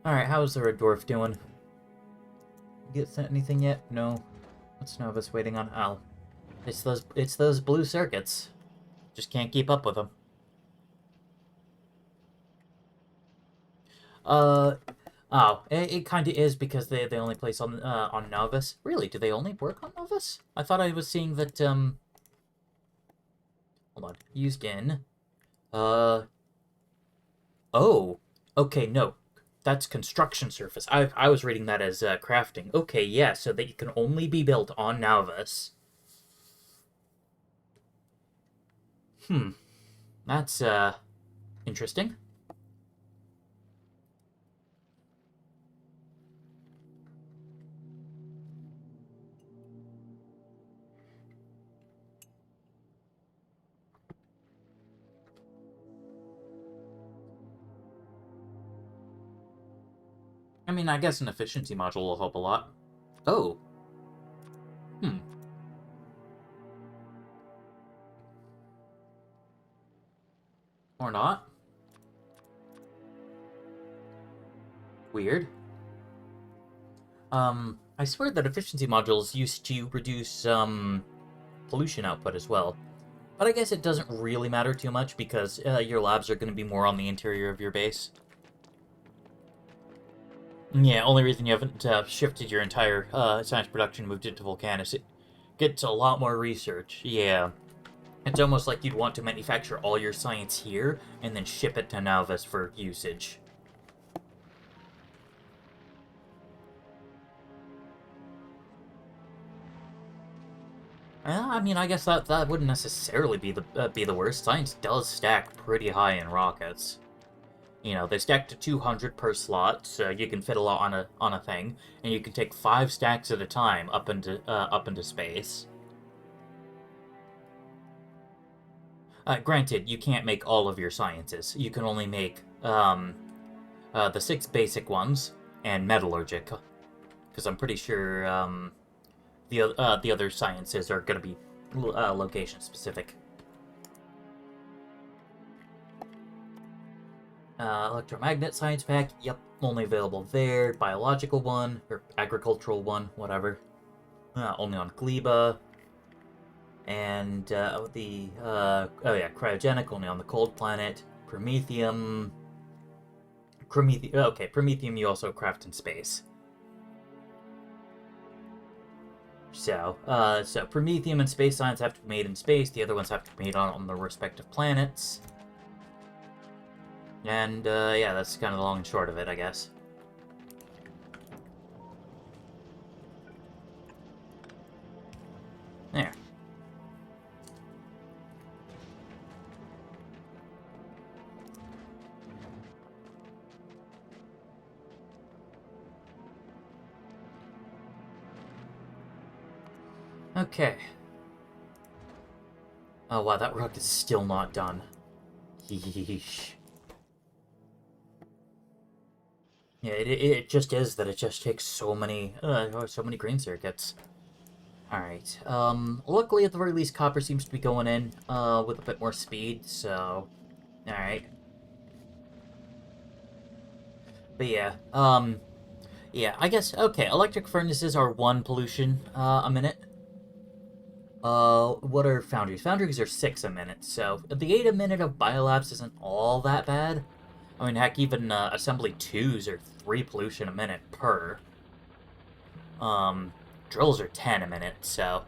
Alright, how's the red dwarf doing? Get sent anything yet? No. What's Novus waiting on? Oh. It's those blue circuits. Just can't keep up with them. It kind of is because they only place on Novus. Really? Do they only work on Novus? I thought I was seeing that hold on. Used in oh. Okay, no. That's construction surface. I was reading that as crafting. Okay, yeah, so that it can only be built on Novus. That's interesting. I mean, I guess an efficiency module will help a lot. Oh. Or not. Weird. I swear that efficiency modules used to reduce, pollution output as well. But I guess it doesn't really matter too much because your labs are going to be more on the interior of your base. Yeah, only reason you haven't shifted your entire science production, moved it to Volcanus, it gets a lot more research. Yeah. It's almost like you'd want to manufacture all your science here and then ship it to Novus for usage. I mean, I guess that wouldn't necessarily be the worst. Science does stack pretty high in rockets. You know, they stack to 200 per slot, so you can fit a lot on a thing, and you can take 5 stacks at a time up into space. Granted, you can't make all of your sciences. You can only make the 6 basic ones and metallurgic, because I'm pretty sure the other sciences are going to be location specific. Electromagnet science pack, yep, only available there. Biological one, or agricultural one, whatever. Only on Gleba. And oh yeah, cryogenic, only on the cold planet. Promethium. Okay, Promethium you also craft in space. So Promethium and space science have to be made in space. The other ones have to be made on the respective planets. And, yeah, that's kind of the long and short of it, I guess. There. Okay. Oh, wow, that rook is still not done. Yeesh. Yeah, it just is that it just takes so many green circuits. Alright, luckily at the very least copper seems to be going in, with a bit more speed, so... Alright. But yeah, yeah, I guess, okay, electric furnaces are 1 pollution, a minute. What are foundries? Foundries are 6 a minute, so the 8 a minute of biolabs isn't all that bad. I mean, heck, even, assembly 2s are 3 pollution a minute per. Um, drills are 10 a minute, so...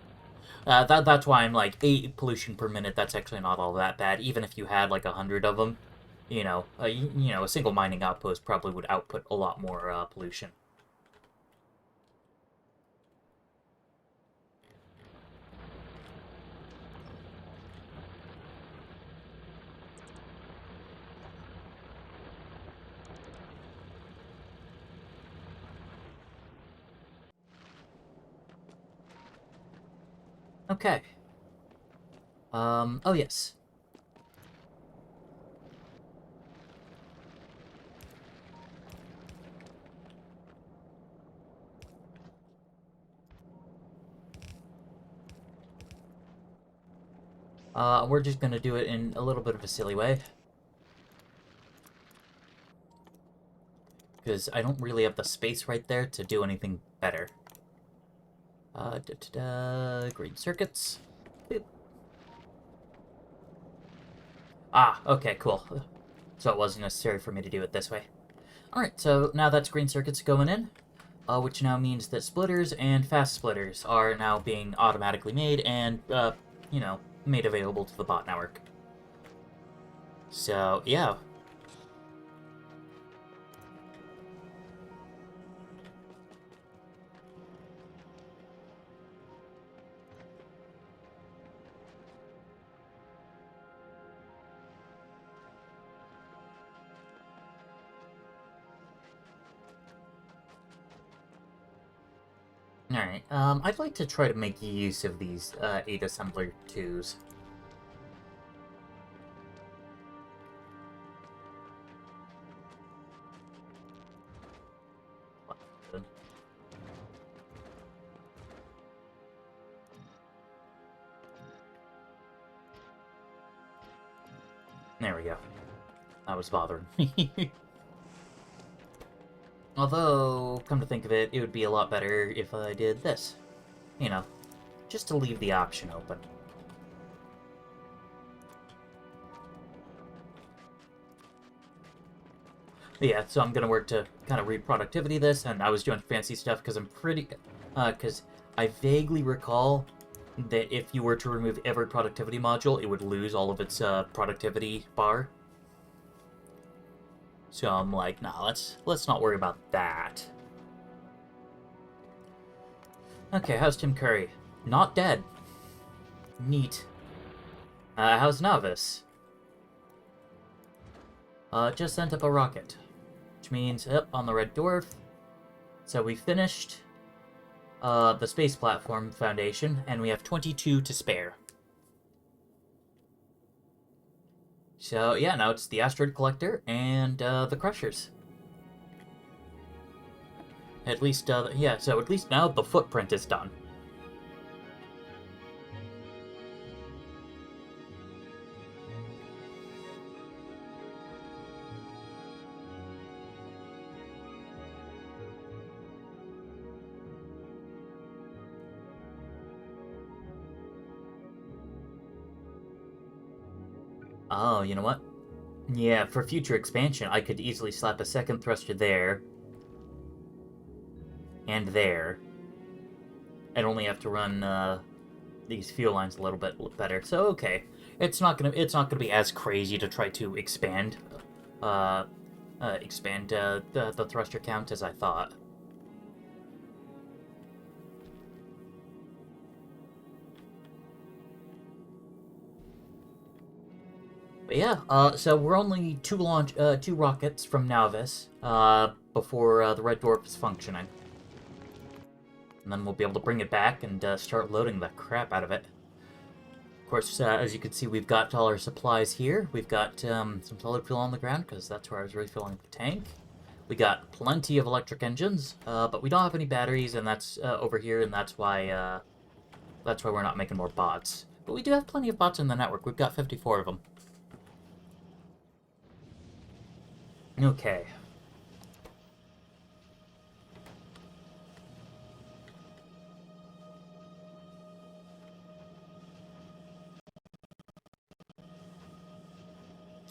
that's why I'm like 8 pollution per minute. That's actually not all that bad. Even if you had like 100 of them, you know, a single mining outpost probably would output a lot more pollution. Okay. Oh yes. We're just gonna do it in a little bit of a silly way. Because I don't really have the space right there to do anything better. Green circuits. Boop. Ah, okay, cool. So it wasn't necessary for me to do it this way. Alright, so now that's green circuits going in, which now means that splitters and fast splitters are now being automatically made and, you know, made available to the bot network. So, yeah. Alright, I'd like to try to make use of these, 8 assembler 2s. There we go. That was bothering me. Although, come to think of it, it would be a lot better if I did this. You know, just to leave the option open. But yeah, so I'm gonna work to kind of reproductivity this, and I was doing fancy stuff because I'm pretty... because I vaguely recall that if you were to remove every productivity module, it would lose all of its productivity bar. So I'm like, nah, let's not worry about that. Okay, how's Tim Curry? Not dead. Neat. How's Novice? Just sent up a rocket. Which means, up on the Red Dwarf. So we finished the Space Platform Foundation, and we have 22 to spare. So, yeah, now it's the Asteroid Collector and the Crushers. At least, yeah, so at least now the footprint is done. Oh, you know what? Yeah, for future expansion, I could easily slap a second thruster there. And there. I'd only have to run, these fuel lines a little bit better. So, okay. It's not gonna be as crazy to try to expand, the thruster count as I thought. But yeah, so we're only two rockets from Nauvis, before, the Red Dwarf is functioning. And then we'll be able to bring it back and, start loading the crap out of it. Of course, as you can see, we've got all our supplies here. We've got, some solid fuel on the ground, because that's where I was refilling the tank. We got plenty of electric engines, but we don't have any batteries, and that's over here, and that's why we're not making more bots. But we do have plenty of bots in the network. We've got 54 of them. Okay.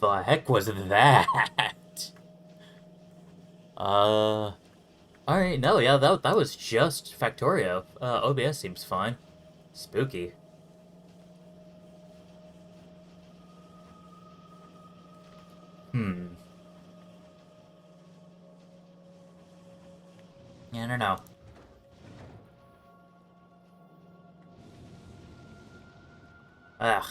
The heck was that? Alright, no, yeah, that was just Factorio. OBS seems fine. Spooky. Yeah, I don't know. Ugh.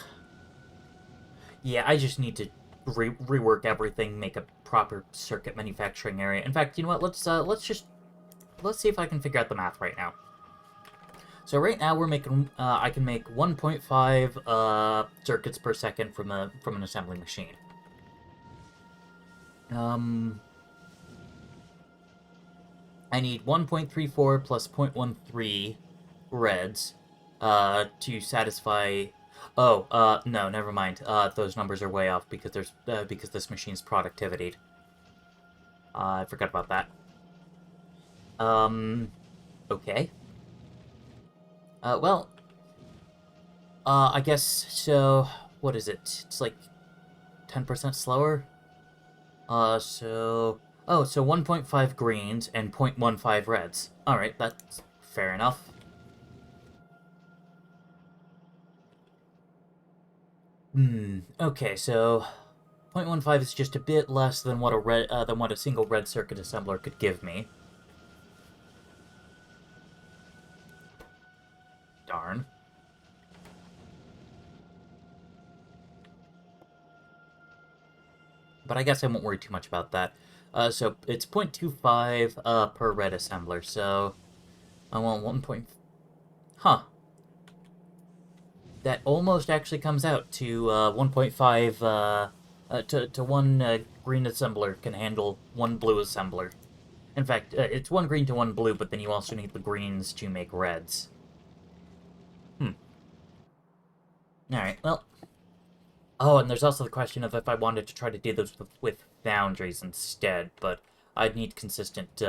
Yeah, I just need to rework everything, make a proper circuit manufacturing area. In fact, you know what? Let's see if I can figure out the math right now. So right now we're making I can make 1.5 circuits per second from an assembly machine. I need 1.34 plus 0.13 reds to satisfy. Oh, no, never mind. Those numbers are way off because because this machine's productivity. I forgot about that. Okay. Well, I guess so. What is it? It's like 10% slower. So 1.5 greens and 0.15 reds. All right, that's fair enough. Okay, so 0.15 is just a bit less than what a single red circuit assembler could give me. Darn. But I guess I won't worry too much about that. So it's 0.25 per red assembler, so I want 1. Huh. That almost actually comes out to 1.5 to one green assembler can handle one blue assembler. In fact, it's one green to one blue, but then you also need the greens to make reds. Alright, well. Oh, and there's also the question of if I wanted to try to do this with foundries instead, but I'd need consistent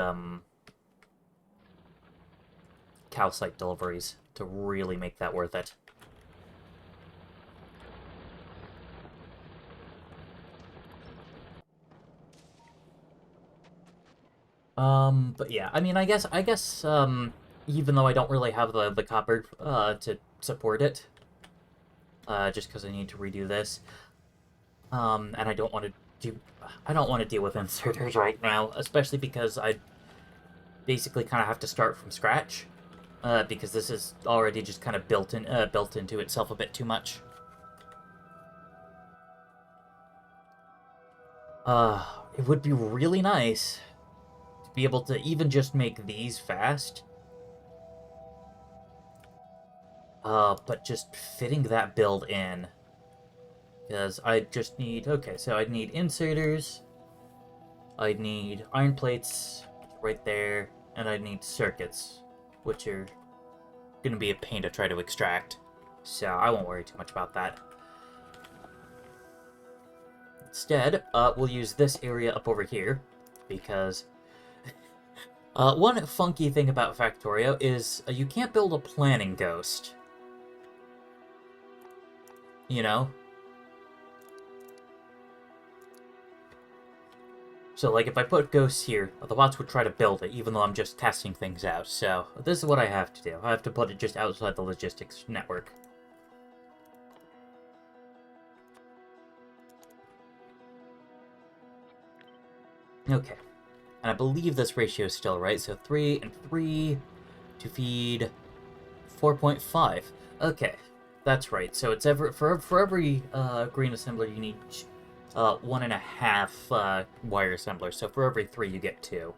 calcite deliveries to really make that worth it. But yeah, I mean, I guess, even though I don't really have the copper, to support it, just because I need to redo this, and I don't want to deal with inserters right now, especially because I basically kind of have to start from scratch, because this is already just kind of built into itself a bit too much. It would be really nice to be able to even just make these fast. But just fitting that build in. Because I just need... Okay, so I'd need inserters. I'd need iron plates right there. And I'd need circuits, which are going to be a pain to try to extract. So I won't worry too much about that. Instead, we'll use this area up over here. Because... one funky thing about Factorio is you can't build a planning ghost. You know? So, like, if I put ghosts here, the bots would try to build it, even though I'm just testing things out. So, this is what I have to do. I have to put it just outside the logistics network. Okay. And I believe this ratio is still right. So, 3 and 3 to feed 4.5. Okay. That's right. So it's for every green assembler you need 1.5 wire assemblers. So for every 3 you get 2.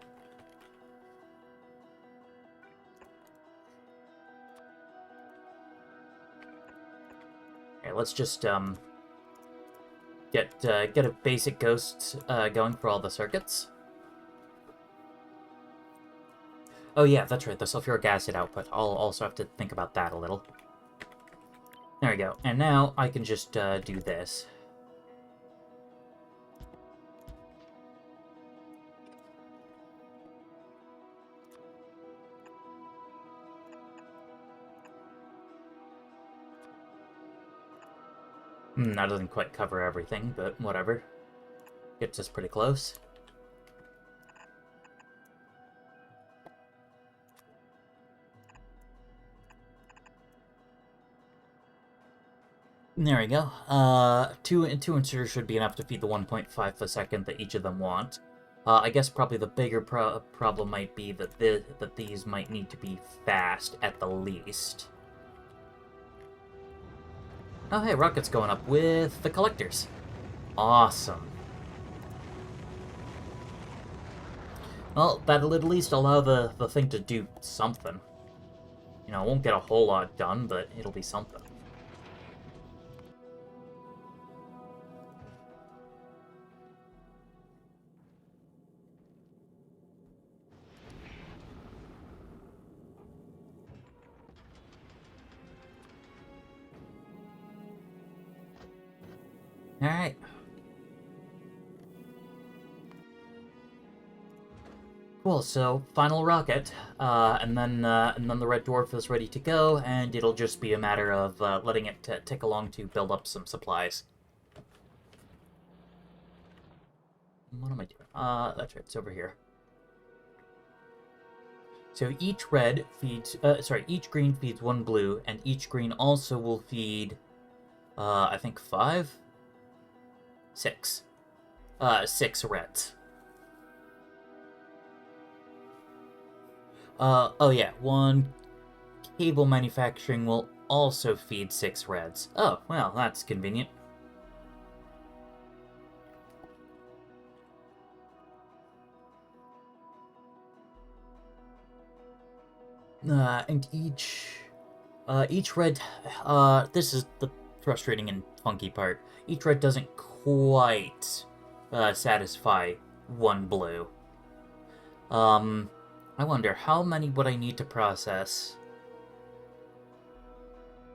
Okay, let's just get a basic ghost going for all the circuits. Oh yeah, that's right, the sulfuric acid output. I'll also have to think about that a little. There we go. And now I can just do this. That doesn't quite cover everything, but whatever. Gets us pretty close. There we go. Two inserters should be enough to feed the 1.5 per second that each of them want. I guess probably the bigger problem might be that that these might need to be fast at the least. Oh hey, rocket's going up with the collectors. Awesome. Well, that'll at least allow the thing to do something. You know, it won't get a whole lot done, but it'll be something. Alright. Cool, so final rocket, and then the red dwarf is ready to go, and it'll just be a matter of letting it tick along to build up some supplies. What am I doing? That's right, it's over here. So each red feeds, each green feeds one blue, and each green also will feed, I think 5? 6. 6 reds. Oh yeah, one cable manufacturing will also feed 6 reds. Oh, well, that's convenient. And each red, this is the frustrating and funky part. Each red doesn't quite, satisfy one blue. I wonder, how many would I need to process,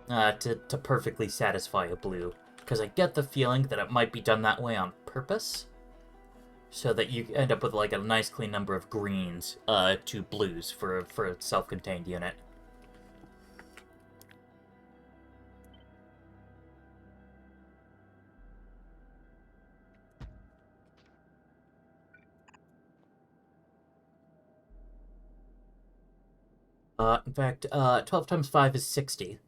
to perfectly satisfy a blue? Because I get the feeling that it might be done that way on purpose, so that you end up with, like, a nice clean number of greens, to blues for a self-contained unit. In fact, 12 times 5 is 60.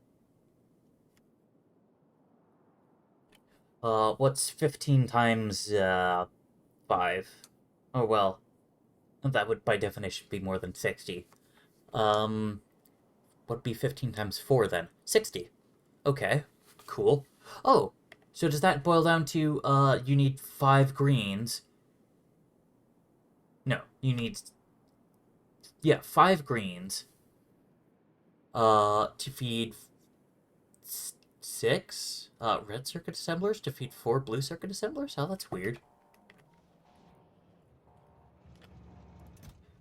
What's 15 times, 5? Oh, well, that would, by definition, be more than 60. What would be 15 times 4, then? 60. Okay, cool. Oh, so does that boil down to, you need 5 greens? No, you need, yeah, 5 greens, to feed 6, red circuit assemblers to feed 4 blue circuit assemblers? Oh, that's weird.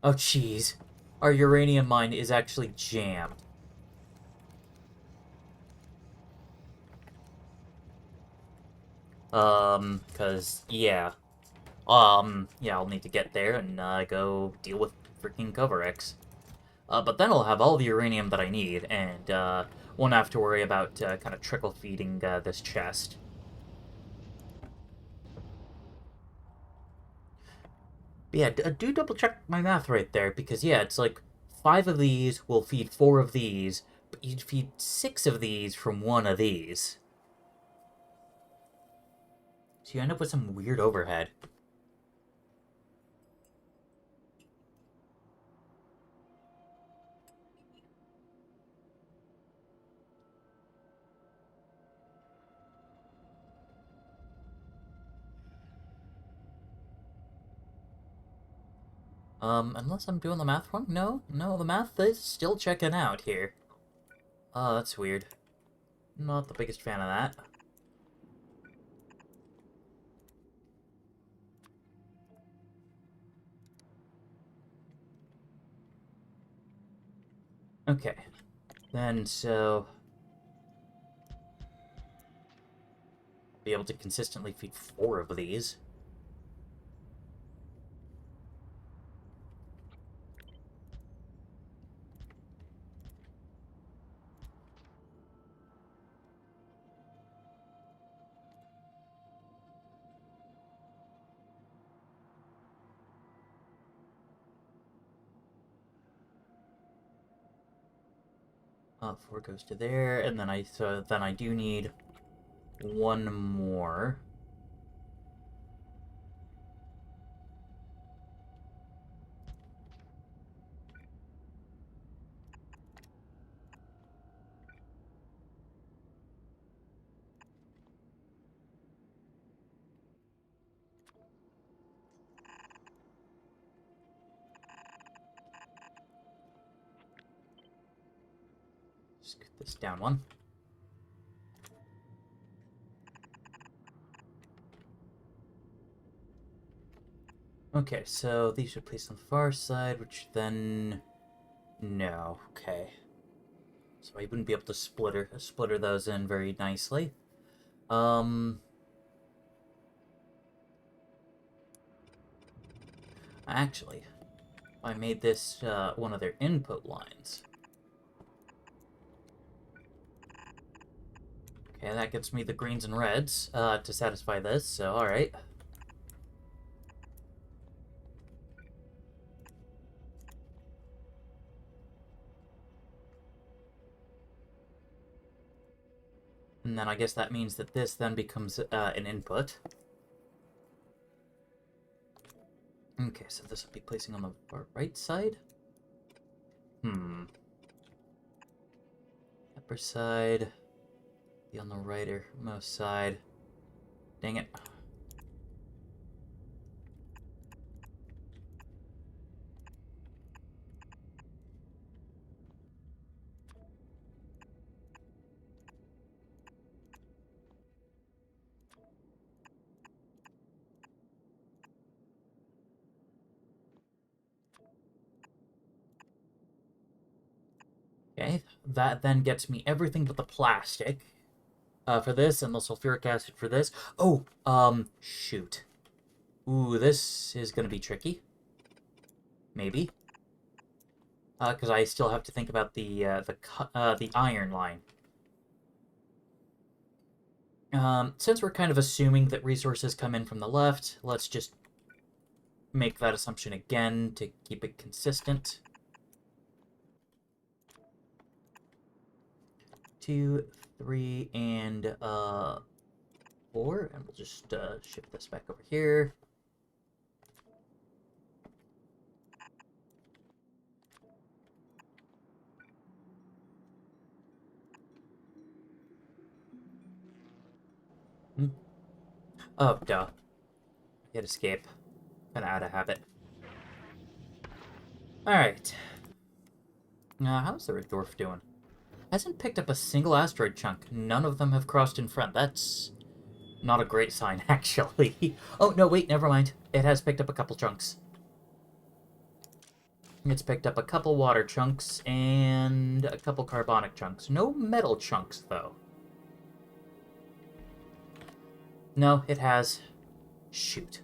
Oh, jeez. Our uranium mine is actually jammed. Cause, yeah. Yeah, I'll need to get there and, go deal with freaking Coverex. But then I'll have all the uranium that I need, and, won't have to worry about, kind of trickle-feeding, this chest. But yeah, do double-check my math right there, because, yeah, it's like 5 of these will feed 4 of these, but you'd feed 6 of these from 1 of these. So you end up with some weird overhead. Unless I'm doing the math wrong? No, the math is still checking out here. Oh, that's weird. Not the biggest fan of that. Okay. Then, so... be able to consistently feed 4 of these. Four goes to there, and then I do need one more. Scoot this down one. Okay, so these should place on the far side, which then... No, okay. So I wouldn't be able to splitter those in very nicely. Actually, I made this one of their input lines. Okay, that gets me the greens and reds to satisfy this, so alright. And then I guess that means that this then becomes an input. Okay, so this will be placing on the far right side. Upper side. Be on the rightermost side. Dang it. Okay, that then gets me everything but the plastic for this, and the sulfuric acid for this. Oh, shoot. Ooh, this is gonna be tricky. Maybe. Because I still have to think about the iron line. Since we're kind of assuming that resources come in from the left, let's just make that assumption again to keep it consistent. 2, 3, and 4, and we'll just shift this back over here. Oh, duh. Hit escape. Kinda out of habit. Alright. How's the Red Dwarf doing? Hasn't picked up a single asteroid chunk. None of them have crossed in front. That's not a great sign, actually. Oh, no, wait, never mind. It has picked up a couple chunks. It's picked up a couple water chunks and a couple carbonic chunks. No metal chunks, though. No, it has. Shoot.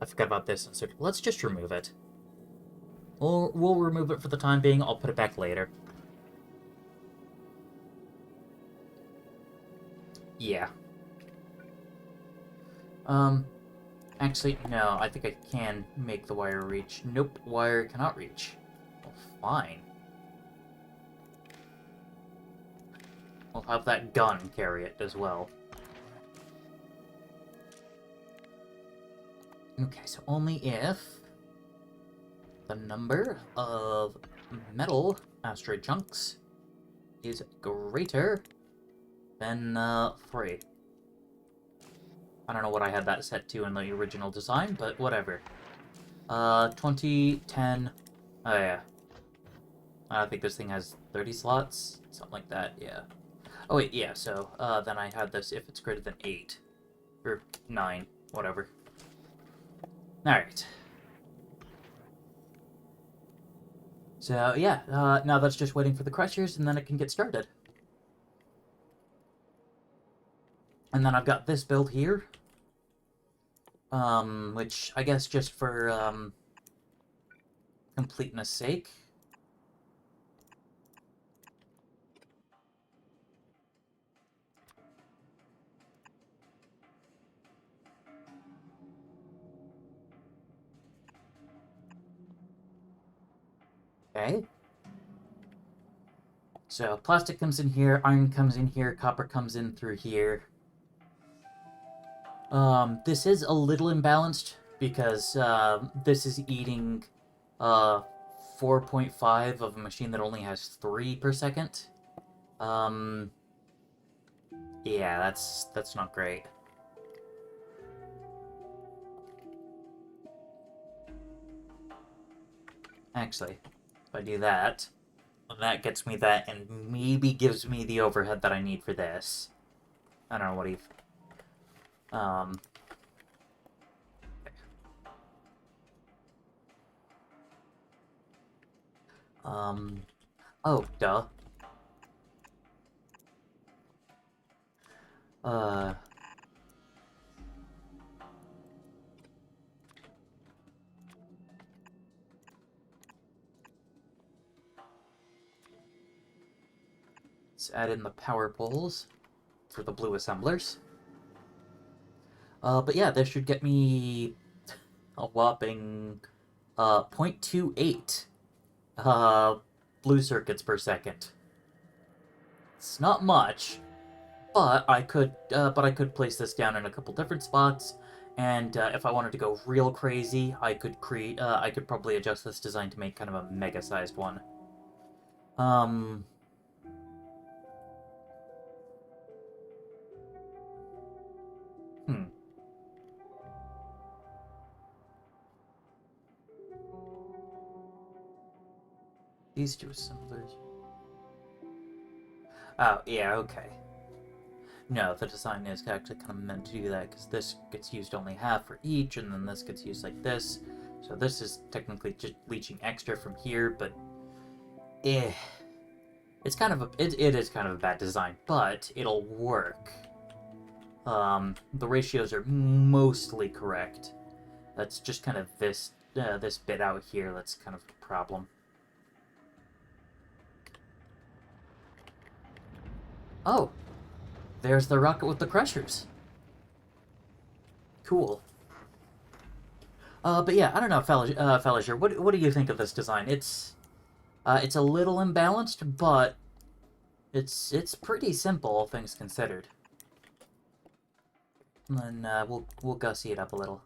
I forgot about this. So let's just remove it. We'll remove it for the time being. I'll put it back later. Yeah. Actually, no. I think I can make the wire reach. Nope, wire cannot reach. Well, fine. We'll have that gun carry it as well. Okay, so only if the number of metal asteroid chunks is greater than 3. I don't know what I had that set to in the original design, but whatever. 20, 10... Oh, yeah. I think this thing has 30 slots? Something like that, yeah. Oh, wait, yeah, so then I had this if it's greater than 8. Or 9, whatever. Alright. So yeah, now that's just waiting for the crushers, and then it can get started. And then I've got this build here, which I guess just for completeness sake. Okay. So plastic comes in here, iron comes in here, copper comes in through here. This is a little imbalanced because this is eating 4.5 of a machine that only has 3 per second. Um, yeah, that's not great. Actually, if I do that, that gets me that and maybe gives me the overhead that I need for this. I don't know what he... Um... Oh, duh. Uh... Let's add in the power poles for the blue assemblers. But yeah, this should get me a whopping 0.28 blue circuits per second. It's not much, but I could place this down in a couple different spots, and if I wanted to go real crazy, I could probably adjust this design to make kind of a mega-sized one. Um, hmm. These two assemblers. Oh, yeah, okay. No, the design is actually kind of meant to do that, because this gets used only half for each, and then this gets used like this. So this is technically just leaching extra from here, but eh. It's kind of it is kind of a bad design, but it'll work. The ratios are mostly correct. That's just kind of this bit out here that's kind of a problem. Oh, there's the rocket with the crushers. Cool. But yeah, I don't know, Felliger, what do you think of this design? It's a little imbalanced, but it's pretty simple, all things considered. And then we'll gussy it up a little.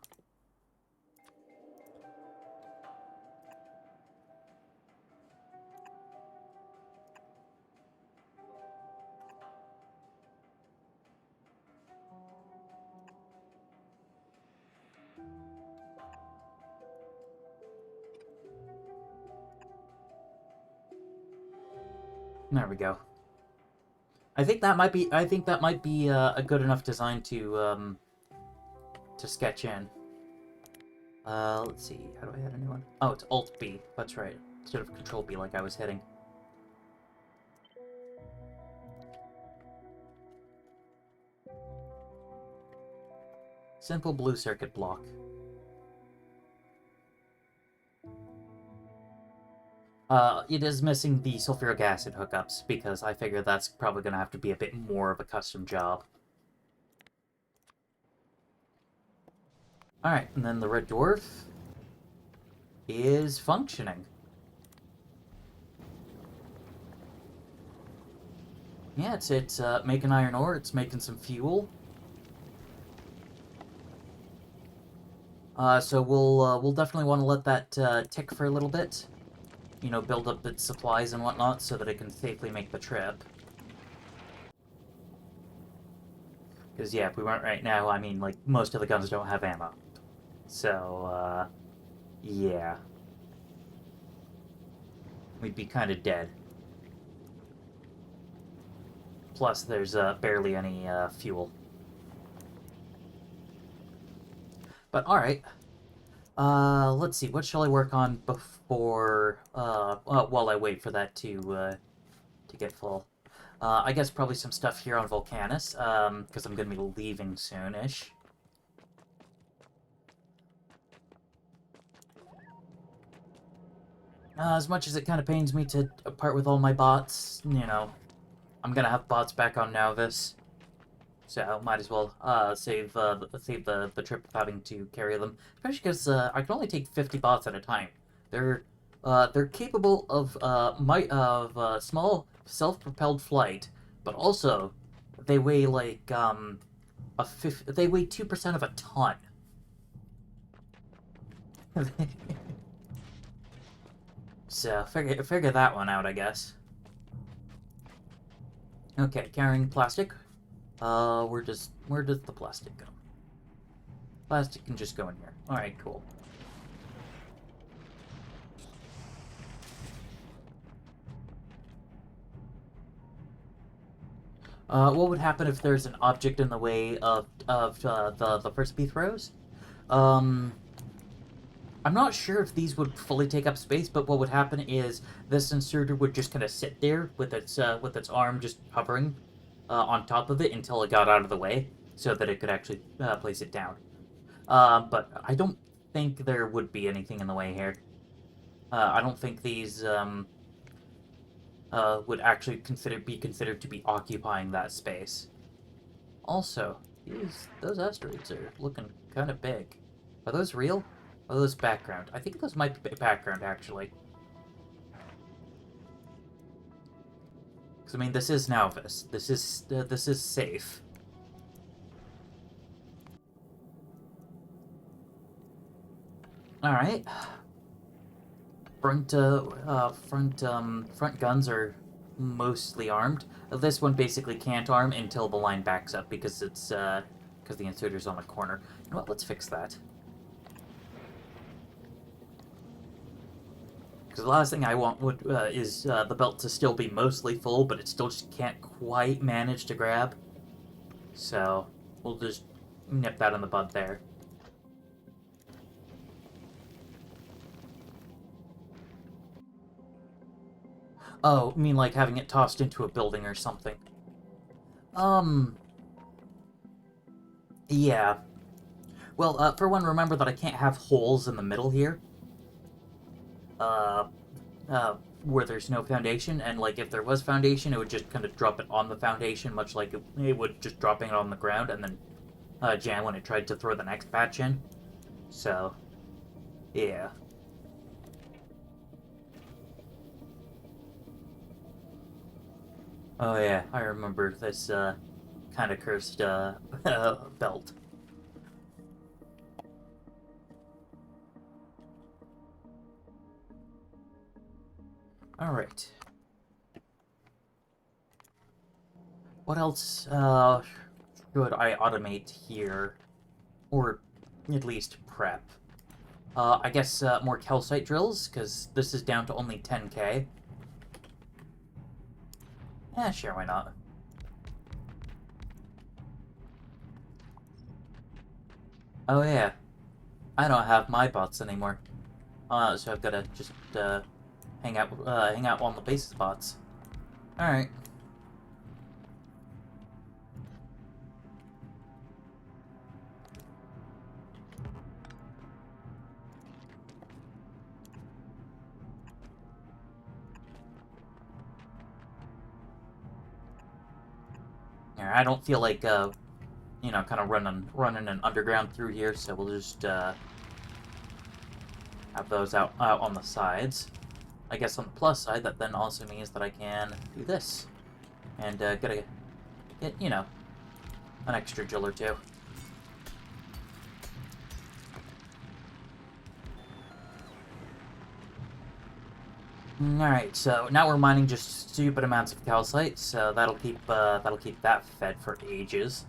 There we go. I think that might be a good enough design to sketch in. Let's see. How do I add a new one? Oh, it's Alt B. That's right. Instead of Control B like I was hitting. Simple blue circuit block. It is missing the sulfuric acid hookups, because I figure that's probably going to have to be a bit more of a custom job. Alright, and then the red dwarf is functioning. Yeah, it's making iron ore, it's making some fuel. So we'll definitely want to let that tick for a little bit. You know, build up its supplies and whatnot so that it can safely make the trip. Because, yeah, if we weren't right now, I mean, like, most of the guns don't have ammo. So, yeah. We'd be kind of dead. Plus, there's barely any fuel. But, alright. Let's see, what shall I work on before, while I wait for that to get full? I guess probably some stuff here on Volcanus, because I'm gonna be leaving soon-ish. As much as it kind of pains me to part with all my bots, you know, I'm gonna have bots back on Nauvis, so might as well save the trip of having to carry them. Especially because I can only take 50 bots at a time. They're they're capable of small self-propelled flight, but also they weigh like they weigh 2% of a ton. So figure that one out, I guess. Okay, carrying plastic. Where does the plastic go? Plastic can just go in here. All right, cool. What would happen if there's an object in the way of the first B throws? Um, I'm not sure if these would fully take up space, but what would happen is this inserter would just kind of sit there with its arm just hovering on top of it until it got out of the way, so that it could actually place it down. But I don't think there would be anything in the way here. I don't think these would actually be considered to be occupying that space. Also, those asteroids are looking kind of big. Are those real? Or are those background? I think those might be background, actually. Because, I mean, this is Nauvis. This is safe. Alright. Front guns are mostly armed. This one basically can't arm until the line backs up because because the inserter's on a corner. You know what? Let's fix that. Because the last thing I want is the belt to still be mostly full, but it still just can't quite manage to grab. So we'll just nip that in the bud there. Oh, I mean like having it tossed into a building or something. Um, yeah. Well, for one, remember that I can't have holes in the middle here. Uh, where there's no foundation, and like if there was foundation, it would just kind of drop it on the foundation, much like it would just dropping it on the ground, and then jam when it tried to throw the next batch in. So, yeah. Oh yeah, I remember this kind of cursed belt. All right. What else should I automate here, or at least prep? I guess more calcite drills, because this is down to only 10k. Yeah, sure, why not? Oh yeah, I don't have my bots anymore. So I've got to just hang out on the base spots. All right. Yeah, I don't feel like you know, kind of running an underground through here, so we'll just have those out on the sides. I guess on the plus side, that then also means that I can do this and get you know, an extra drill or two. Alright, so now we're mining just stupid amounts of calcite, so that'll keep that fed for ages.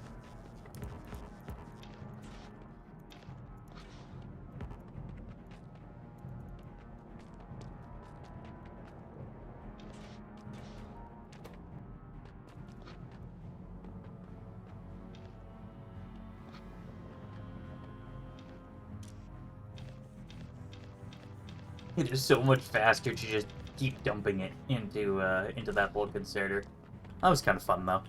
It is so much faster to just keep dumping it into that bulk inserter. That was kind of fun, though.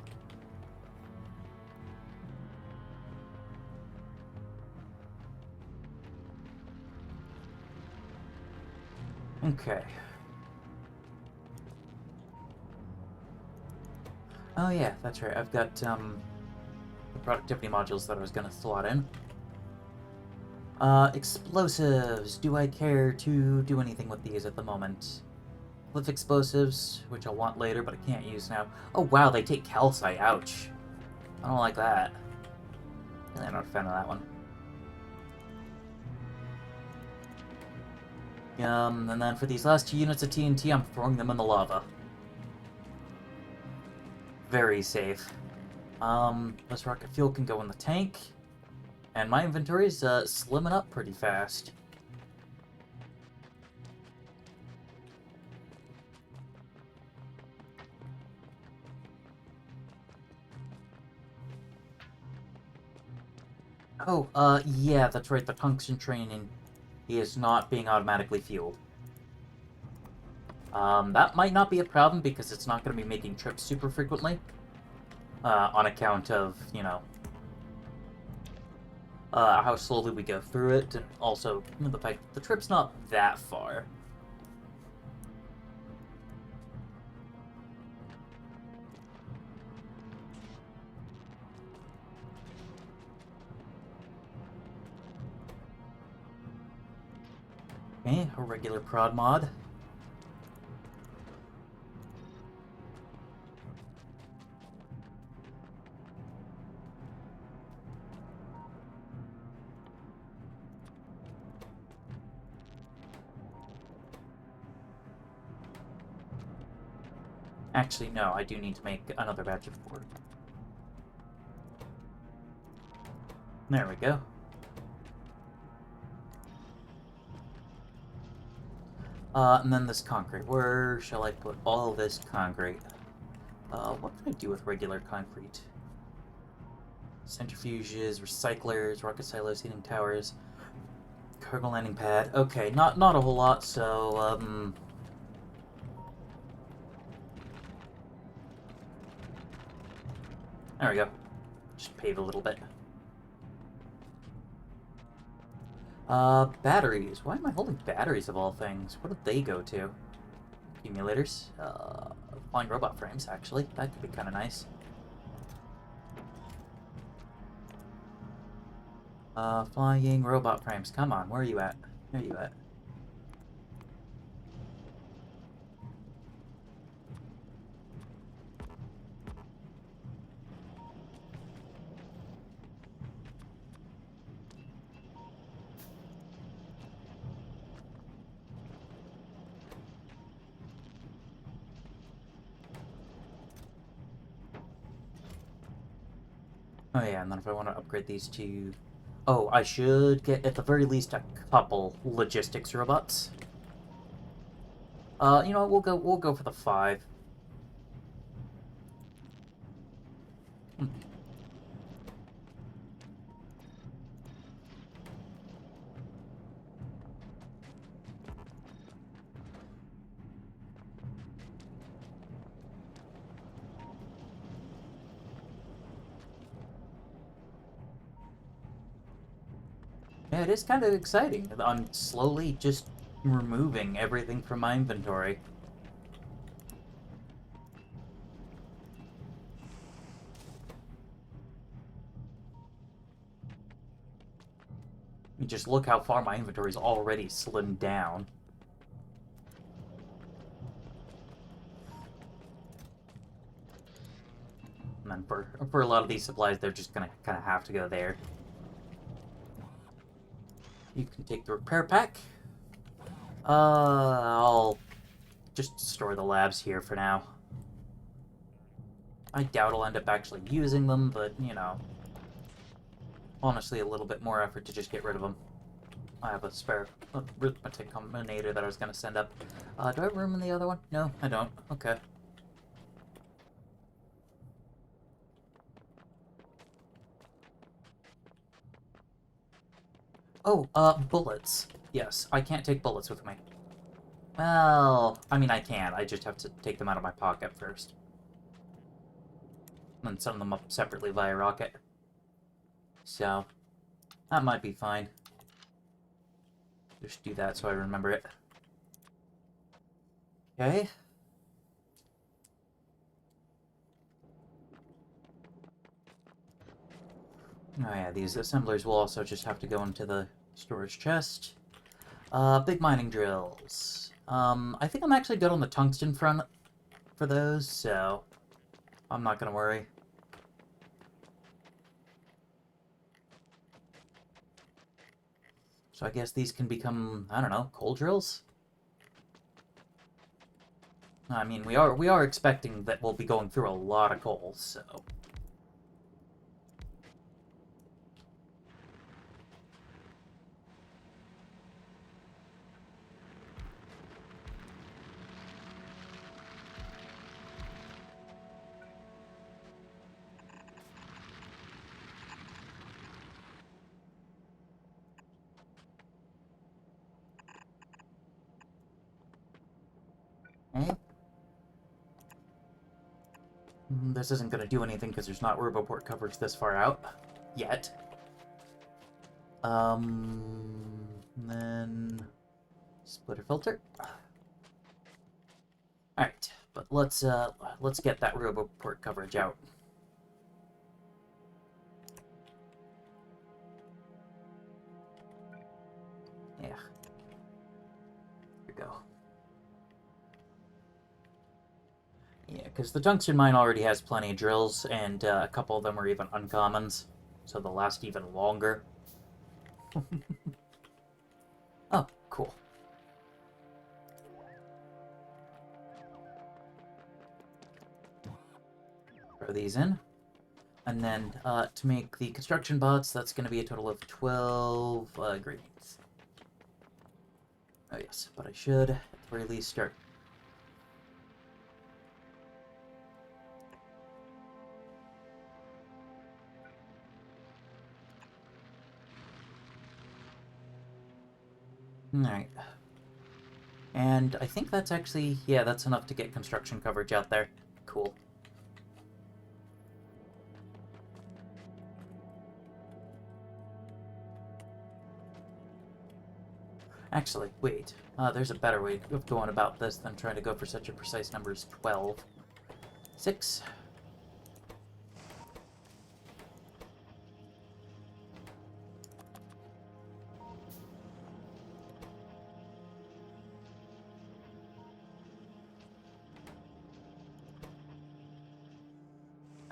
Okay. Oh yeah, that's right. I've got the productivity modules that I was gonna slot in. Explosives. Do I care to do anything with these at the moment? Cliff explosives, which I'll want later, but I can't use now. Oh wow, they take calcite. Ouch. I don't like that. Really, I'm not a fan of that one. And then for these last 2 units of TNT, I'm throwing them in the lava. Very safe. This rocket fuel can go in the tank. And my inventory's slimming up pretty fast. Oh, yeah, that's right, the tungsten training is not being automatically fueled. That might not be a problem because it's not going to be making trips super frequently. On account of, you know, how slowly we go through it, and also the fact that the trip's not that far. Okay, a regular prod mod. Actually, no, I do need to make another batch of 4. There we go. And then this concrete. Where shall I put all this concrete? What can I do with regular concrete? Centrifuges, recyclers, rocket silos, heating towers, cargo landing pad. Okay, not a whole lot, so, there we go. Just pave a little bit. Batteries. Why am I holding batteries of all things? What did they go to? Accumulators. Flying robot frames, actually. That could be kind of nice. Flying robot frames. Come on, where are you at? Where are you at? Oh yeah, and then if I want to upgrade these to... Oh, I should get, at the very least, a couple logistics robots. You know what, we'll go for the 5. Yeah, it is kind of exciting. I'm slowly just removing everything from my inventory. You just look how far my inventory's already slimmed down. And then for a lot of these supplies, they're just gonna kind of have to go there. You can take the repair pack. I'll just store the labs here for now. I doubt I'll end up actually using them, but, you know, honestly, a little bit more effort to just get rid of them. I have a spare arithmetic combinator that I was going to send up. Do I have room in the other one? No, I don't. Okay. Oh, bullets. Yes, I can't take bullets with me. Well, I mean, I can. I just have to take them out of my pocket first. And send them up separately via rocket. So, that might be fine. Just do that so I remember it. Okay. Oh yeah, these assemblers will also just have to go into the storage chest. Big mining drills. I think I'm actually good on the tungsten front for those, so I'm not gonna worry. So I guess these can become, I don't know, coal drills? I mean, we are expecting that we'll be going through a lot of coal, so... Okay. This isn't going to do anything because there's not Roboport coverage this far out. Yet. Then... Splitter filter. Alright, but let's get that Roboport coverage out. Yeah. Here we go. Yeah, because the tungsten mine already has plenty of drills, and a couple of them are even uncommons, so they'll last even longer. Oh, cool. Throw these in. And then, to make the construction bots, that's going to be a total of 12 ingredients. Oh yes, but I should, at the very least, start. Alright. And I think that's actually, yeah, that's enough to get construction coverage out there. Cool. Actually, wait. There's a better way of going about this than trying to go for such a precise number as 12. 6.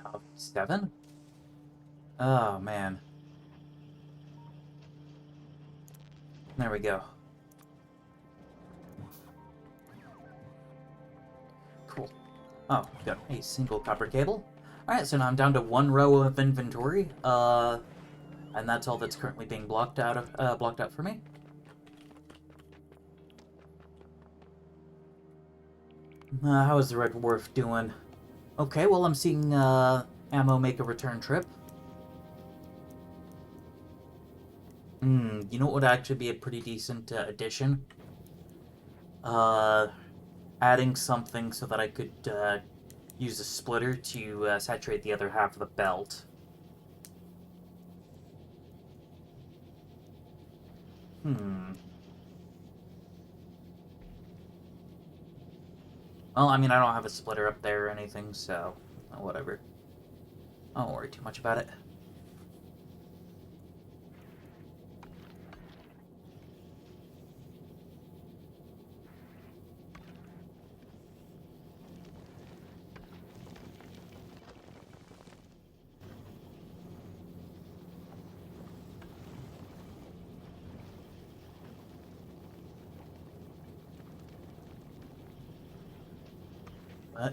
Oh, 7? Oh, man. There we go. Cool. Oh, got a single copper cable. Alright, so now I'm down to 1 row of inventory. And that's all that's currently being blocked out for me. How is the Red Dwarf doing? Okay, well, I'm seeing ammo make a return trip. You know what would actually be a pretty decent addition? Adding something so that I could use a splitter to saturate the other half of the belt. Well, I mean, I don't have a splitter up there or anything, so whatever. I don't worry too much about it.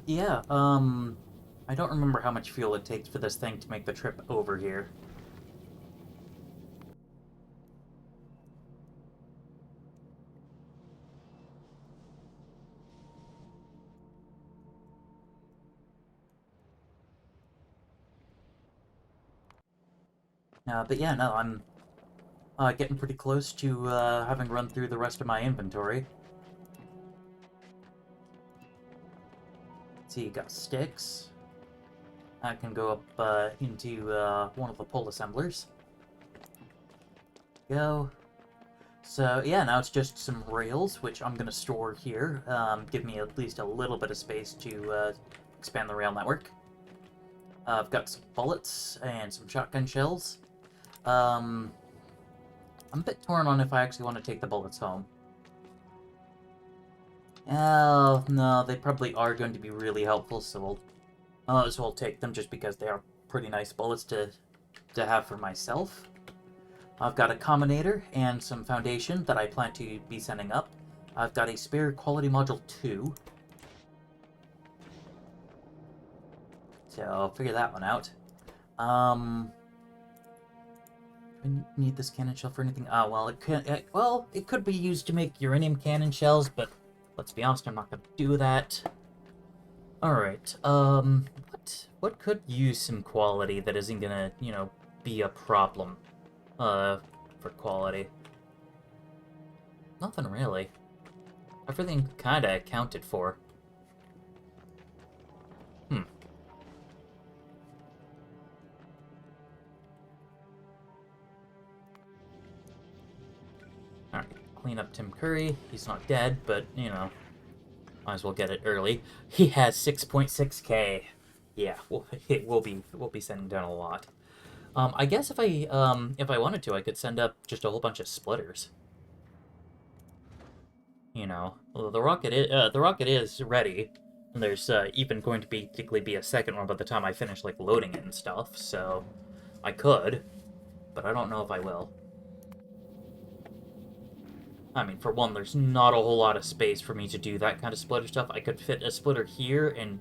Yeah, I don't remember how much fuel it takes for this thing to make the trip over here. But yeah, no, I'm getting pretty close to having run through the rest of my inventory. see, you got sticks. That can go up into one of the pole assemblers. Go. So yeah, now it's just some rails, which I'm going to store here. Give me at least a little bit of space to expand the rail network. I've got some bullets and some shotgun shells. I'm a bit torn on if I actually want to take the bullets home. Oh, no, they probably are going to be really helpful, so I'll as well take them just because they are pretty nice bullets to have for myself. I've got a combinator and some foundation that I plan to be sending up. I've got a spare quality module 2. So I'll figure that one out. Do I need this cannon shell for anything? Ah, well, it could be used to make uranium cannon shells, but let's be honest, I'm not going to do that. Alright, what could use some quality that isn't gonna, you know, be a problem, for quality? Nothing really. Everything kinda accounted for. Alright, clean up Tim Curry. He's not dead, but, you know, might as well get it early. He has 6.6k. Yeah, we'll be sending down a lot. I guess if I wanted to, I could send up just a whole bunch of splitters. You know, the rocket is ready, and there's even going to basically be a second one by the time I finish like loading it and stuff. So I could, but I don't know if I will. I mean, for one, there's not a whole lot of space for me to do that kind of splitter stuff. I could fit a splitter here and,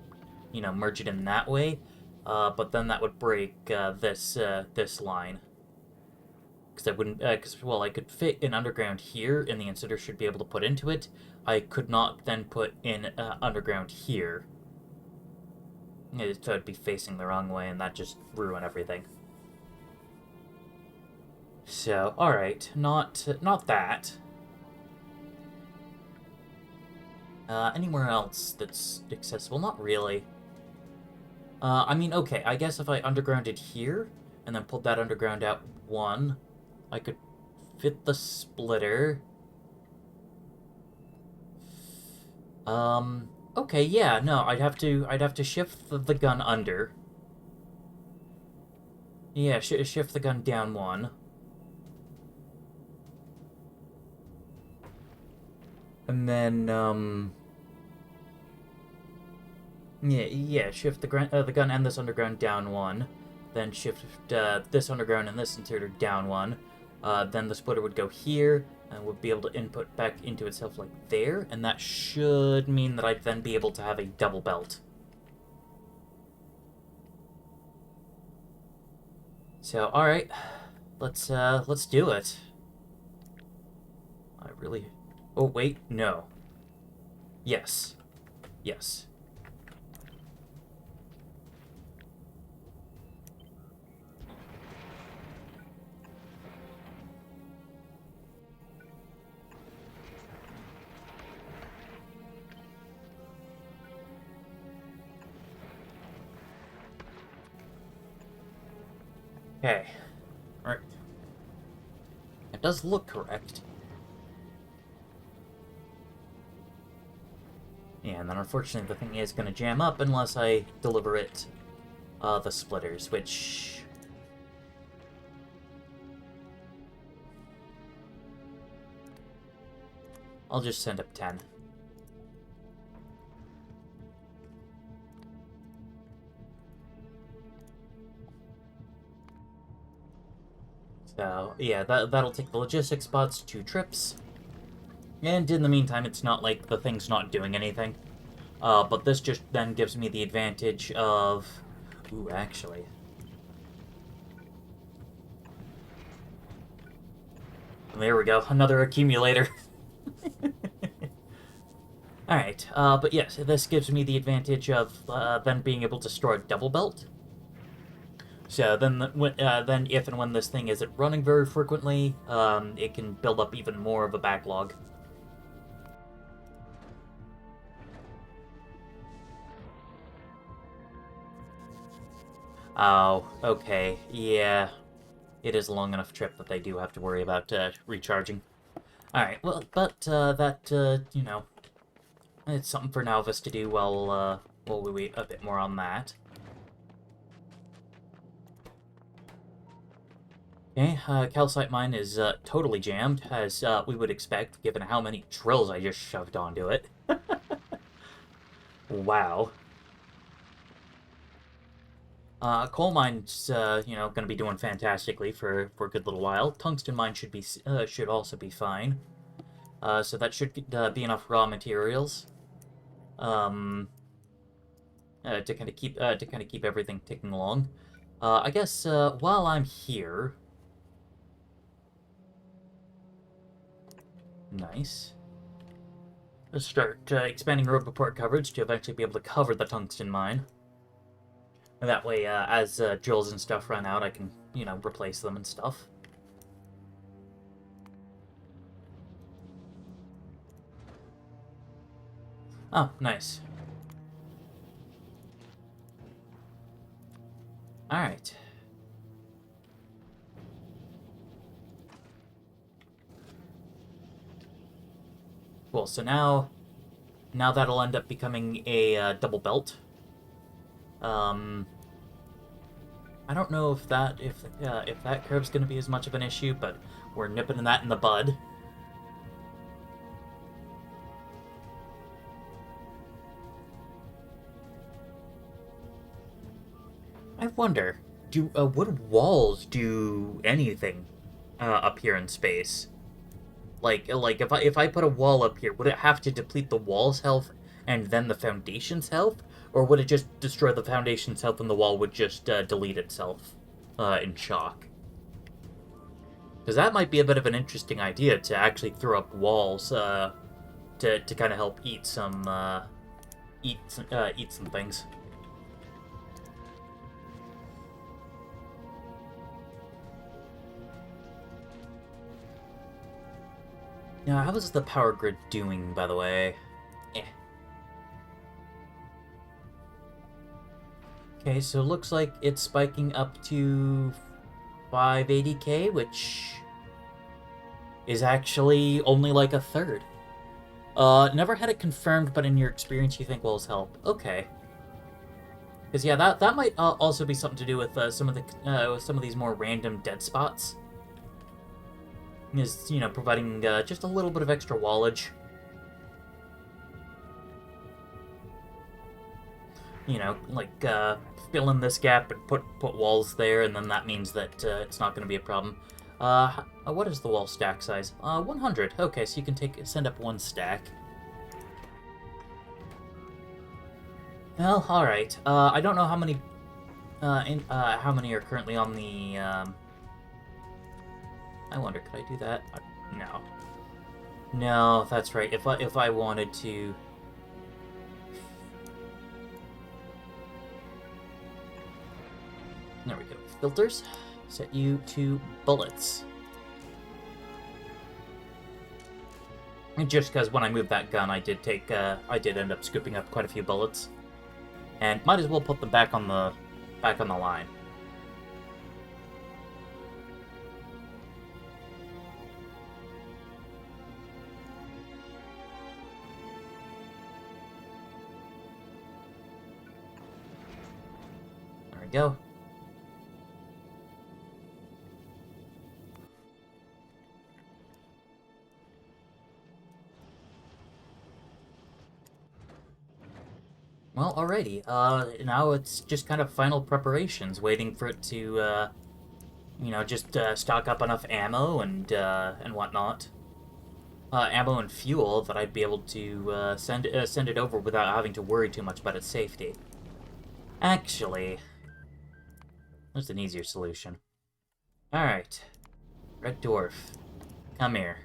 you know, merge it in that way, but then that would break this line. Because I wouldn't, well, I could fit an underground here, and the inserter should be able to put into it. I could not then put in underground here. So I'd be facing the wrong way, and that just ruin everything. So, alright, not that. Anywhere else that's accessible? Not really. I mean, okay, I guess if I undergrounded here, and then pulled that underground out one, I could fit the splitter. Okay, yeah, no, I'd have to shift the gun under. Yeah, shift the gun down one. And then, yeah, shift the gun and this underground down one. Then shift this underground and this inserter down one. Then the splitter would go here, and would be able to input back into itself like there, and that should mean that I'd then be able to have a double belt. So, alright, let's do it. I really... Oh, wait, no. Yes. Yes. Okay. Alright. It does look correct. Yeah, and then unfortunately the thing is going to jam up unless I deliver it the splitters, which... I'll just send up 10. So, yeah, that'll take the logistics spots 2 trips. And in the meantime, it's not like the thing's not doing anything. But this just then gives me the advantage of... Ooh, actually. There we go, another accumulator. Alright, but yes, this gives me the advantage of then being able to store a double belt. So then, then if and when this thing isn't running very frequently, it can build up even more of a backlog. Oh, okay. Yeah, it is a long enough trip that they do have to worry about recharging. Alright, well, but you know, it's something for Nalvis to do while we wait a bit more on that. Okay, calcite mine is totally jammed, as we would expect, given how many drills I just shoved onto it. Wow. Coal mine's, you know, gonna be doing fantastically for a good little while. Tungsten mine should also be fine. So that should be enough raw materials, um, to kind of keep everything ticking along. I guess while I'm here, nice. Let's start expanding road report coverage to eventually be able to cover the tungsten mine. And that way, as drills and stuff run out, I can, you know, replace them and stuff. Oh, nice. Alright. Cool, so now that'll end up becoming a double belt. Um, I don't know if that curve's going to be as much of an issue, but we're nipping that in the bud. I wonder, would walls do anything up here in space? Like if I put a wall up here, would it have to deplete the wall's health and then the foundation's health, or would it just destroy the foundation's health and the wall would just delete itself in shock? Because that might be a bit of an interesting idea to actually throw up walls to kind of help eat some things. Now, how is the power grid doing, by the way? Eh. Okay, so it looks like it's spiking up to 580k, which is actually only like a third. Never had it confirmed, but in your experience, you think walls help. Okay. Because yeah, that might also be something to do with some of these more random dead spots. Is, you know, providing just a little bit of extra wallage. You know, like fill in this gap and put walls there, and then that means that it's not going to be a problem. What is the wall stack size? 100. Okay, so you can send up one stack. Well, all right. I don't know how many how many are currently on the. I wonder, could I do that? No. No, that's right. If I wanted to. There we go. Filters. Set you to bullets. And just because when I moved that gun, I did end up scooping up quite a few bullets, and might as well put them back on the line. There we go. Well, alrighty. Now it's just kind of final preparations, waiting for it to, you know, just stock up enough ammo and whatnot. Ammo and fuel that I'd be able to send it over without having to worry too much about its safety. Actually, there's an easier solution. Alright. Red Dwarf. Come here.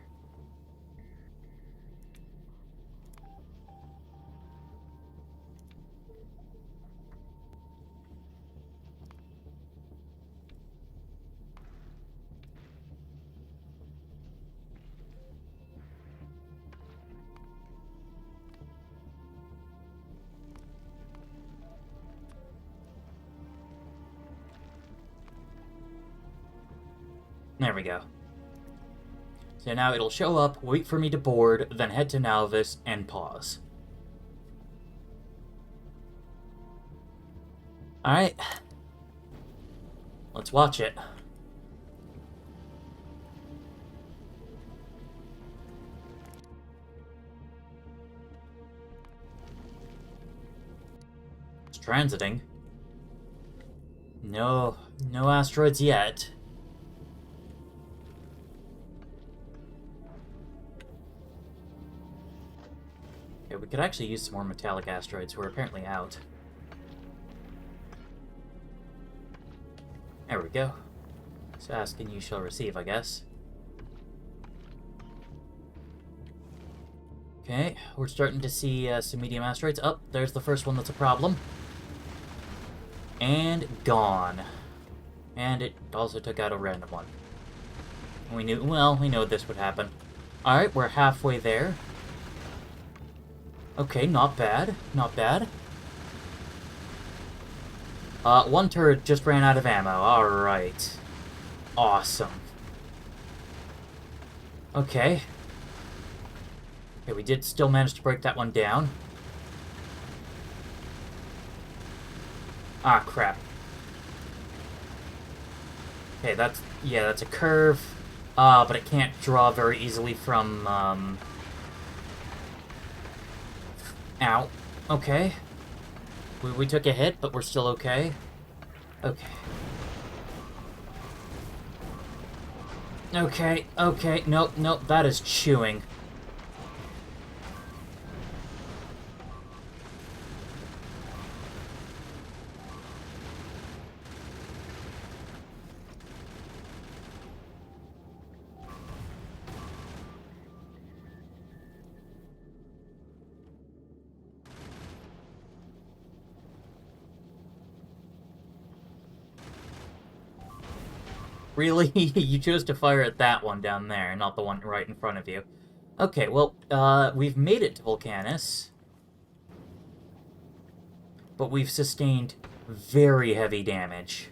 There we go. So now it'll show up, wait for me to board, then head to Nauvis, and pause. Alright. Let's watch it. It's transiting. No asteroids yet. Yeah, we could actually use some more metallic asteroids who are apparently out. There we go. So ask and you shall receive, I guess. Okay, we're starting to see some medium asteroids. Oh, there's the first one that's a problem. And gone. And it also took out a random one. We knew this would happen. Alright, we're halfway there. Okay, not bad. Not bad. One turret just ran out of ammo. Alright. Awesome. Okay. Okay, we did still manage to break that one down. Ah, crap. Okay, that's a curve. But it can't draw very easily from, Ow. Okay. We took a hit, but we're still okay. Okay. Okay. Nope, that is chewing. Really? You chose to fire at that one down there, not the one right in front of you. Okay, well, we've made it to Vulcanus. But we've sustained very heavy damage.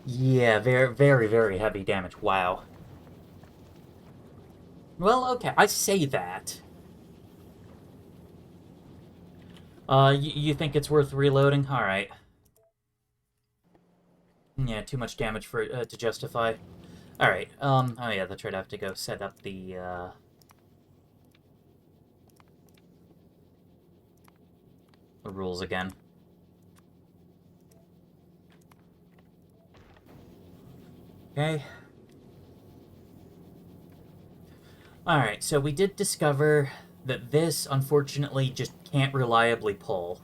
Yeah, very heavy damage. Wow. Well, okay, I say that. You think it's worth reloading? Alright. Yeah, too much damage for to justify. Alright, oh yeah, that's right, I have to go set up the rules again. Okay. Alright, so we did discover that this, unfortunately, just can't reliably pull.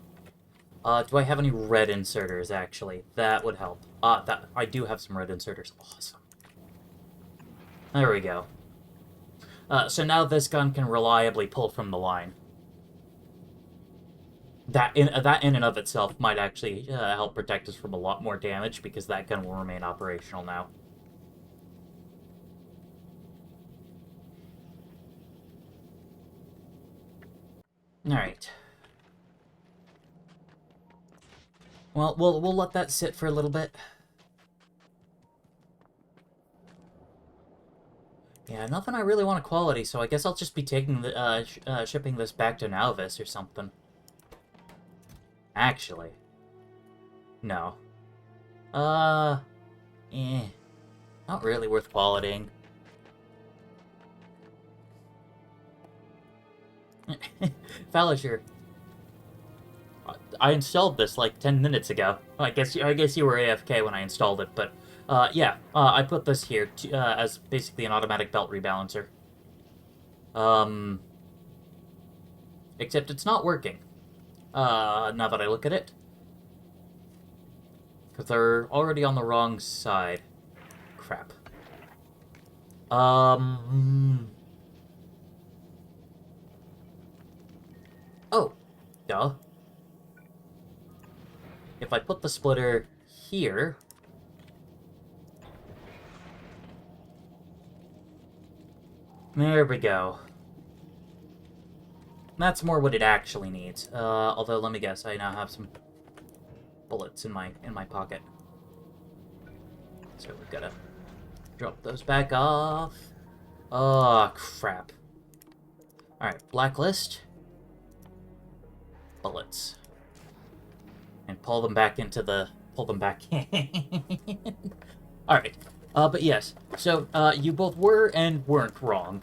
Do I have any red inserters, actually? That would help. I do have some red inserters. Awesome. There we go. So now this gun can reliably pull from the line. That in and of itself might actually help protect us from a lot more damage, because that gun will remain operational now. Alright. Well, we'll let that sit for a little bit. Yeah, nothing I really want to quality, so I guess I'll just be taking the, shipping this back to Nauvis or something. Actually. No. Not really worth qualitying. Falasher. I installed this like 10 minutes ago. I guess you were AFK when I installed it, but yeah, I put this here to, as basically an automatic belt rebalancer. Except it's not working. Now that I look at it. Because they're already on the wrong side. Crap. Oh. Duh. If I put the splitter here... There we go. That's more what it actually needs. Although, let me guess, I now have some bullets in my pocket. So we've gotta drop those back off. Oh, crap. Alright, blacklist. Bullets. And pull them back into the... Pull them back in. Alright. But yes. So, you both were and weren't wrong.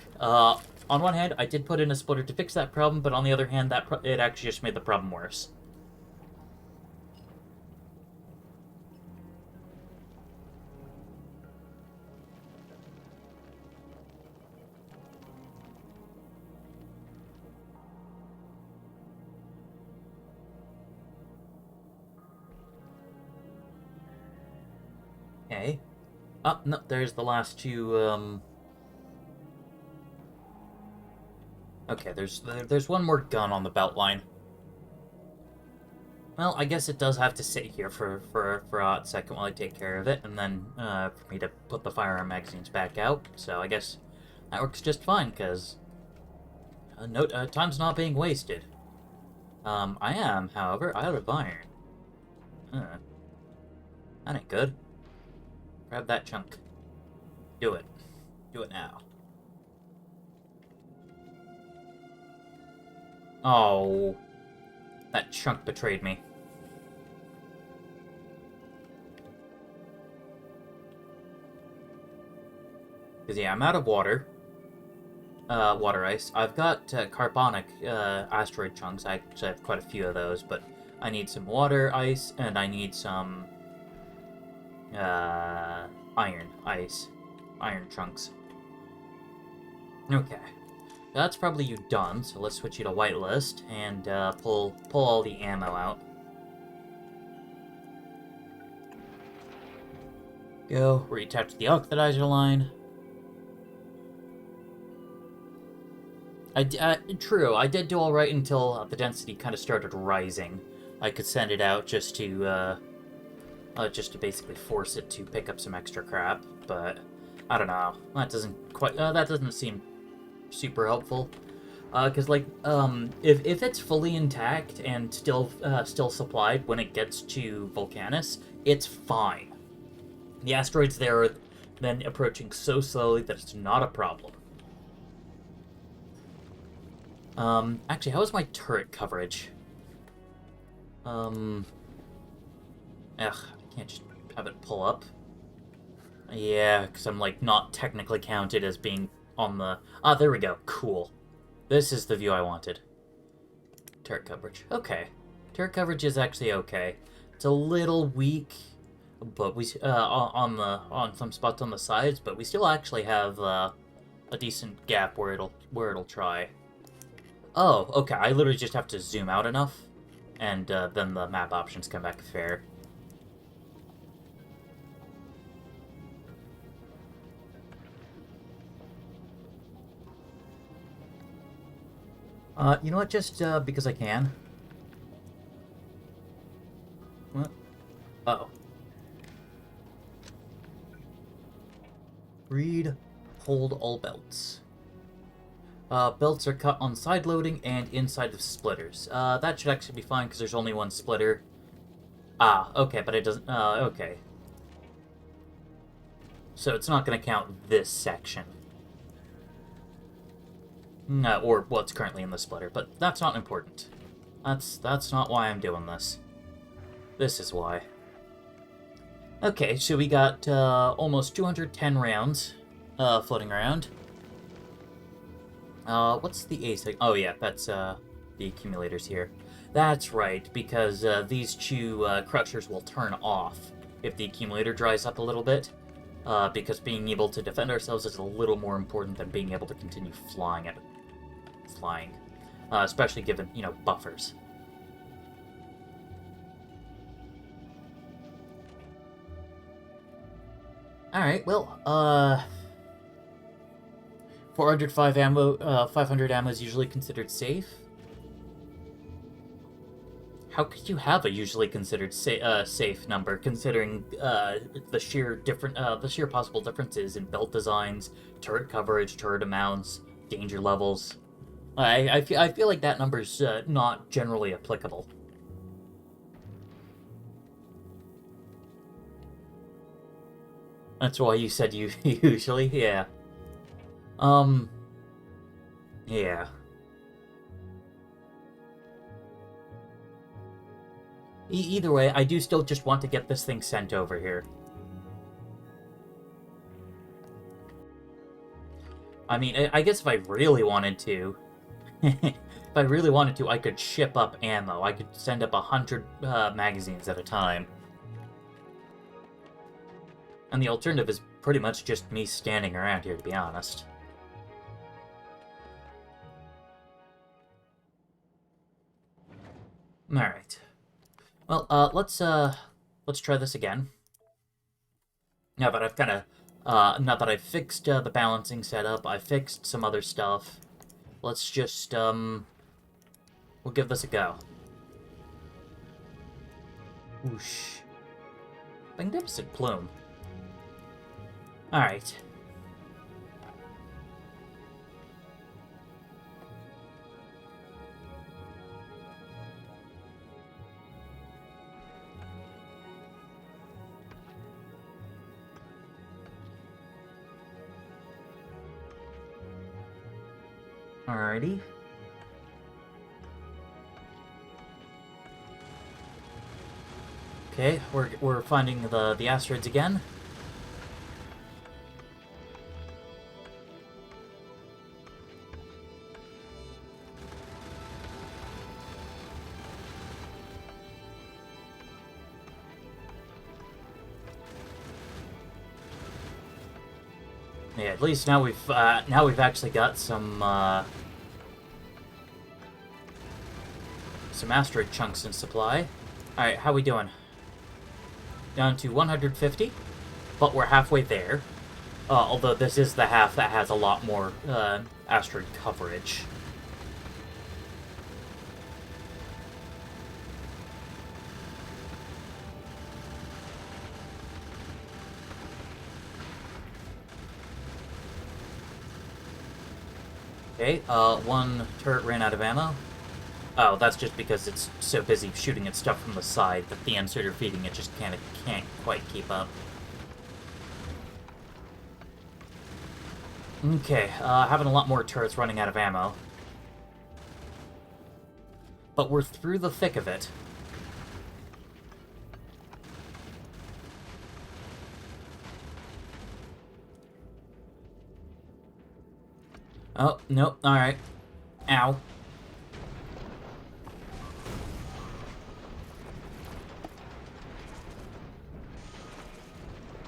On one hand, I did put in a splitter to fix that problem, but on the other hand, it actually just made the problem worse. Okay. Oh, no, there's the last two, Okay, there's one more gun on the belt line. Well, I guess it does have to sit here for a hot second while I take care of it, and then, for me to put the firearm magazines back out. So I guess that works just fine, because time's not being wasted. I am, however, out of iron. That ain't good. Grab that chunk. Do it. Do it now. Oh. That chunk betrayed me. Because, yeah, I'm out of water. Water ice. I've got carbonic asteroid chunks. I actually have quite a few of those, but I need some water ice, and I need some iron chunks. Okay. That's probably you done, so let's switch you to whitelist and pull all the ammo out. Go, reattach the oxidizer line. True, I did do alright until the density kind of started rising. I could send it out just to basically force it to pick up some extra crap, but I don't know. That doesn't seem super helpful. Because, like, if it's fully intact and still supplied when it gets to Vulcanus, it's fine. The asteroids there are then approaching so slowly that it's not a problem. Actually, how is my turret coverage? Ugh, I can't just have it pull up. Yeah, because I'm, like, not technically counted as being on the... Ah, there we go. Cool. This is the view I wanted. Turret coverage. Okay. Turret coverage is actually okay. It's a little weak, but we on some spots on the sides, but we still actually have a decent gap where it'll try. Oh, okay. I literally just have to zoom out enough, and then the map options come back fair. You know what? Just because I can. What? Uh-oh. Read, hold all belts. Belts are cut on side loading and inside of splitters. That should actually be fine because there's only one splitter. Ah, okay, but it doesn't... okay. So it's not going to count this section. Or what's currently in the splitter, but that's not important. That's not why I'm doing this. This is why. Okay, so we got almost 210 rounds floating around. What's the A segment? Oh yeah, that's the accumulators here. That's right, because these two crushers will turn off if the accumulator dries up a little bit. Because being able to defend ourselves is a little more important than being able to continue flying. Especially given, buffers. Alright, well, 405 ammo, 500 ammo is usually considered safe. How could you have a usually considered safe number, considering the sheer possible differences in belt designs, turret coverage, turret amounts, danger levels? I feel like that number's not generally applicable. That's why you said you usually, yeah. Um, yeah. Either way, I do still just want to get this thing sent over here. I mean, I guess if I really wanted to, if I really wanted to, I could ship up ammo. I could send up 100 magazines at a time. And the alternative is pretty much just me standing around here, to be honest. Alright. Well, let's try this again. Now that I've kind of, now that I've fixed the balancing setup, I fixed some other stuff. Let's just, we'll give this a go. Whoosh. Magnificent plume. Alright. Alrighty. Okay, we're finding the asteroids again. Yeah, at least now we've actually got some asteroid chunks in supply. All right, how we doing? Down to 150, but we're halfway there. Although this is the half that has a lot more asteroid coverage. Okay, one turret ran out of ammo. Oh, that's just because it's so busy shooting at stuff from the side that the ends that are feeding it just can't quite keep up. Okay, having a lot more turrets running out of ammo. But we're through the thick of it. Oh, nope, alright. Ow.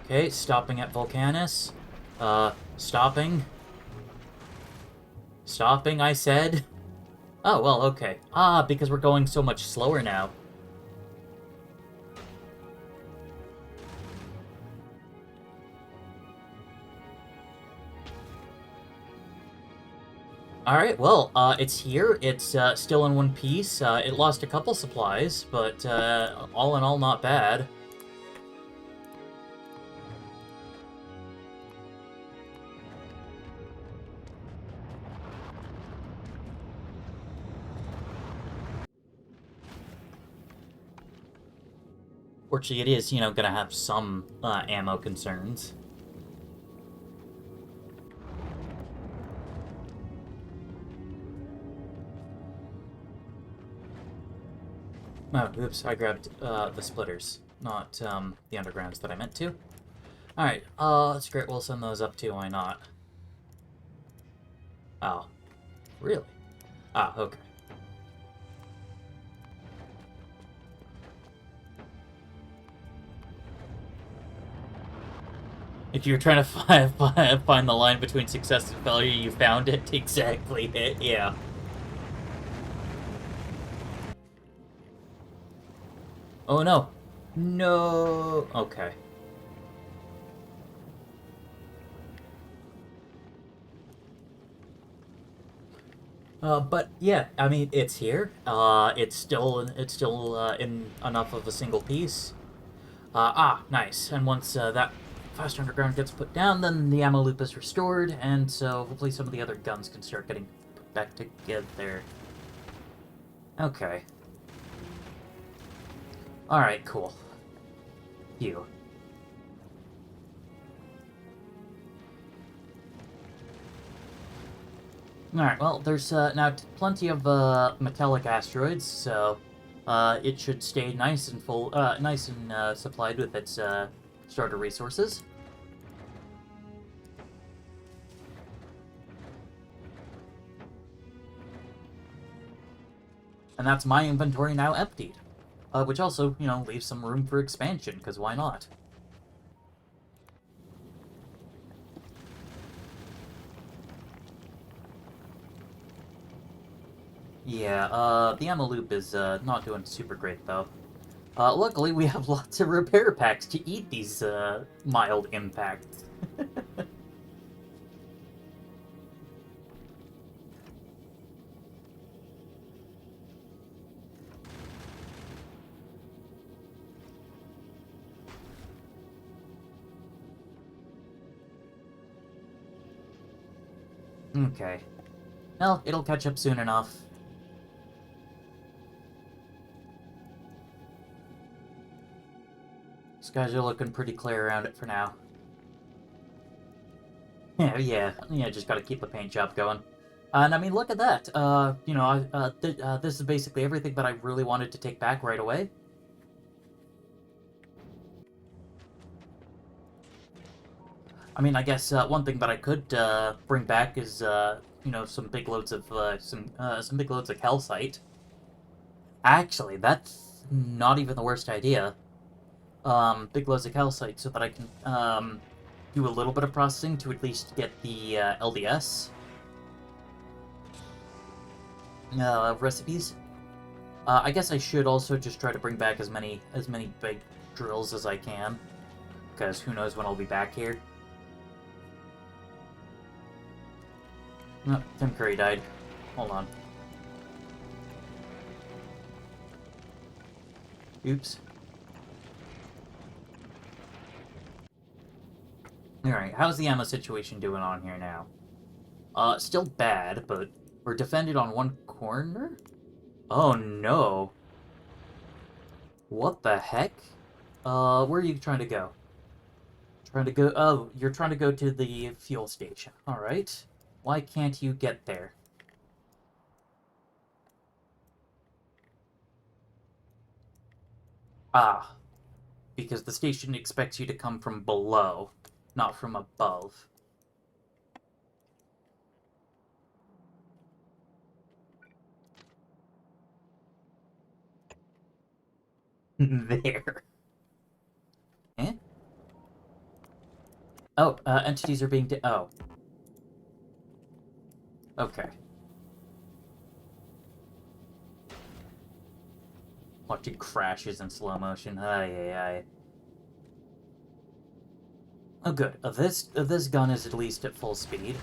Okay, stopping at Volcanus. Stopping. Stopping, I said. Oh, well, okay. Ah, because we're going so much slower now. Alright, well, it's here. It's still in one piece. It lost a couple supplies, but all in all, not bad. Fortunately, it is, you know, gonna have some ammo concerns. Oh, oops, I grabbed the splitters, not the undergrounds that I meant to. Alright, that's great, we'll send those up too, why not? Oh, really? Ah, okay. If you're trying to find the line between success and failure, you found it. Exactly it, yeah. Oh no. No. Okay. But yeah, I mean, it's here. It's still in enough of a single piece. Nice. And once that fast underground gets put down, then the ammo loop is restored, and so hopefully some of the other guns can start getting back together. Okay. Alright, cool. Phew. Alright, well, there's now plenty of metallic asteroids, so it should stay nice and full, nice and supplied with its starter resources. And that's my inventory now emptied. Which also, you know, leaves some room for expansion, because why not? Yeah, the ammo loop is not doing super great, though. Luckily, we have lots of repair packs to eat these mild impacts. Okay. Well, it'll catch up soon enough. Skies are looking pretty clear around it for now. Yeah, just gotta keep the paint job going. And I mean, look at that. You know, this is basically everything that I really wanted to take back right away. I mean, I guess one thing that I could bring back is you know, some big loads of some big loads of calcite. Actually, that's not even the worst idea. Big loads of calcite so that I can do a little bit of processing to at least get the LDS recipes. I guess I should also just try to bring back as many big drills as I can, because who knows when I'll be back here. No, Tim Curry died. Hold on. Oops. Alright, how's the ammo situation doing on here now? Still bad, but we're defended on one corner? Oh no. What the heck? Where are you trying to go? Trying to go... Oh, you're trying to go to the fuel station. Alright. Why can't you get there? Ah. Because the station expects you to come from below, not from above. There. Eh? Oh, entities are being... Oh. Okay. Watching crashes in slow motion. Ay. Oh, good. This gun is at least at full speed.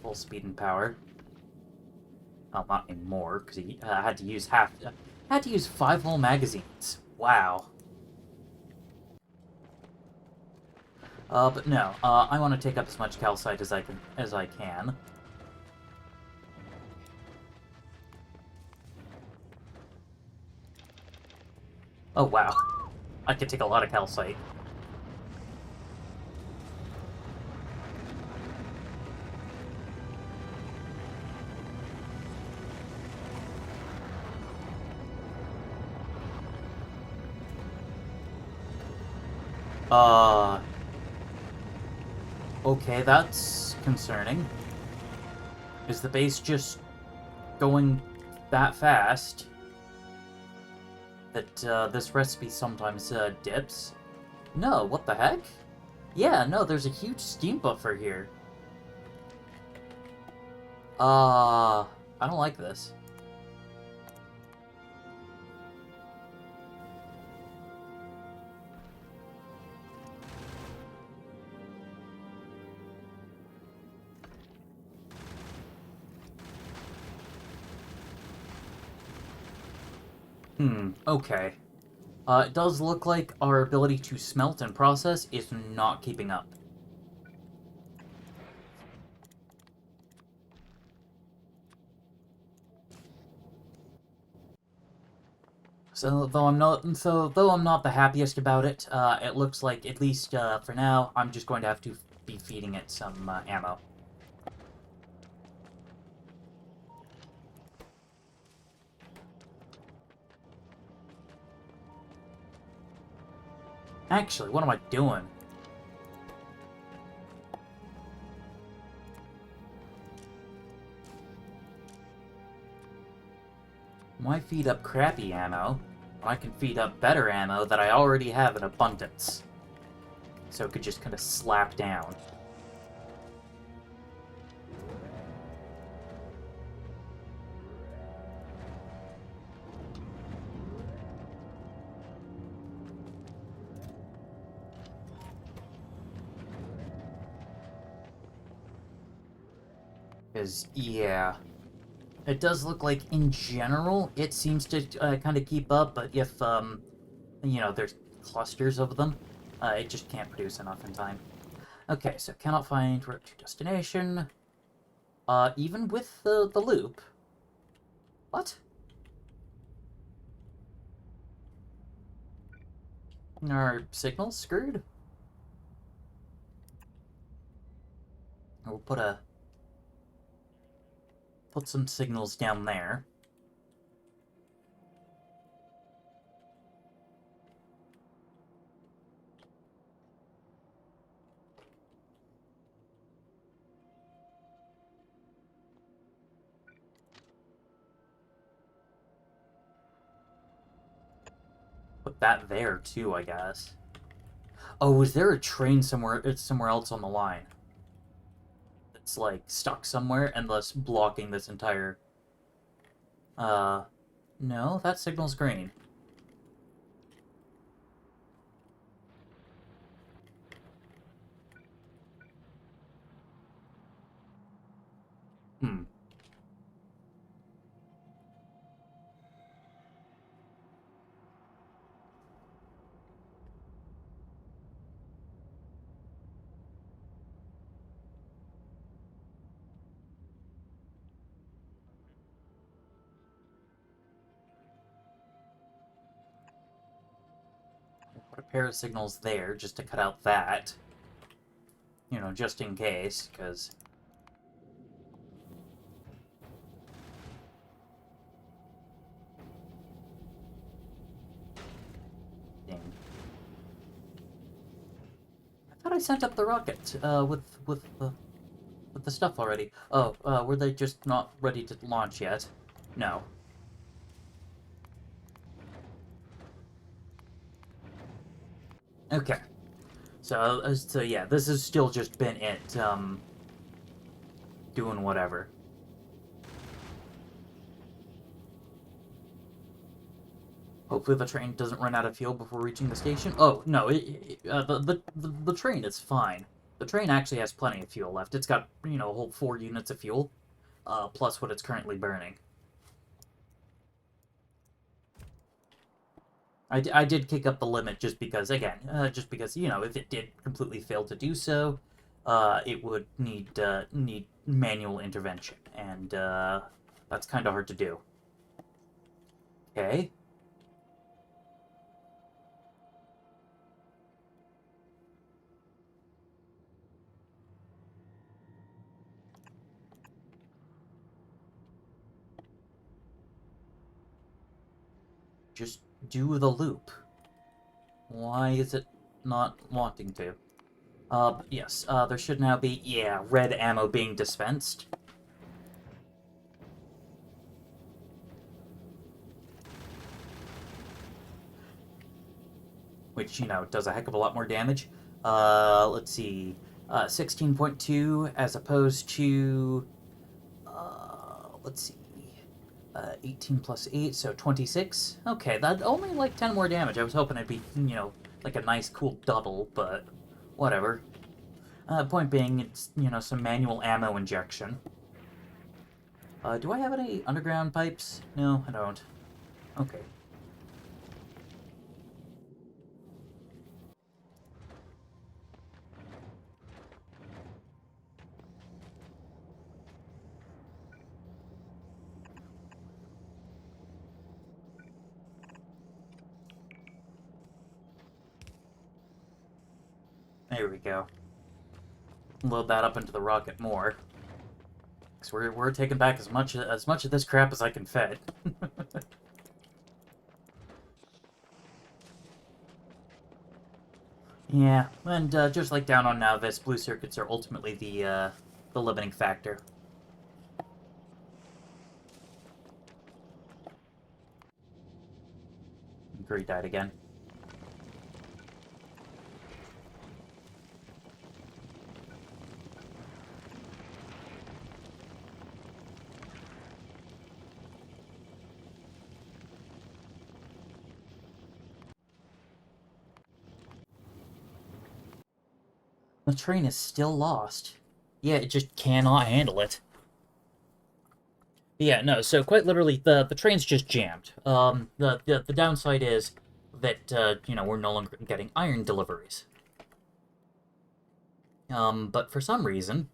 Full speed and power. Well, not anymore, because he had to use had to use 5 whole magazines. Wow. But no. I want to take up as much calcite as I can. Oh wow. I could take a lot of calcite. Okay, that's concerning. Is the base just going that fast that this recipe sometimes dips? No, what the heck? Yeah, no, there's a huge steam buffer here. I don't like this. Okay. It does look like our ability to smelt and process is not keeping up. Though I'm not the happiest about it, it looks like, at least for now, I'm just going to have to be feeding it some ammo. Actually, what am I doing? Why feed up crappy ammo when I can feed up better ammo that I already have in abundance? So it could just kind of slap down. Because, yeah, it does look like, in general, it seems to kind of keep up, but if, you know, there's clusters of them, it just can't produce enough in time. Okay, so cannot find route to destination. Even with the loop. What? Are signals screwed? We'll put some signals down there. Put that there too, I guess. Oh, is there a train somewhere? It's somewhere else on the line. It's like stuck somewhere and thus blocking this entire. No, that signal's green. Hmm. Put a pair of signals there just to cut out that. You know, just in case, because. Dang. I thought I sent up the rocket with the stuff already. Oh, were they just not ready to launch yet? No. Okay. So yeah, this has still just been it, doing whatever. Hopefully the train doesn't run out of fuel before reaching the station. Oh, no, the train is fine. The train actually has plenty of fuel left. It's got, you know, a whole 4 units of fuel, plus what it's currently burning. I did kick up the limit just because, again, just because, you know, if it did completely fail to do so, it would need manual intervention, and that's kind of hard to do. Okay. Just do the loop. Why is it not wanting to? Yes, there should now be, yeah, red ammo being dispensed. Which, you know, does a heck of a lot more damage. Let's see. 16.2 as opposed to, let's see. 18 plus 8, so 26. Okay, that only like 10 more damage. I was hoping it'd be, you know, like a nice cool double, but whatever. Point being, it's, you know, some manual ammo injection. Do I have any underground pipes? No, I don't. Okay. There we go. Load that up into the rocket more. Because we're taking back as much of this crap as I can fit. Yeah, and just like down on Navis, blue circuits are ultimately the limiting factor. Gray died again. The train is still lost. Yeah, it just cannot handle it. Yeah, no, so quite literally, the train's just jammed. The downside is that, you know, we're no longer getting iron deliveries. But for some reason,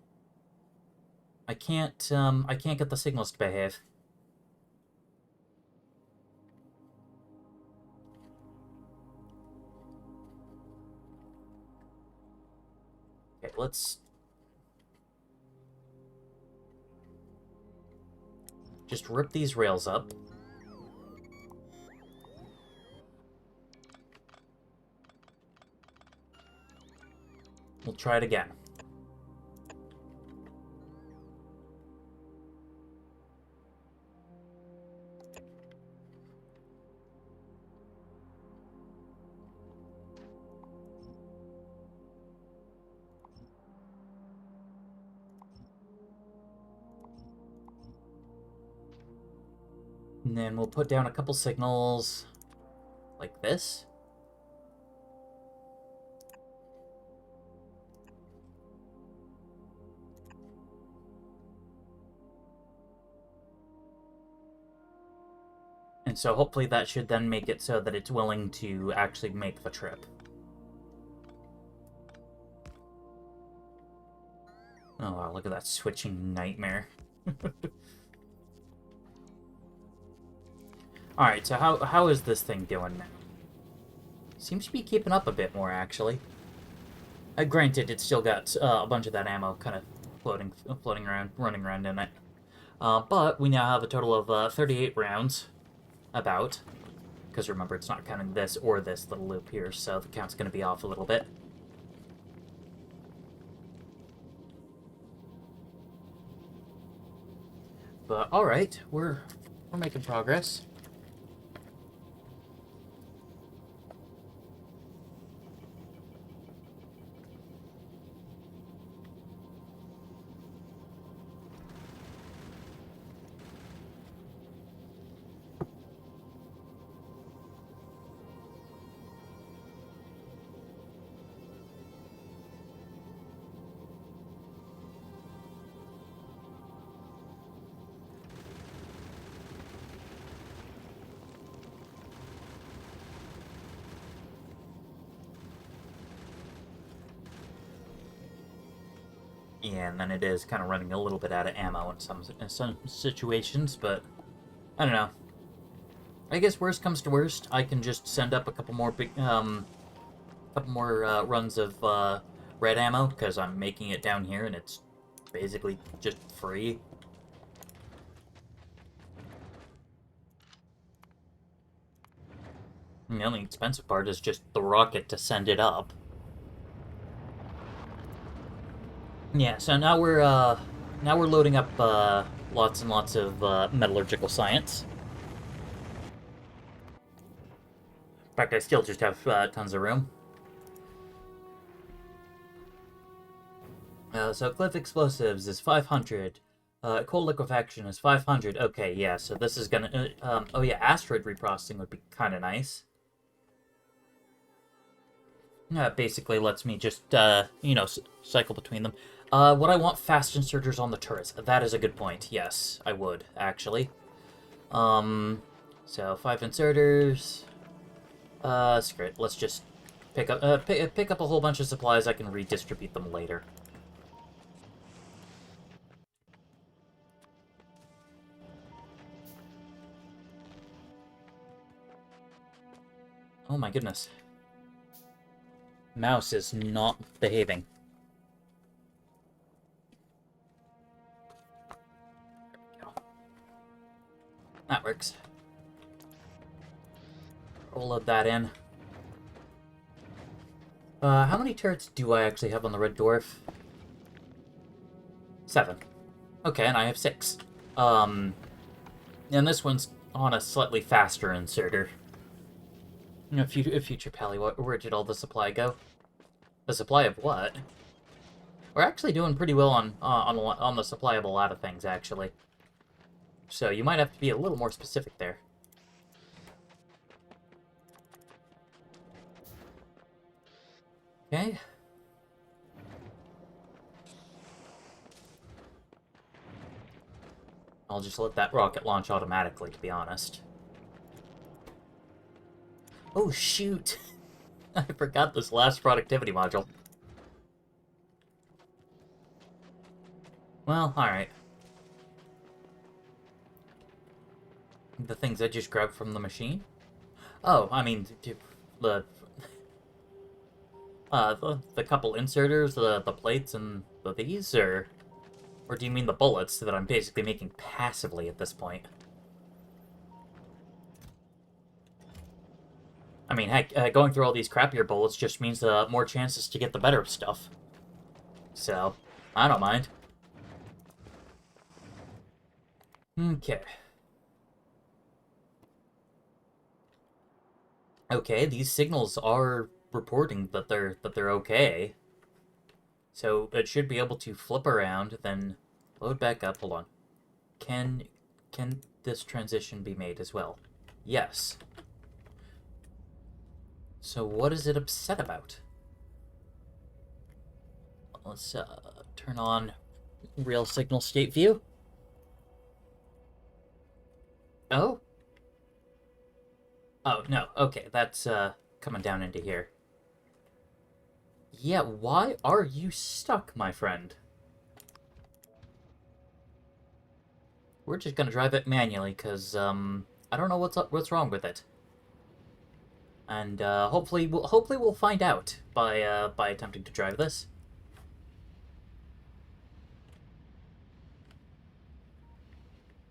I can't get the signals to behave. Okay, let's just rip these rails up. We'll try it again. And then we'll put down a couple signals like this. And so hopefully that should then make it so that it's willing to actually make the trip. Oh wow, look at that switching nightmare. Alright, so how is this thing doing now? Seems to be keeping up a bit more, actually. Granted, it's still got a bunch of that ammo kind of floating around, running around in it. But we now have a total of 38 rounds, about. Because remember, it's not counting this or this little loop here, so the count's going to be off a little bit. But alright, we're making progress. Yeah, and then it is kind of running a little bit out of ammo in some situations, but I don't know. I guess worst comes to worst, I can just send up a couple more runs of red ammo because I'm making it down here and it's basically just free. And the only expensive part is just the rocket to send it up. Yeah, so now we're loading up lots and lots of metallurgical science. In fact, I still just have tons of room. So cliff explosives is 500. Cold liquefaction is 500. Okay, yeah, so this is gonna... oh yeah, asteroid reprocessing would be kind of nice. Basically lets me just, you know, cycle between them. Would I want fast inserters on the turrets? That is a good point. Yes, I would, actually. So 5 inserters. Screw it. Let's just pick up a whole bunch of supplies. I can redistribute them later. Oh my goodness. Mouse is not behaving. There we go. That works. We'll load that in. How many turrets do I actually have on the Red Dwarf? 7. Okay, and I have 6. And this one's on a slightly faster inserter. A future Pally, where did all the supply go? The supply of what? We're actually doing pretty well on the supply of a lot of things, actually. So you might have to be a little more specific there. Okay. I'll just let that rocket launch automatically, to be honest. Oh, shoot! I forgot this last productivity module. Well, alright. The things I just grabbed from the machine? Oh, I mean, the couple inserters, the plates, and these, or do you mean the bullets that I'm basically making passively at this point? I mean, heck, going through all these crappier bullets just means more chances to get the better stuff. So, I don't mind. Okay. Okay, these signals are reporting that they're okay. So it should be able to flip around, then load back up. Hold on. Can this transition be made as well? Yes. So what is it upset about? Let's turn on real signal state view. Oh? Oh, no. Okay, that's coming down into here. Yeah, why are you stuck, my friend? We're just gonna drive it manually, because, I don't know what's wrong with it. And, hopefully we'll find out by attempting to drive this.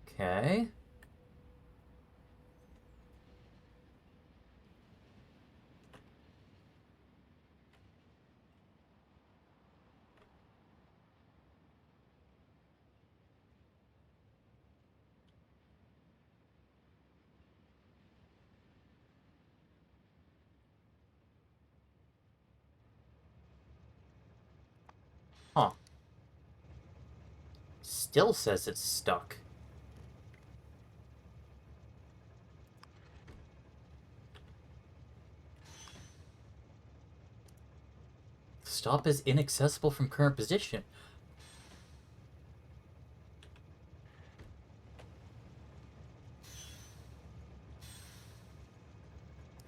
Okay. Huh. Still says it's stuck. Stop is inaccessible from current position.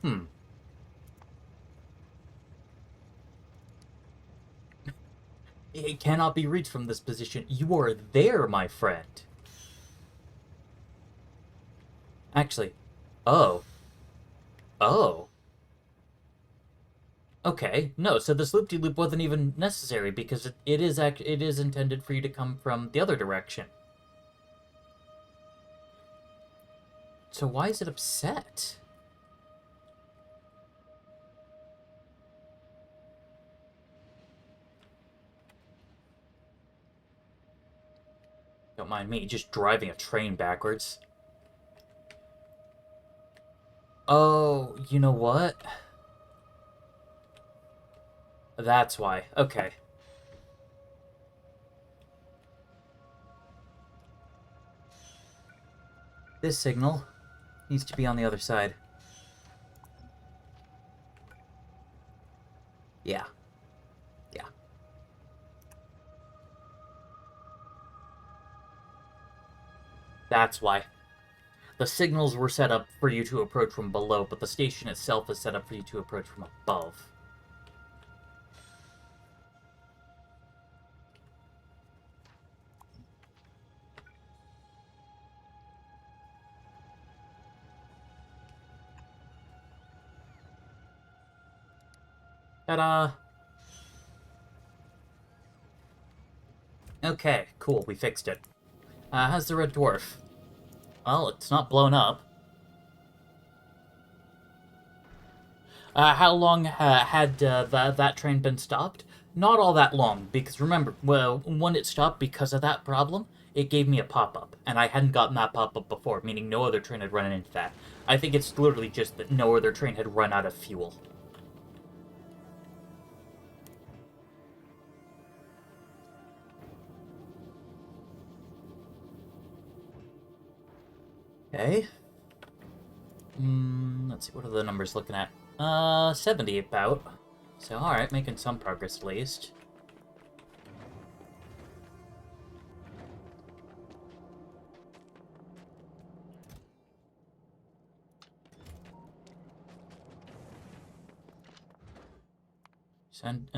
Hmm. It cannot be reached from this position. You are there, my friend. Actually. Oh. Oh. Okay. No, so this loop-de-loop wasn't even necessary because it is intended for you to come from the other direction. So why is it upset? Don't mind me just driving a train backwards. Oh, you know what? That's why. Okay. This signal needs to be on the other side. Yeah. Yeah. That's why. The signals were set up for you to approach from below, but the station itself is set up for you to approach from above. Ta-da! Okay, cool, we fixed it. How's the red dwarf? Well, it's not blown up. How long had that train been stopped? Not all that long, because remember, well, when it stopped because of that problem, it gave me a pop-up, and I hadn't gotten that pop-up before, meaning no other train had run into that. I think it's literally just that no other train had run out of fuel. Okay. Let's see, what are the numbers looking at? 70 about. So, alright, making some progress at least.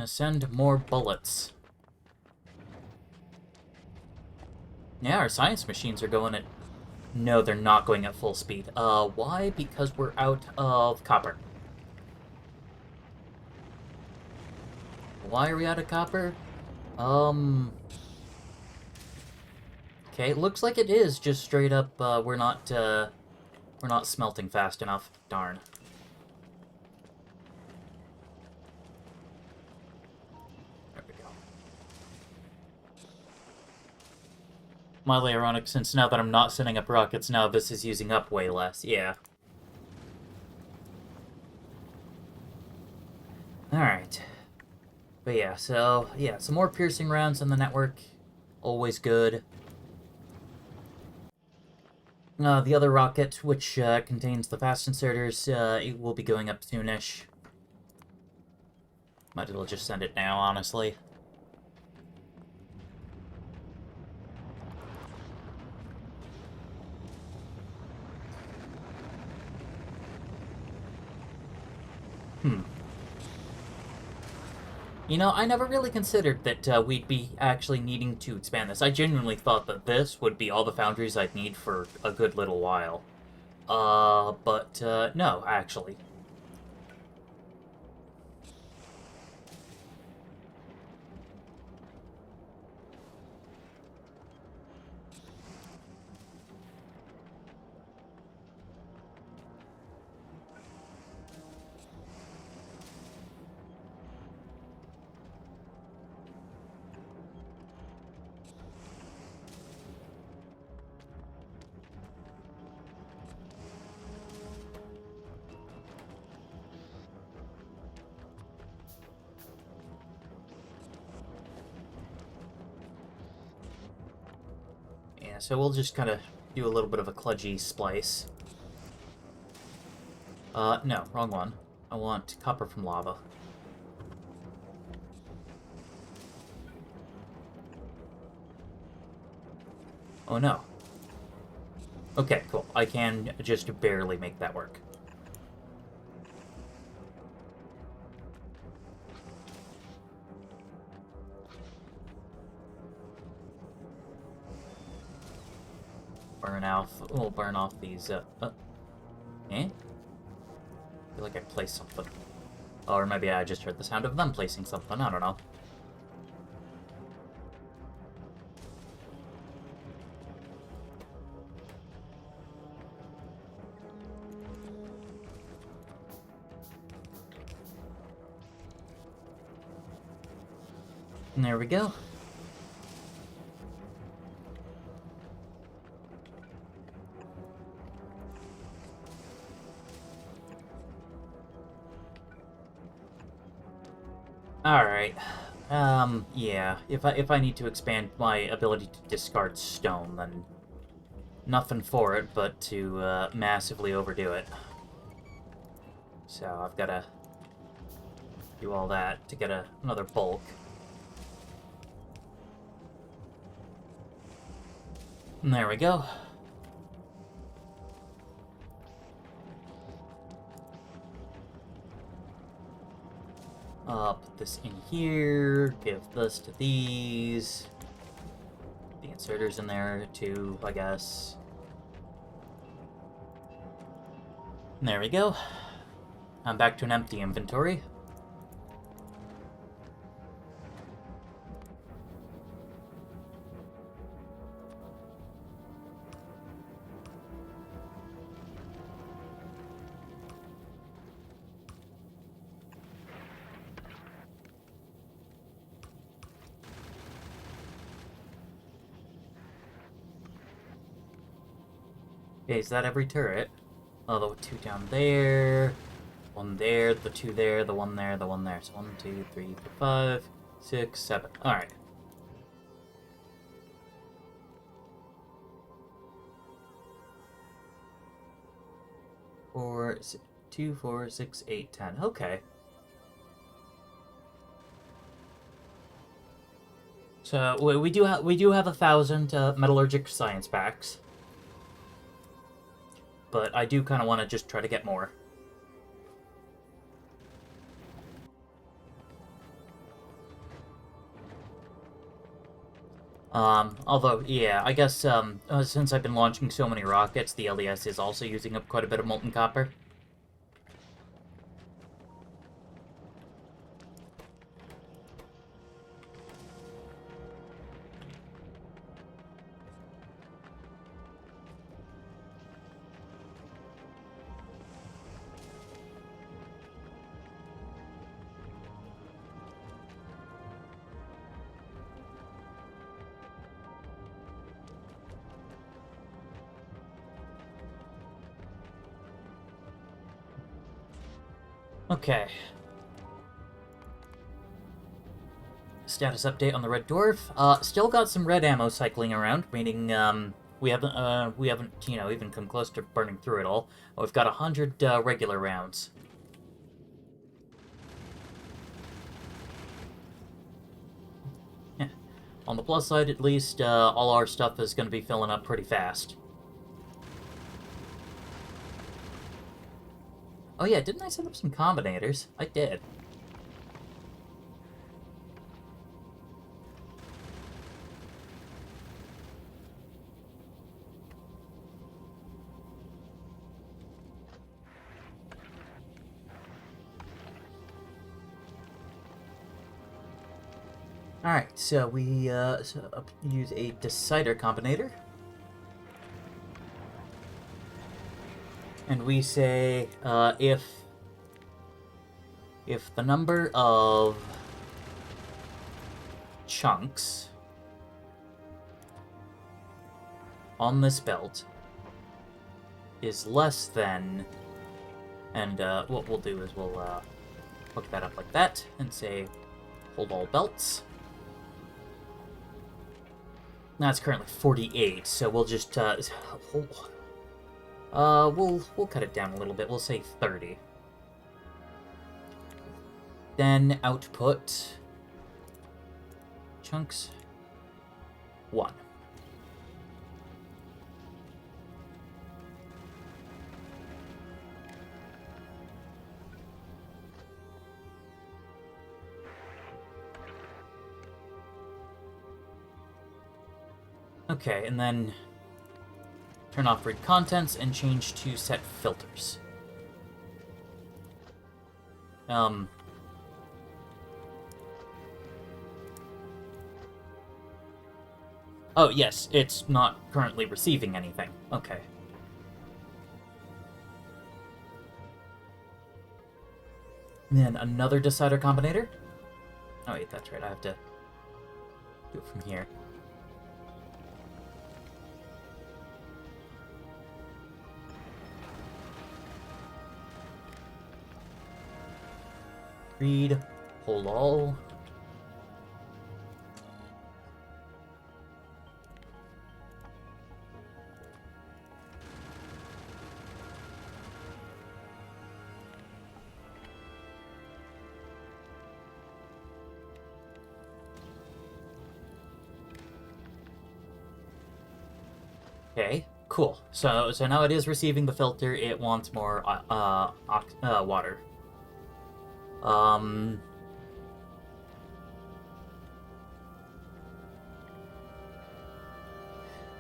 Send more bullets. Yeah, our science machines are going at... No, they're not going at full speed. Why? Because we're out of copper. Why are we out of copper? Okay, it looks like it is just straight up, we're not smelting fast enough. Darn. There we go. Mildly ironic, since now that I'm not sending up rockets, now this is using up way less. Yeah. Alright. But yeah, so, yeah, some more piercing rounds on the network. Always good. The other rocket, which contains the fast inserters, it will be going up soonish. Might as well just send it now, honestly. You know, I never really considered that we'd be actually needing to expand this. I genuinely thought that this would be all the foundries I'd need for a good little while. But no, actually. Yeah, so we'll just kind of do a little bit of a kludgy splice. No, wrong one. I want copper from lava. Oh no. Okay, cool. I can just barely make that work. We'll burn off these, eh? I feel like I placed something. Or maybe I just heard the sound of them placing something, I don't know. And there we go. Alright. Yeah. If I need to expand my ability to discard stone, then nothing for it but to massively overdo it. So I've got to do all that to get another bulk. And there we go. Put this in here, give this to these. The inserters in there too, I guess. And there we go. I'm back to an empty inventory. Okay, is that every turret? Oh, the two down there, one there, the two there, the one there, the one there. So 1, 2, 3, 4, 5, 6, 7. Alright. Four, 2, 4, 6, 8, 10. Okay. So we do have 1,000 metallurgic science packs, but I do kind of want to just try to get more. Although, yeah, I guess, since I've been launching so many rockets, the LES is also using up quite a bit of molten copper. Okay. Status update on the Red Dwarf. Still got some red ammo cycling around, meaning, we haven't, you know, even come close to burning through it all. We've got 100, regular rounds. Yeah. On the plus side, at least, all our stuff is going to be filling up pretty fast. Oh yeah, didn't I set up some combinators? I did. Alright, so we use a decider combinator. And we say, if the number of chunks on this belt is less than, and what we'll do is we'll hook that up like that and say hold all belts. Now it's currently 48, so we'll just we'll cut it down a little bit. We'll say 30. Then output chunks 1. Okay, and then turn off read contents and change to set filters. Oh, yes, it's not currently receiving anything. Okay. And then another decider combinator. Oh, wait, that's right, I have to do it from here. Read, hold all. Okay, cool. So now it is receiving the filter. It wants more water.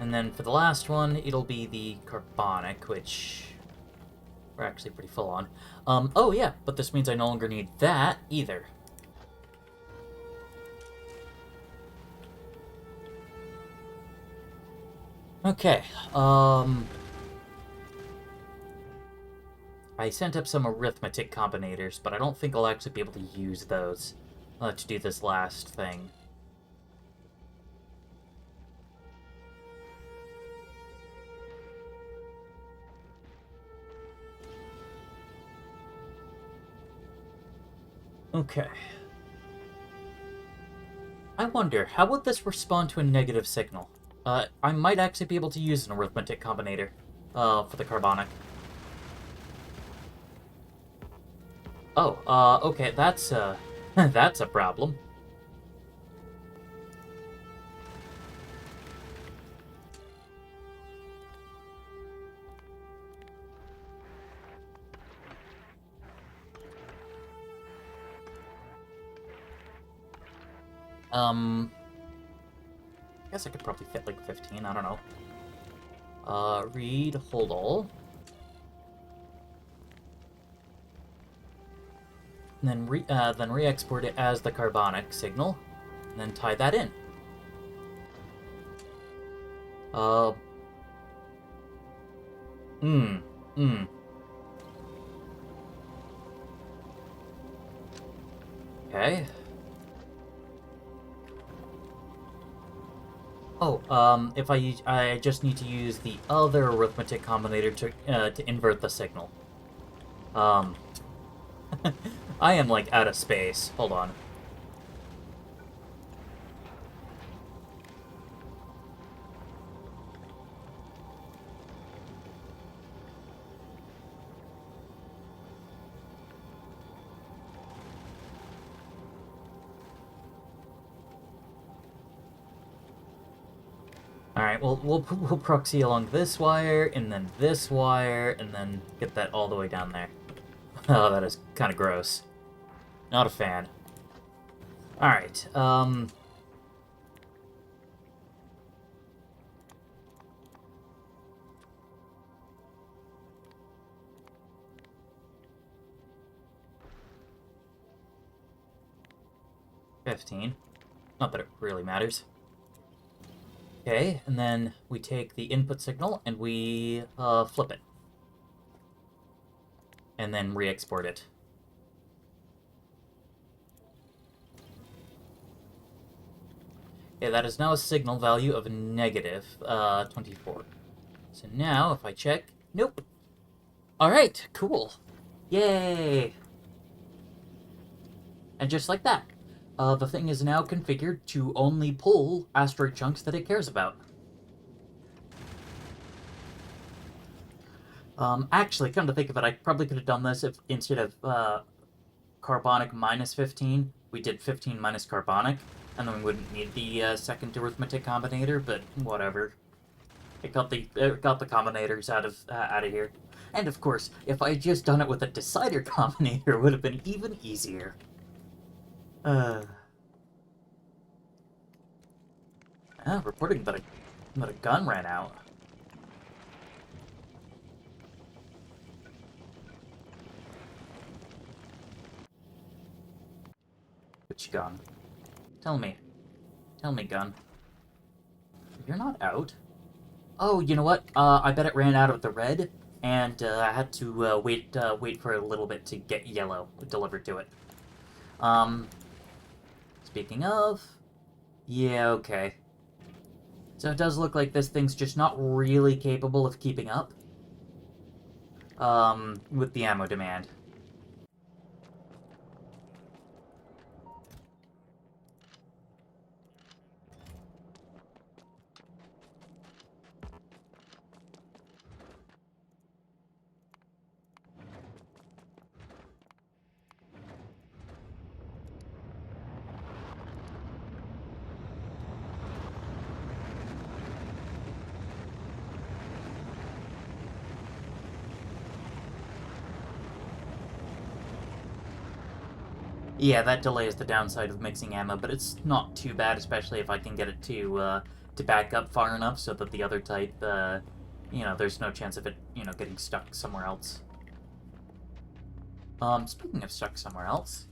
And then for the last one, it'll be the carbonic, which we're actually pretty full on. Oh yeah, but this means I no longer need that either. Okay, I sent up some arithmetic combinators, but I don't think I'll actually be able to use those to do this last thing. Okay. I wonder, how would this respond to a negative signal? I might actually be able to use an arithmetic combinator, for the carbonic. Oh, okay, that's, that's a problem. I guess I could probably fit like 15, I don't know. Read hold all. And then re-export it as the carbonic signal, and then tie that in. Uh, hmm, hmm. Okay. Oh, if I just need to use the other arithmetic combinator to invert the signal. Um, I am like out of space. Hold on. Alright, well, we'll proxy along this wire, and then this wire, and then get that all the way down there. Oh, that is kind of gross. Not a fan. Alright, 15. Not that it really matters. Okay, and then we take the input signal and we flip it. And then re-export it. Okay, that is now a signal value of negative 24. So now, if I check, nope. Alright, cool. Yay! And just like that, the thing is now configured to only pull asteroid chunks that it cares about. Actually, come to think of it, I probably could have done this if instead of carbonic minus 15, we did 15 minus carbonic, and then we wouldn't need the second arithmetic combinator, but whatever. It got the combinators out of here. And of course, if I had just done it with a decider combinator, it would have been even easier. Reporting that a gun ran out. Which gun? Tell me. Tell me, gun. You're not out. Oh, you know what? I bet it ran out of the red, and I had to wait for a little bit to get yellow delivered to it. Speaking of, yeah, okay. So it does look like this thing's just not really capable of keeping up, with the ammo demand. Yeah, that delay is the downside of mixing ammo, but it's not too bad, especially if I can get it to back up far enough so that the other type, there's no chance of it, getting stuck somewhere else. Speaking of stuck somewhere else...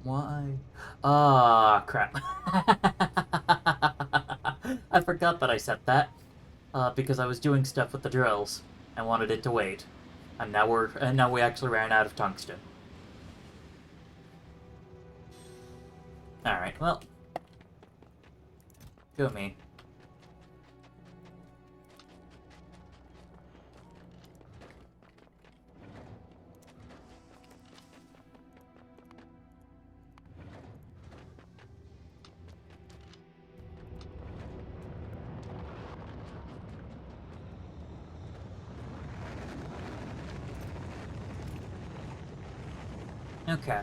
Why? Ah, crap. I forgot that I set that, because I was doing stuff with the drills. I wanted it to wait. And now we actually ran out of tungsten. Alright, well. Go me. Okay.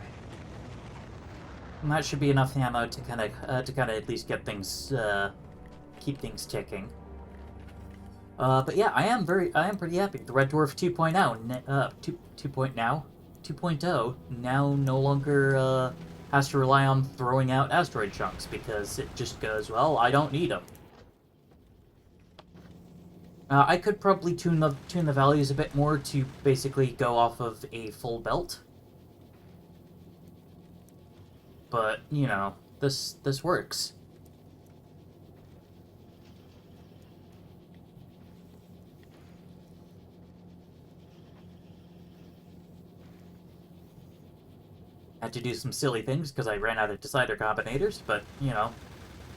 And that should be enough ammo to kind of at least get things keep things ticking. But yeah, I am pretty happy. The Red Dwarf 2.0 now no longer has to rely on throwing out asteroid chunks because it just goes, well, I don't need them. I could probably tune the values a bit more to basically go off of a full belt. But, you know, this works. Had to do some silly things because I ran out of decider combinators, but, you know,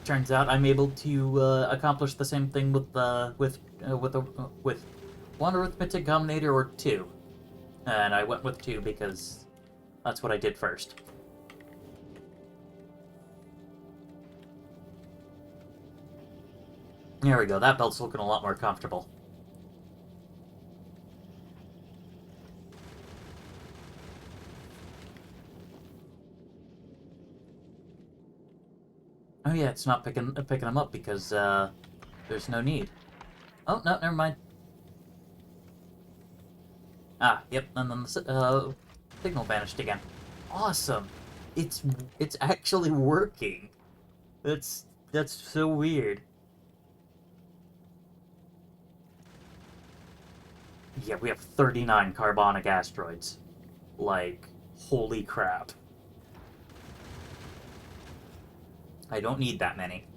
turns out I'm able to accomplish the same thing with one arithmetic combinator or two, and I went with two because that's what I did first. There we go. That belt's looking a lot more comfortable. Oh yeah, it's not picking them up because there's no need. Oh no, never mind. Ah, yep, and then the signal vanished again. Awesome. It's actually working. That's so weird. Yeah, we have 39 carbonic asteroids. Like, holy crap. I don't need that many.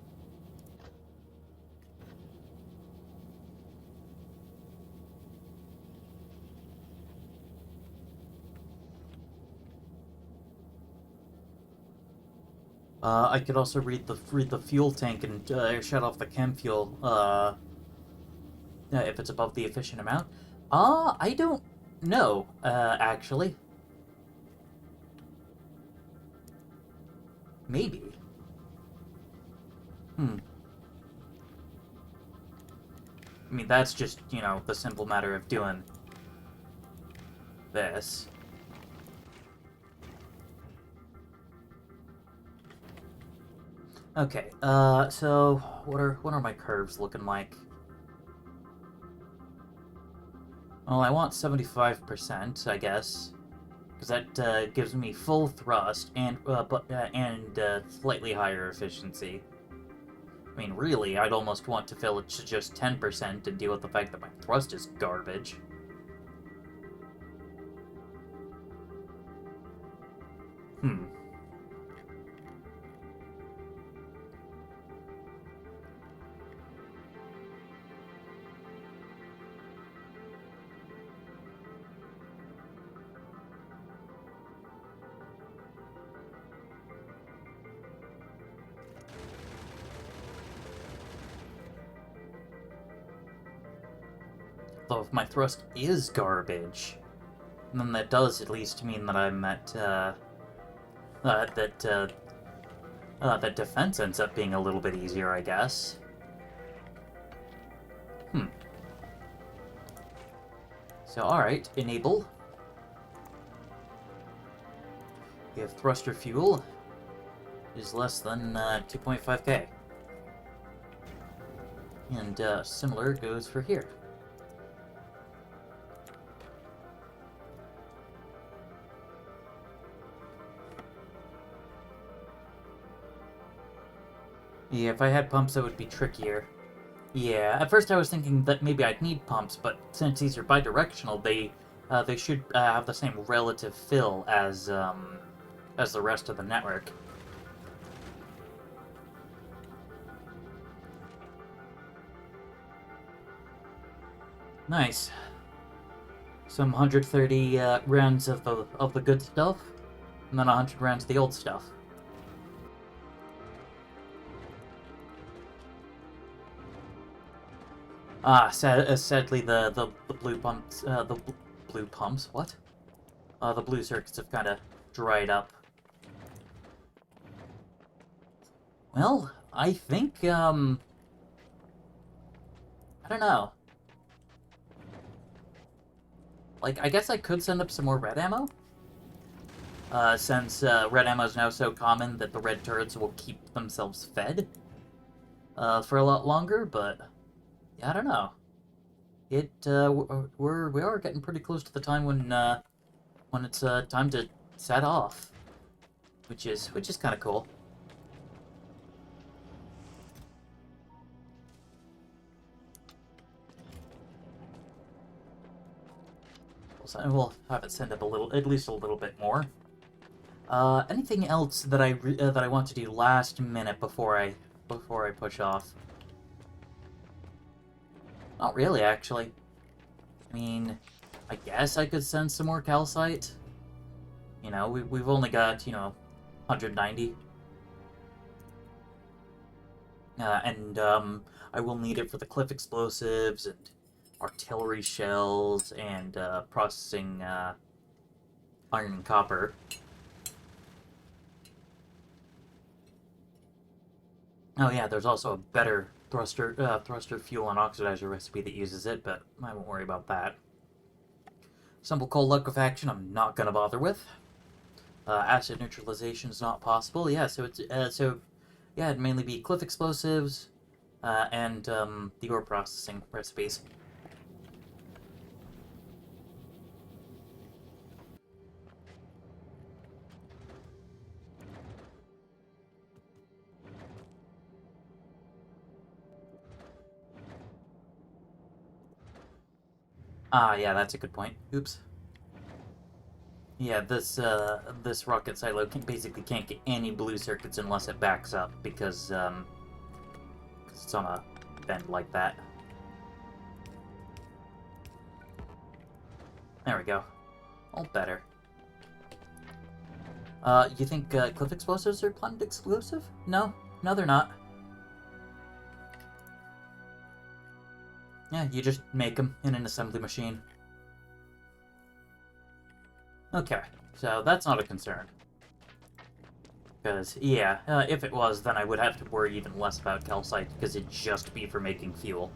I could also read the fuel tank and shut off the chem fuel if it's above the efficient amount. I don't know, actually. Maybe. Hmm. I mean, that's just, you know, the simple matter of doing this. Okay, so what are my curves looking like? Well, I want 75%, I guess, because that gives me full thrust and slightly higher efficiency. I mean, really, I'd almost want to fill it to just 10% and deal with the fact that my thrust is garbage. Hmm. Though if my thrust is garbage, then that does at least mean that I'm at, that defense ends up being a little bit easier, I guess. Hmm. So, alright, enable. We have thruster fuel is less than 2.5k. And similar goes for here. Yeah, if I had pumps, that would be trickier. Yeah, at first I was thinking that maybe I'd need pumps, but since these are bidirectional, they should have the same relative fill as the rest of the network. Nice. Some 130 rounds of the good stuff, and then 100 rounds of the old stuff. Sadly, the blue pumps, blue pumps, what? The blue circuits have kind of dried up. Well, I think, I don't know. Like, I guess I could send up some more red ammo? since red ammo is now so common that the red turrets will keep themselves fed for a lot longer, but yeah, I don't know. We are getting pretty close to the time when it's time to set off, which is kind of cool. So we'll have it send up a little, at least a little bit more. Anything else that I want to do last minute before I push off? Not really, actually. I mean, I guess I could send some more calcite. You know, we've only got, 190. And I will need it for the cliff explosives and artillery shells and processing iron and copper. Oh yeah, there's also a better thruster fuel and oxidizer recipe that uses it, but I won't worry about that. Simple coal liquefaction I'm not gonna bother with. Acid neutralization is not possible. Yeah, so it's yeah, it'd mainly be cliff explosives and the ore processing recipes. Ah, yeah, that's a good point. Oops. Yeah, this rocket silo basically can't get any blue circuits unless it backs up because it's on a bend like that. There we go. All better. You think cliff explosives are planet exclusive? No, no, they're not. Yeah, you just make them in an assembly machine. Okay, so that's not a concern. Because, yeah, if it was, then I would have to worry even less about calcite, because it'd just be for making fuel.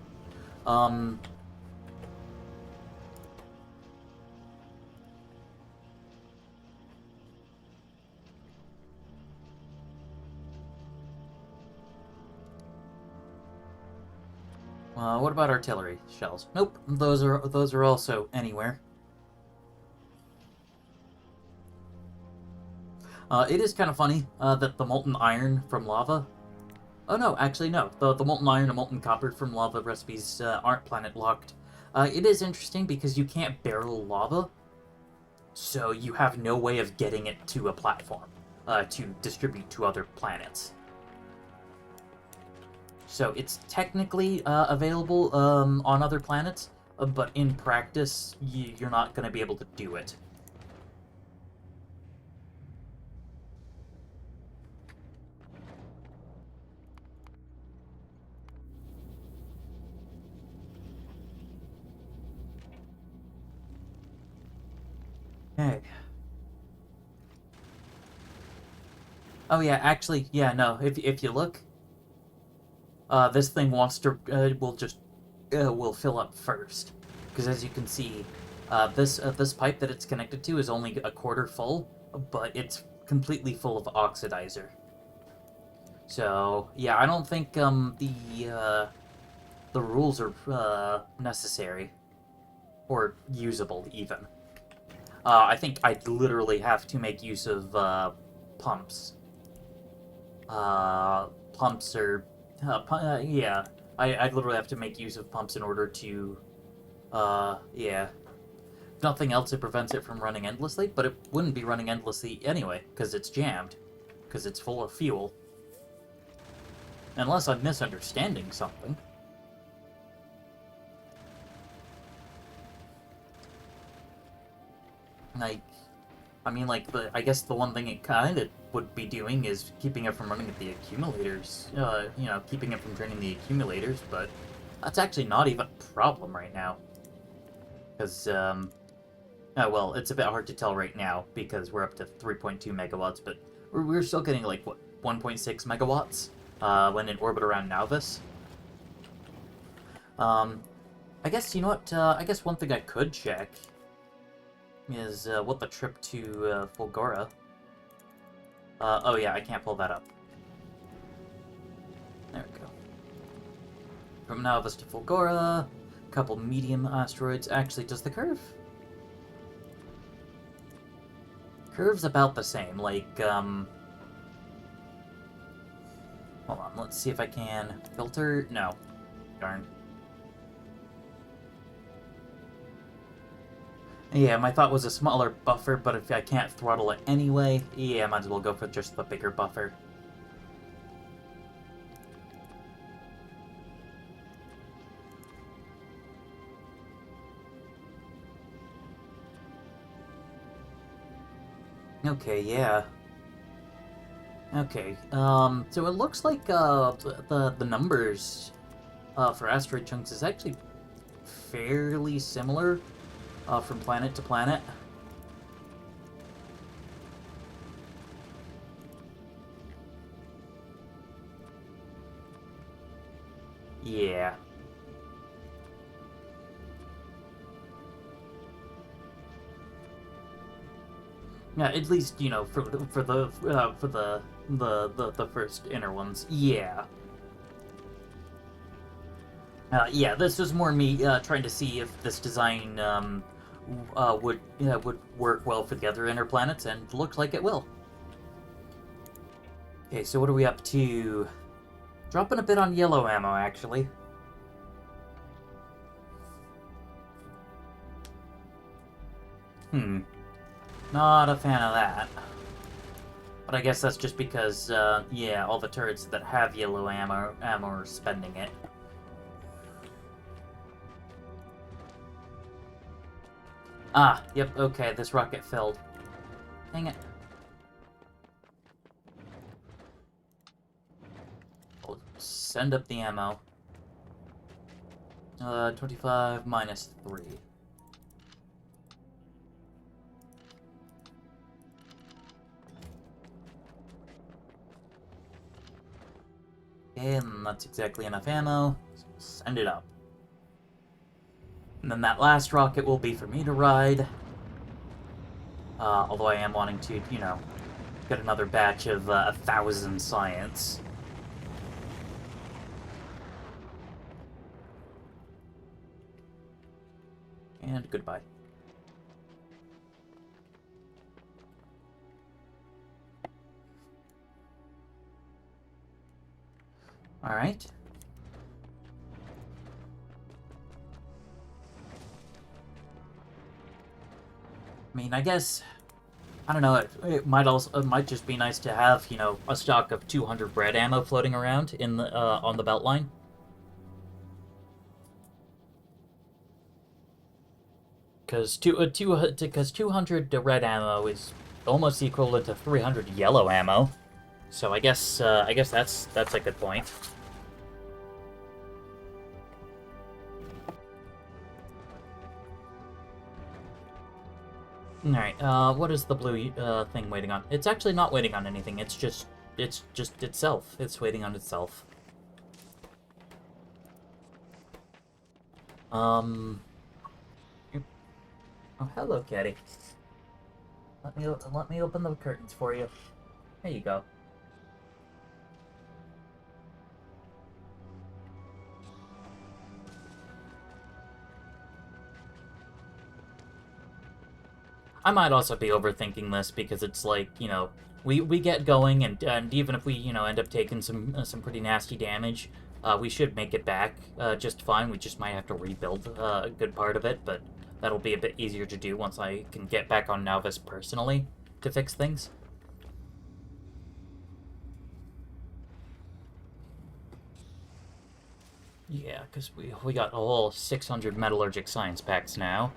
What about artillery shells? Nope, those are also anywhere. It is kind of funny that the molten iron from lava. Oh no, actually no. The molten iron and molten copper from lava recipes aren't planet locked. It is interesting because you can't barrel lava, so you have no way of getting it to a platform to distribute to other planets. So it's technically available on other planets, but in practice, you're not going to be able to do it. Hey. Oh yeah, actually, yeah, no. If you look, this thing wants to will fill up first, because as you can see, this pipe that it's connected to is only a quarter full, but it's completely full of oxidizer. So yeah, I don't think the rules are necessary or usable even. I think I'd literally have to make use of pumps. Pumps are yeah. I'd literally have to make use of pumps in order to yeah. If nothing else, it prevents it from running endlessly, but it wouldn't be running endlessly anyway, because it's jammed. Because it's full of fuel. Unless I'm misunderstanding something. Like, I mean, like, I guess the one thing it kind of would be doing is keeping it from running at the accumulators. You know, keeping it from draining the accumulators, but that's actually not even a problem right now. Because, oh, well, it's a bit hard to tell right now because we're up to 3.2 megawatts, but we're still getting, like, what, 1.6 megawatts when in orbit around Nauvis. I guess, you know what, I guess one thing I could check is what the trip to Fulgora Oh yeah, I can't pull that up. There we go. From Nauvis to Fulgora, couple medium asteroids. Actually, does the curve? Curve's about the same, like, hold on, let's see if I can... Filter? No. Darn. Yeah, my thought was a smaller buffer, but if I can't throttle it anyway, yeah, I might as well go for just the bigger buffer. Okay, yeah. Okay, so it looks like, the numbers, for asteroid chunks is actually fairly similar, from planet to planet. Yeah. Yeah, at least, you know, for the first inner ones. Yeah. Yeah, this was more me trying to see if this design would work well for the other inner planets, and looks like it will. Okay, so what are we up to? Dropping a bit on yellow ammo, actually. Not a fan of that. But I guess that's just because, yeah, all the turrets that have yellow ammo are spending it. Ah, yep, okay, this rocket filled. Dang it. We'll send up the ammo. 25 minus 3. And that's exactly enough ammo. So send it up. And then that last rocket will be for me to ride. Although I am wanting to, you know, get another batch of 1,000 science. And goodbye. Alright. I mean, I guess, I don't know, it might just be nice to have, you know, a stock of 200 bread ammo floating around in the on the Beltline. Because 200 red ammo is almost equivalent to 300 yellow ammo. So I guess that's a good point. Alright, what is the blue thing waiting on? It's actually not waiting on anything, it's just itself. It's waiting on itself. Oh, hello, Caddy. Let me open the curtains for you. There you go. I might also be overthinking this because it's like, you know, we get going, and even if we, you know, end up taking some pretty nasty damage, we should make it back just fine. We just might have to rebuild a good part of it, but that'll be a bit easier to do once I can get back on Nauvis personally to fix things. Yeah, because we got a whole 600 metallurgic science packs now.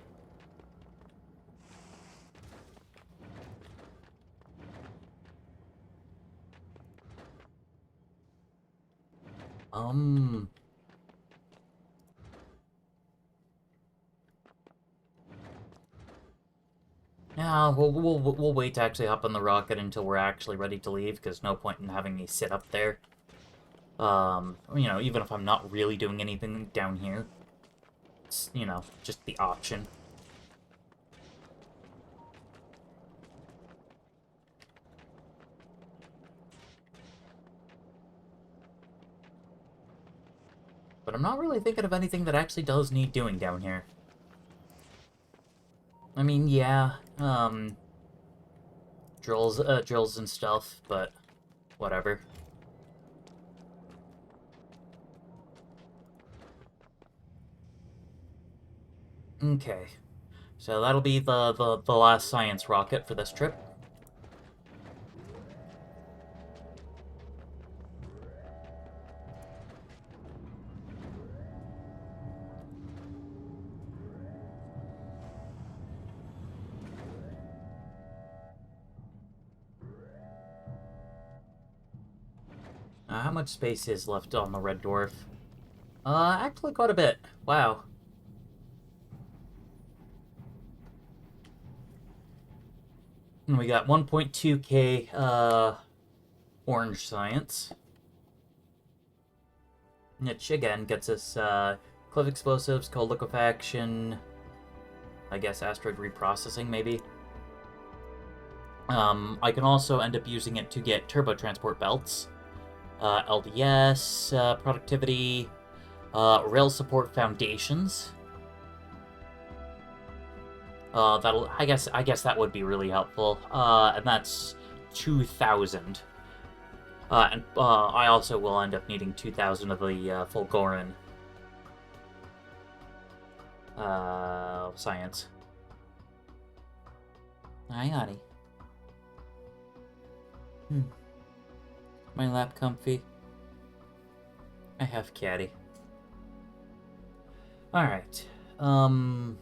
Yeah, we'll wait to actually hop on the rocket until we're actually ready to leave, because no point in having me sit up there. You know, even if I'm not really doing anything down here. It's, you know, just the option. But I'm not really thinking of anything that actually does need doing down here. I mean, yeah, drills and stuff, but whatever. Okay, so that'll be the last science rocket for this trip. How much space is left on the red dwarf? Actually quite a bit. Wow. And we got 1.2k, orange science. Which, again, gets us, cliff explosives, cold liquefaction, I guess asteroid reprocessing, maybe. I can also end up using it to get turbo transport belts. LDS, productivity, rail support foundations. That'll, I guess that would be really helpful. And that's 2,000. And I also will end up needing 2,000 of the Fulgoran science. Hi, honey. My lap comfy? I have caddy. Alright. Oh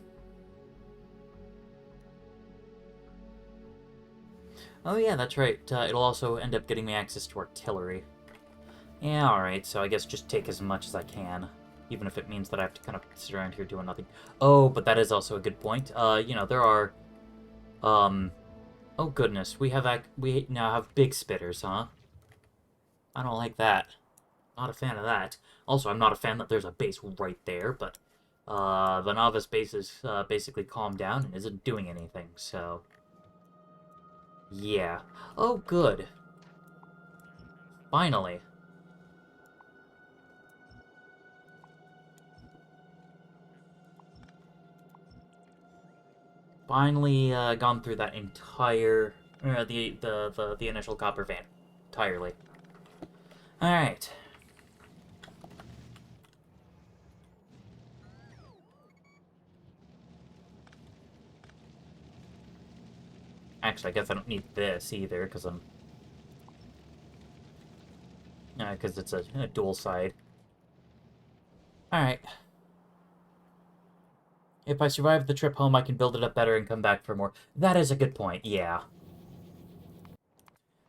yeah, that's right. It'll also end up getting me access to artillery. Yeah, alright, so I guess just take as much as I can. Even if it means that I have to kind of sit around here doing nothing. Oh, but that is also a good point. You know, there are... Oh goodness, we now have big spitters, huh? I don't like that. Not a fan of that. Also, I'm not a fan that there's a base right there, but the novice base is basically calmed down and isn't doing anything, so... Yeah. Oh, good. Finally. Finally gone through that entire... the initial copper vein. Entirely. Alright. Actually, I guess I don't need this either, because I'm... because it's a dual side. Alright. If I survive the trip home, I can build it up better and come back for more. That is a good point, yeah.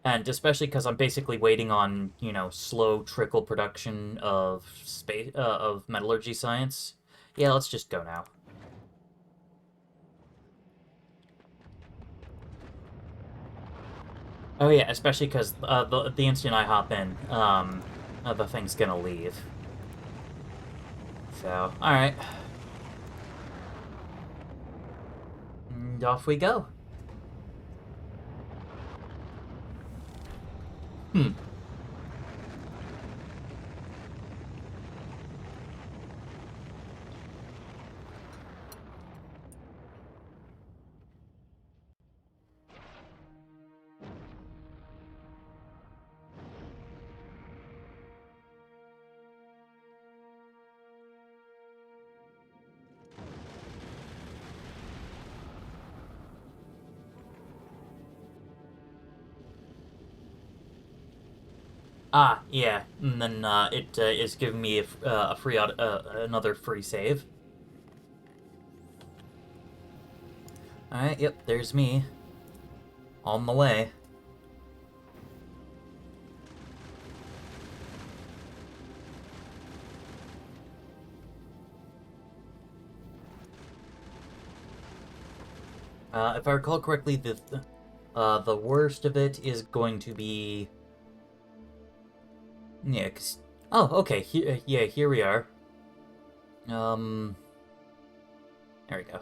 And especially because I'm basically waiting on, you know, slow trickle production of of metallurgy science. Yeah, let's just go now. Oh yeah, especially because the instant I hop in, the thing's gonna leave. So, alright. And off we go. Ah, yeah, and then it is giving me a free another free save. Alright, yep, there's me. On the way. If I recall correctly, the worst of it is going to be... Yeah, cause... Oh, okay, yeah, here we are. There we go.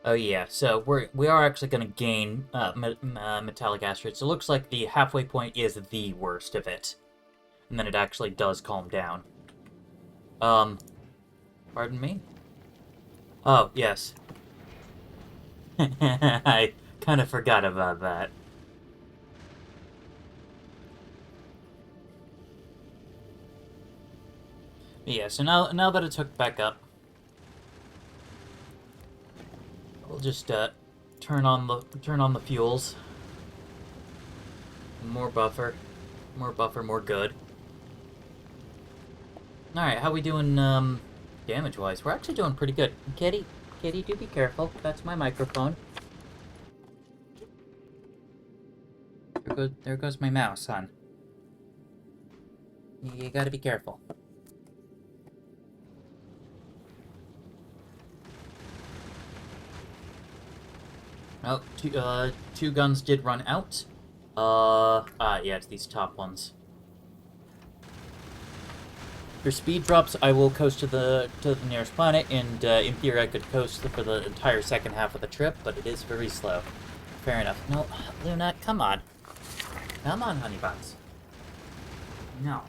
Oh yeah, so we are actually going to gain metallic asteroids. So it looks like the halfway point is the worst of it. And then it actually does calm down. Pardon me? Oh, yes. I kind of forgot about that. Yeah, so now that it's hooked back up, we'll just turn on the fuels. More buffer. More buffer, more good. Alright, how we doing, damage-wise? We're actually doing pretty good. Kitty, Kitty, do be careful. That's my microphone. There goes my mouse, hon. You gotta be careful. Oh, two guns did run out. Yeah, it's these top ones. For speed drops, I will coast to the nearest planet, and in theory I could coast for the entire second half of the trip, but it is very slow. Fair enough. No, Luna, come on. Come on, honey buns. No.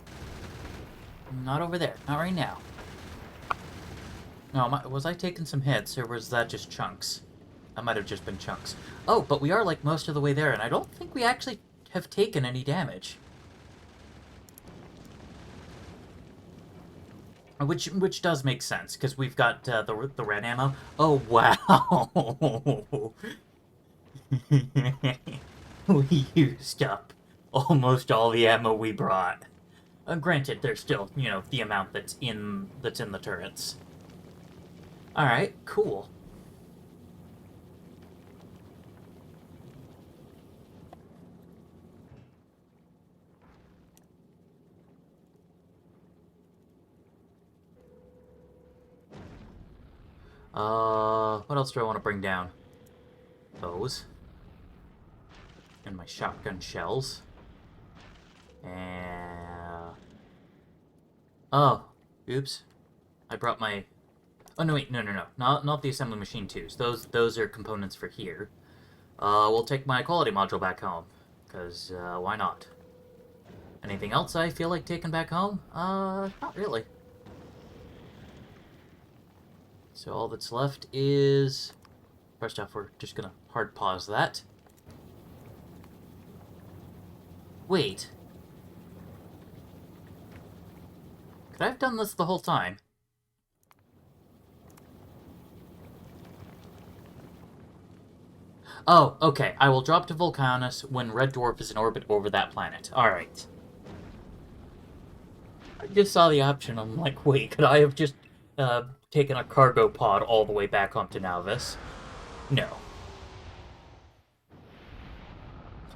Not over there. Not right now. No, was I taking some hits, or was that just chunks? That might have just been chunks. Oh, but we are like most of the way there, and I don't think we actually have taken any damage. Which does make sense, because we've got the red ammo. Oh, wow! We used up almost all the ammo we brought. Granted, there's still, you know, the amount that's in the turrets. Alright, cool. What else do I want to bring down? Those. And my shotgun shells. And... Oh, oops. I brought my... Oh, no, wait, no. Not the assembly machine 2s. Those are components for here. We'll take my quality module back home. Because, why not? Anything else I feel like taking back home? Not really. So all that's left is... First off, we're just gonna hard pause that. Wait. Could I have done this the whole time? Oh, okay. I will drop to Vulcanus when Red Dwarf is in orbit over that planet. Alright. I just saw the option. I'm like, wait, could I have just taken a cargo pod all the way back onto Nalvis? No.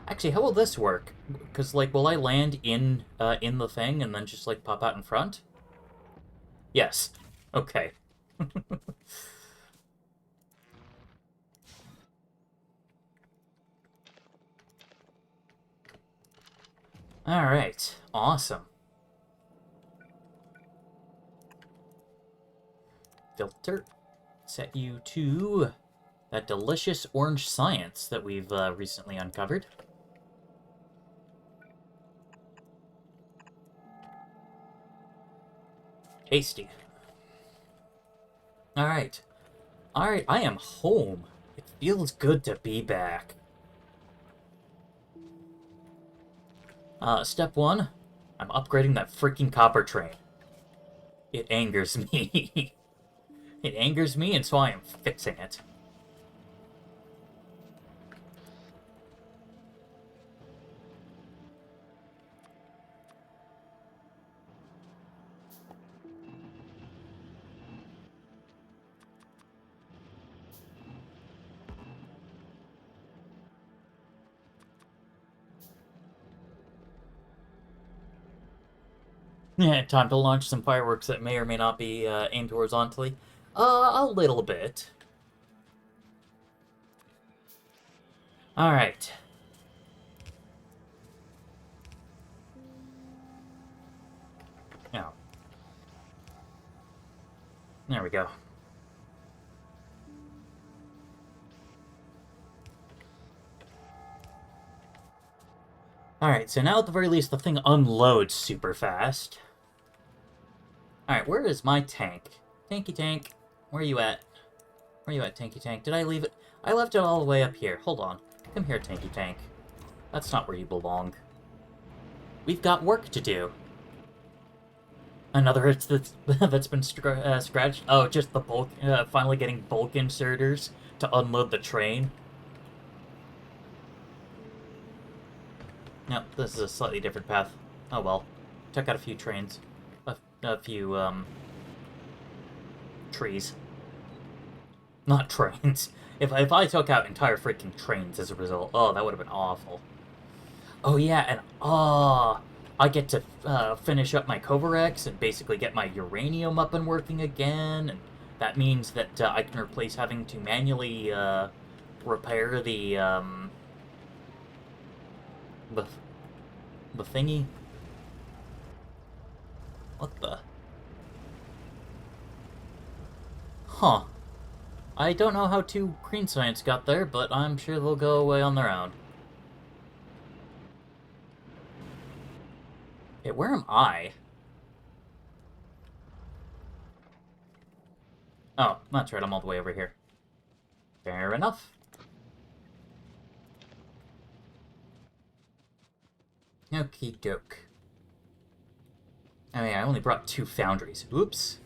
Actually, how will this work? Because, like, will I land in the thing and then just, like, pop out in front? Yes. Okay. Alright. Awesome. Filter. Set you to that delicious orange science that we've recently uncovered. Tasty. Alright. Alright, I am home. It feels good to be back. Step 1. I'm upgrading that freaking copper train. It angers me. It angers me, and so I am fixing it. Yeah, time to launch some fireworks that may or may not be aimed horizontally. A little bit. Alright. Now. There we go. Alright, so now at the very least the thing unloads super fast. Alright, where is my tank? Tanky tank, where are you at? Where are you at, Tanky Tank? Did I leave it? I left it all the way up here. Hold on. Come here, Tanky Tank. That's not where you belong. We've got work to do. Another hit that's been scratched. Oh, just the bulk. Finally getting bulk inserters to unload the train. No, this is a slightly different path. Oh well. Check out a few trains. A few, trees. Not trains. If I took out entire freaking trains as a result, oh, that would have been awful. Oh yeah, and I get to finish up my Kovarex and basically get my uranium up and working again, and that means that I can replace having to manually repair the thingy. What the? Huh. I don't know how two green science got there, but I'm sure they'll go away on their own. Okay, where am I? Oh, that's right, I'm all the way over here. Fair enough. Okie doke. I mean, I only brought 2 foundries. Oops.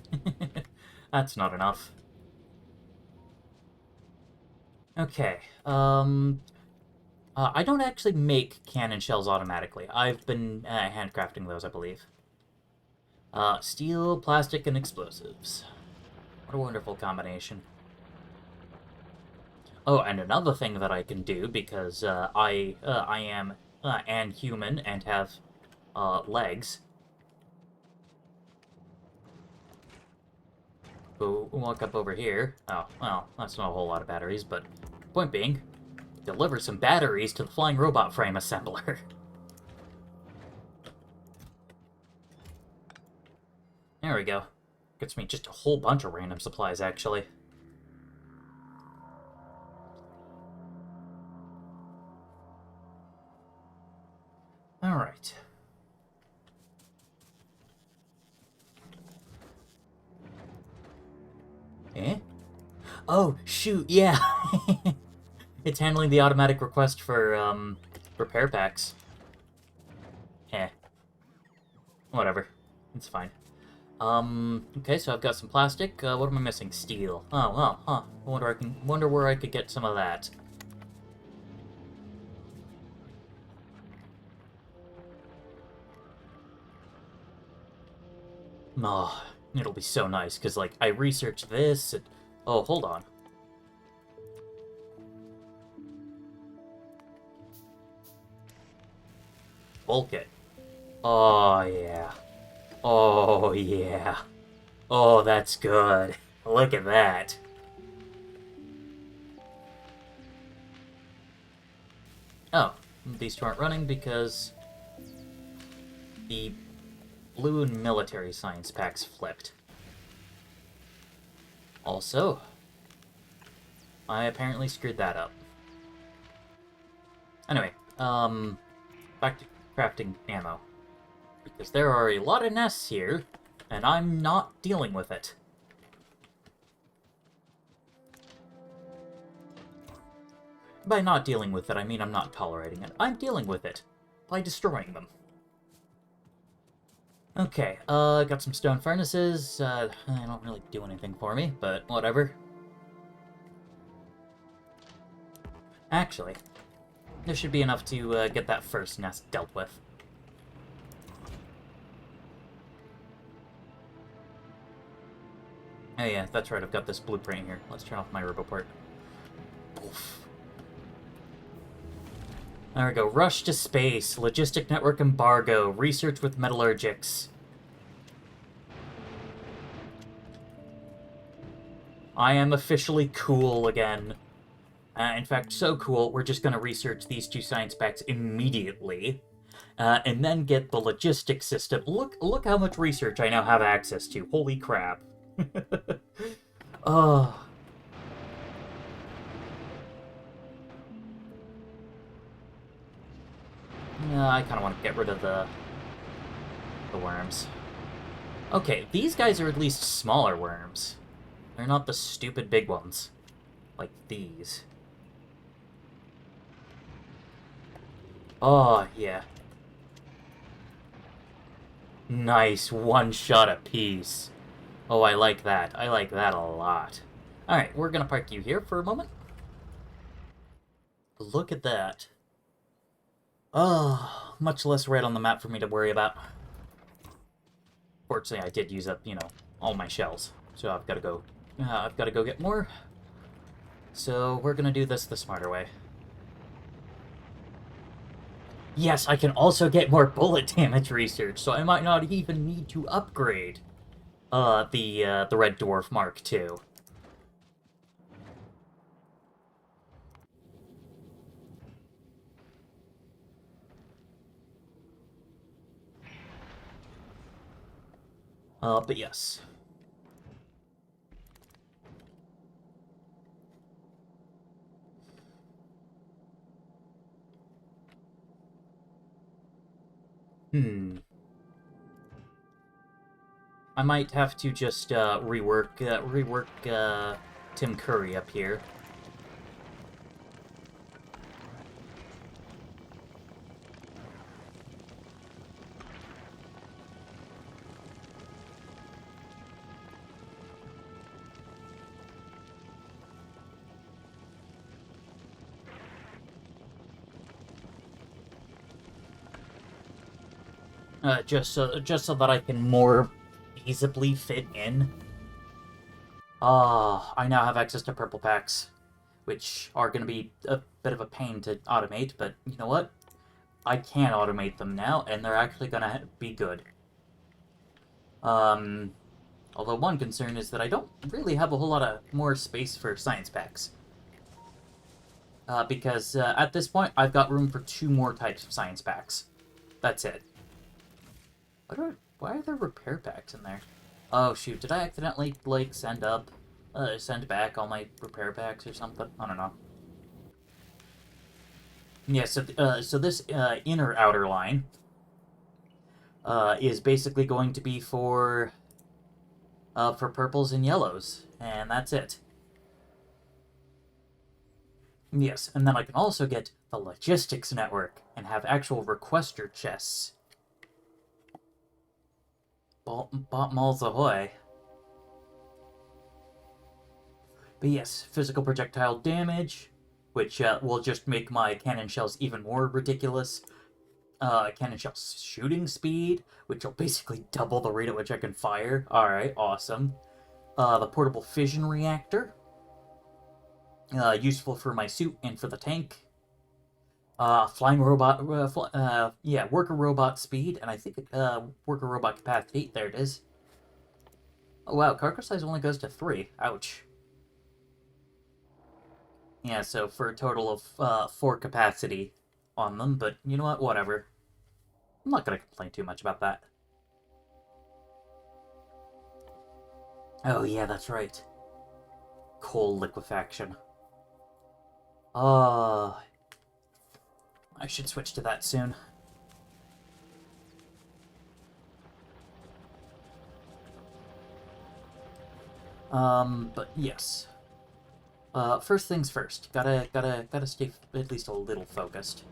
That's not enough. Okay, I don't actually make cannon shells automatically. I've been handcrafting those, I believe. Steel, plastic, and explosives. What a wonderful combination. Oh, and another thing that I can do, because I am and human and have legs. Go walk up over here. Oh, well, that's not a whole lot of batteries, but point being, deliver some batteries to the flying robot frame assembler. There we go. Gets me just a whole bunch of random supplies, actually. Alright. Eh? Oh, shoot, yeah! It's handling the automatic request for, repair packs. Eh. Whatever. It's fine. Okay, so I've got some plastic. What am I missing? Steel. Oh, well, huh. Wonder where I could get some of that. Oh, it'll be so nice, because, like, I researched this, and... Oh, hold on. Bulkhead. Oh, yeah. Oh, yeah. Oh, that's good. Look at that. Oh, these 2 aren't running because the blue and military science packs flipped. Also, I apparently screwed that up. Anyway, back to crafting ammo. Because there are a lot of nests here, and I'm not dealing with it. By not dealing with it, I mean I'm not tolerating it. I'm dealing with it by destroying them. Okay, got some stone furnaces. They don't really do anything for me, but whatever. Actually, there should be enough to get that first nest dealt with. Oh yeah, that's right, I've got this blueprint here. Let's turn off my RoboPort. Oof. There we go. Rush to space. Logistic network embargo. Research with metallurgics. I am officially cool again. In fact, so cool, we're just going to research these 2 science packs immediately. And then get the logistics system. Look how much research I now have access to. Holy crap. Oh. I kind of want to get rid of the worms. Okay, these guys are at least smaller worms. They're not the stupid big ones. Like these. Oh, yeah. Nice, one shot apiece. Oh, I like that. I like that a lot. Alright, we're gonna park you here for a moment. Look at that. Oh, much less red on the map for me to worry about. Fortunately, I did use up, all my shells. So I've got to go get more. So we're gonna do this the smarter way. Yes, I can also get more bullet damage research, so I might not even need to upgrade the Red Dwarf Mark II. But yes. I might have to just rework Tim Curry up here. Just so that I can more feasibly fit in. I now have access to purple packs, which are going to be a bit of a pain to automate, but you know what? I can automate them now, and they're actually going to be good. Although one concern is that I don't really have a whole lot of more space for science packs. Because at this point, I've got room for 2 more types of science packs. That's it. Why are there repair packs in there? Oh shoot, did I accidentally, like, send back all my repair packs or something? I don't know. Yeah, so this inner outer line is basically going to be for purples and yellows, and that's it. Yes, and then I can also get the logistics network and have actual requester chests. Bot malls ahoy. But yes, physical projectile damage, which will just make my cannon shells even more ridiculous. Cannon shell shooting speed, which will basically double the rate at which I can fire. Alright, awesome. The portable fission reactor. Useful for my suit and for the tank. Flying robot, worker robot speed, and I think worker robot capacity. There it is. Oh wow, cargo size only goes to 3. Ouch. Yeah, so for a total of 4 capacity on them, but you know what? Whatever. I'm not gonna complain too much about that. Oh yeah, that's right. Coal liquefaction. I should switch to that soon. But yes. First things first. Gotta stay at least a little focused.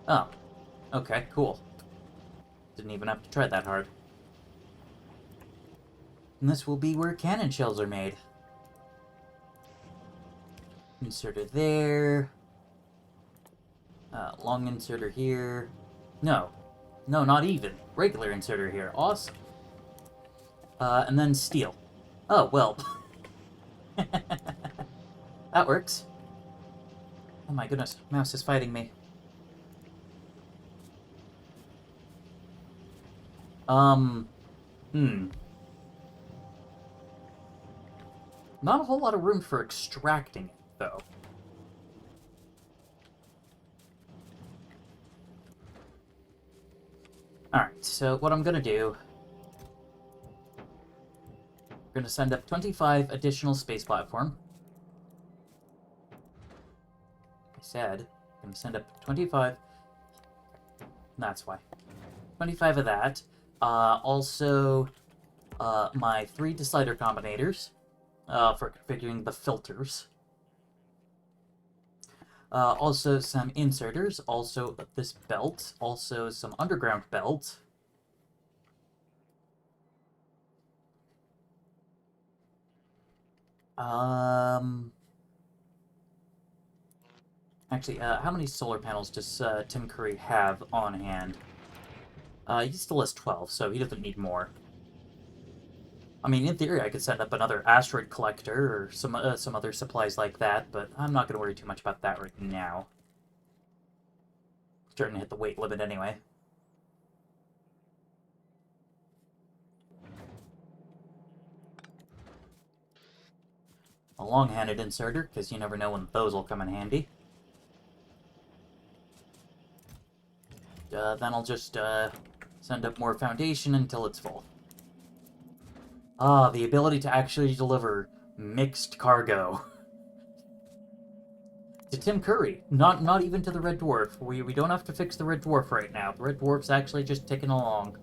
Oh. Okay, cool. Didn't even have to try that hard. And this will be where cannon shells are made. Inserter there. Long inserter here. No. No, not even. Regular inserter here. Awesome. And then steel. Oh, well. That works. Oh my goodness, mouse is fighting me. Not a whole lot of room for extracting it, though. Alright, so what I'm gonna do We're going to send up 25 additional space platform. I said, I'm going to send up 25. That's why. 25 of that. Also, my 3 decider combinators for configuring the filters. Also some inserters, also this belt, also some underground belt. Actually, how many solar panels does Tim Curry have on hand? He still has 12, so he doesn't need more. I mean, in theory, I could set up another asteroid collector or some other supplies like that, but I'm not going to worry too much about that right now. Starting to hit the weight limit anyway. A long-handed inserter, because you never know when those will come in handy. Then I'll just send up more foundation until it's full. Ah, the ability to actually deliver mixed cargo. To Tim Curry, not even to the Red Dwarf. We don't have to fix the Red Dwarf right now. The Red Dwarf's actually just ticking along.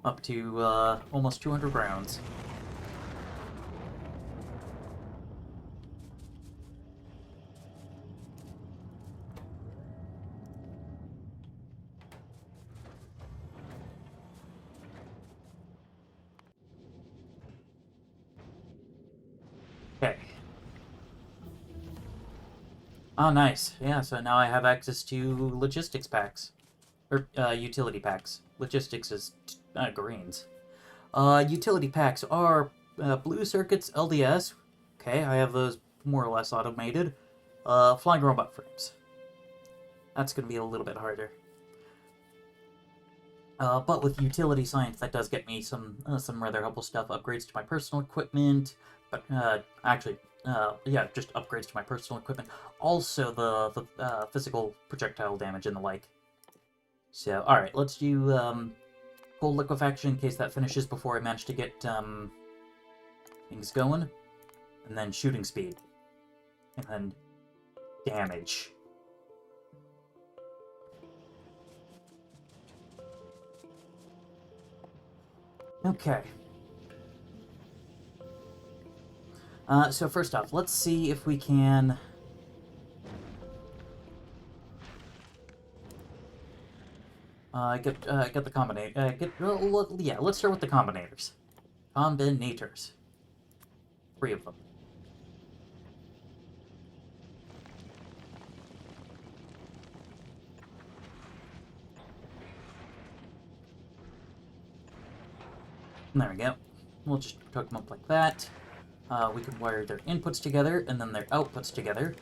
Up to almost 200 rounds. Okay. Oh, nice. Yeah, so now I have access to logistics packs. Or, utility packs. Logistics is greens. Utility packs are blue circuits, LDS. Okay, I have those more or less automated. Flying robot frames. That's going to be a little bit harder. But with utility science, that does get me some rather helpful stuff. Upgrades to my personal equipment, but actually, yeah, just upgrades to my personal equipment. Also, the physical projectile damage and the like. So, all right, let's do cold liquefaction in case that finishes before I manage to get things going, and then shooting speed, and then damage. Okay. So first off, let's see if we can... get the combinator. Yeah, let's start with the combinators. Combinators. 3 of them. There we go. We'll just hook them up like that. We can wire their inputs together and then their outputs together.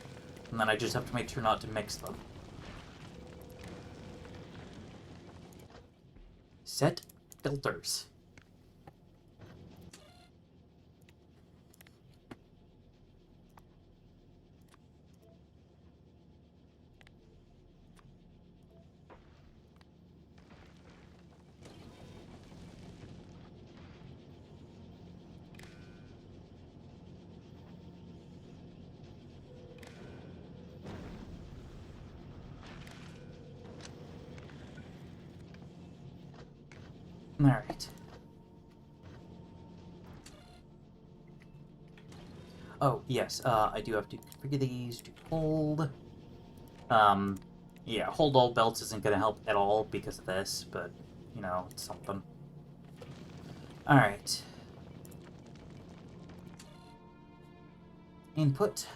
And then I just have to make sure not to mix them. Set filters. Alright. Oh, yes, I do have to configure these to hold. Yeah, hold all belts isn't going to help at all because of this, but, you know, it's something. Alright. Input.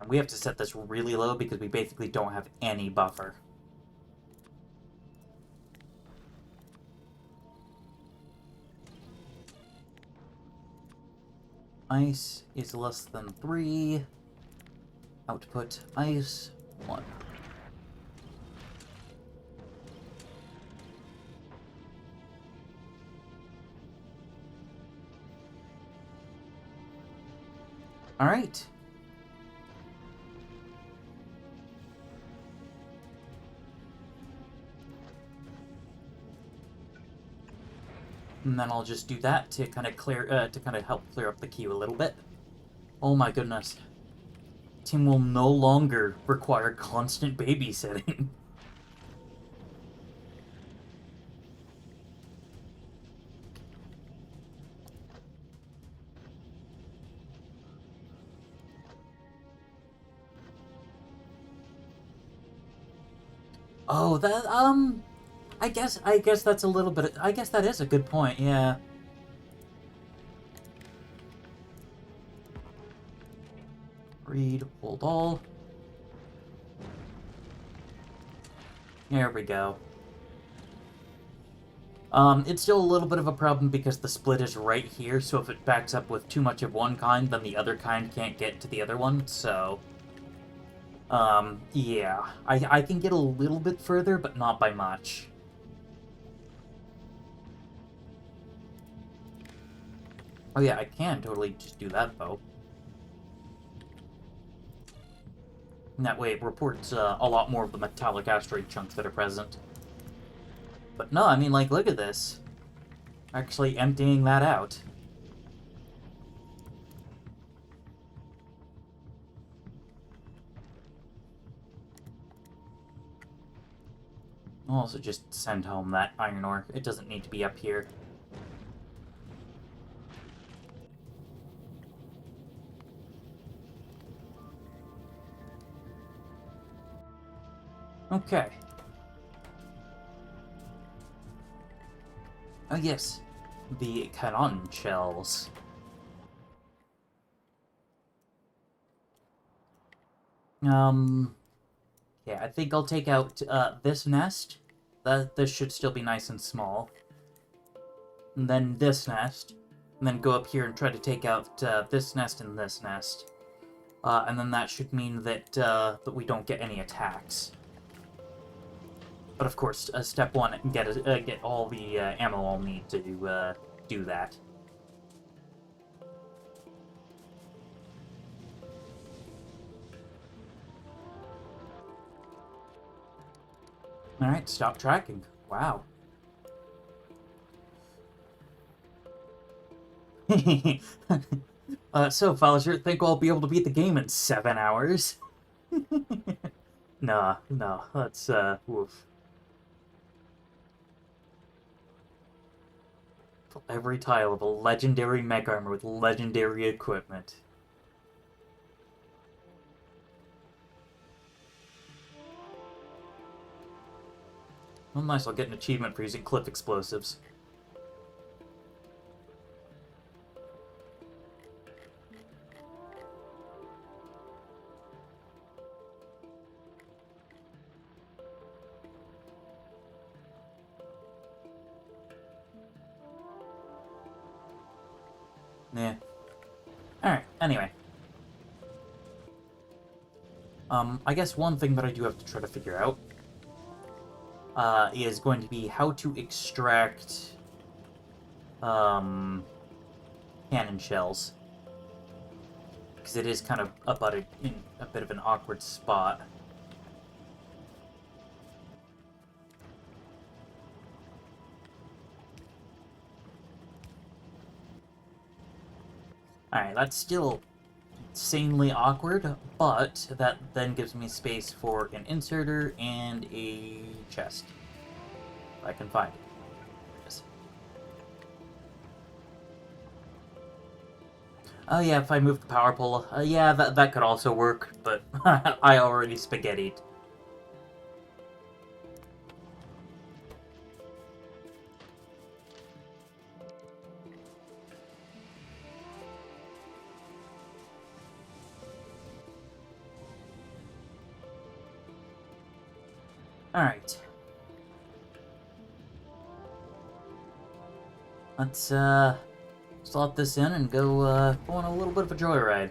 We have to set this really low because we basically don't have any buffer. Ice is less than 3. Output ice 1. Alright. And then I'll just do that to kind of help clear up the queue a little bit. Oh my goodness. Tim will no longer require constant babysitting. Oh, that, I guess that's a little bit, I guess that is a good point, yeah. Read, hold all. There we go. It's still a little bit of a problem because the split is right here, so if it backs up with too much of one kind, then the other kind can't get to the other one, so... yeah. I can get a little bit further, but not by much. Oh yeah, I can totally just do that, though. And that way it reports a lot more of the metallic asteroid chunks that are present. But no, I mean, like, look at this. Actually emptying that out. I'll also just send home that iron ore. It doesn't need to be up here. Okay. Oh yes, the cannon shells. Yeah, I think I'll take out this nest. This should still be nice and small. And then this nest. And then go up here and try to take out this nest and this nest. And then that should mean that, that we don't get any attacks. But of course, step one, get all the ammo I'll need to do that. Alright, stop tracking. Wow. So, Fowler, think I'll be able to beat the game in 7 hours? Nah, no, that's, woof. Every tile of a legendary mech armor with legendary equipment. Oh, nice, I'll get an achievement for using cliff explosives. Yeah. Alright, anyway. I guess one thing that I do have to try to figure out is going to be how to extract cannon shells. Because it is kind of in a bit of an awkward spot. Alright, that's still insanely awkward, but that then gives me space for an inserter and a chest. If I can find it. Yes. Oh yeah, if I move the power pole, yeah, that could also work, but I already spaghettied. Alright. Let's, slot this in and go on a little bit of a joyride.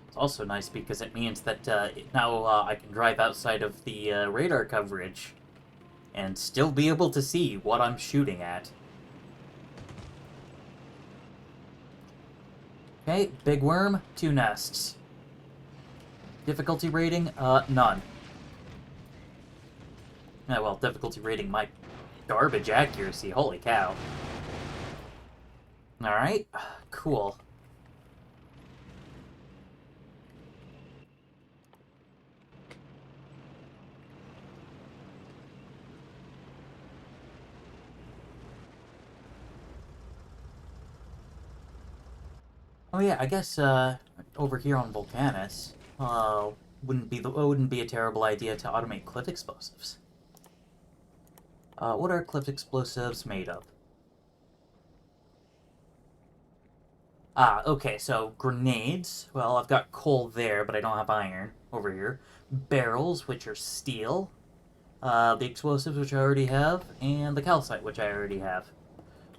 It's also nice because it means that now I can drive outside of the radar coverage and still be able to see what I'm shooting at. Okay, big worm, 2 nests. Difficulty rating, none. Yeah, well, difficulty rating my garbage accuracy, holy cow. Alright, cool. Oh yeah, I guess, over here on Volcanus, wouldn't be a terrible idea to automate cliff explosives. What are cliff explosives made of? Ah, okay, so grenades. Well, I've got coal there, but I don't have iron over here. Barrels, which are steel. The explosives, which I already have, and the calcite, which I already have.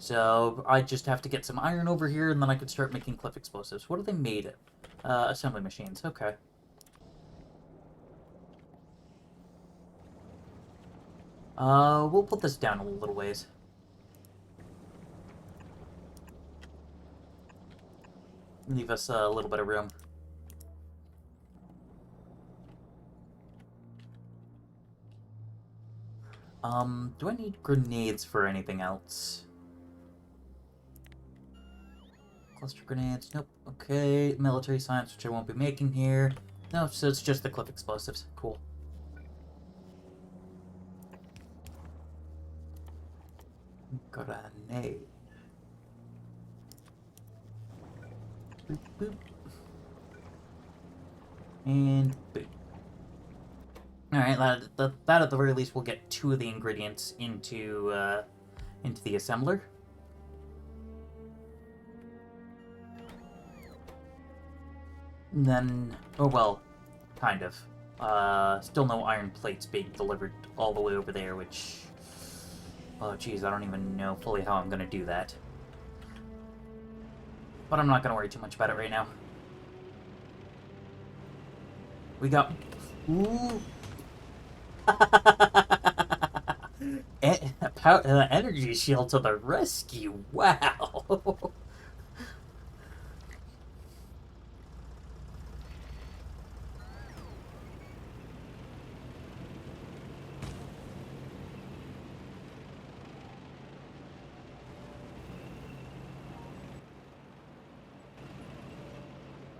So I just have to get some iron over here, and then I could start making cliff explosives. What are they made of? Assembly machines. Okay. We'll put this down a little ways. Leave us a little bit of room. Do I need grenades for anything else? Cluster grenades, nope. Okay, military science, which I won't be making here. No, so it's just the cliff explosives. Cool. Grenade. Boop, boop. And boop. Alright, that at the very least will get 2 of the ingredients into the assembler. And then, oh well, kind of. Still no iron plates being delivered all the way over there, which... Oh geez, I don't even know fully how I'm gonna do that. But I'm not gonna worry too much about it right now. We got... Ooh! Energy shield to the rescue! Wow!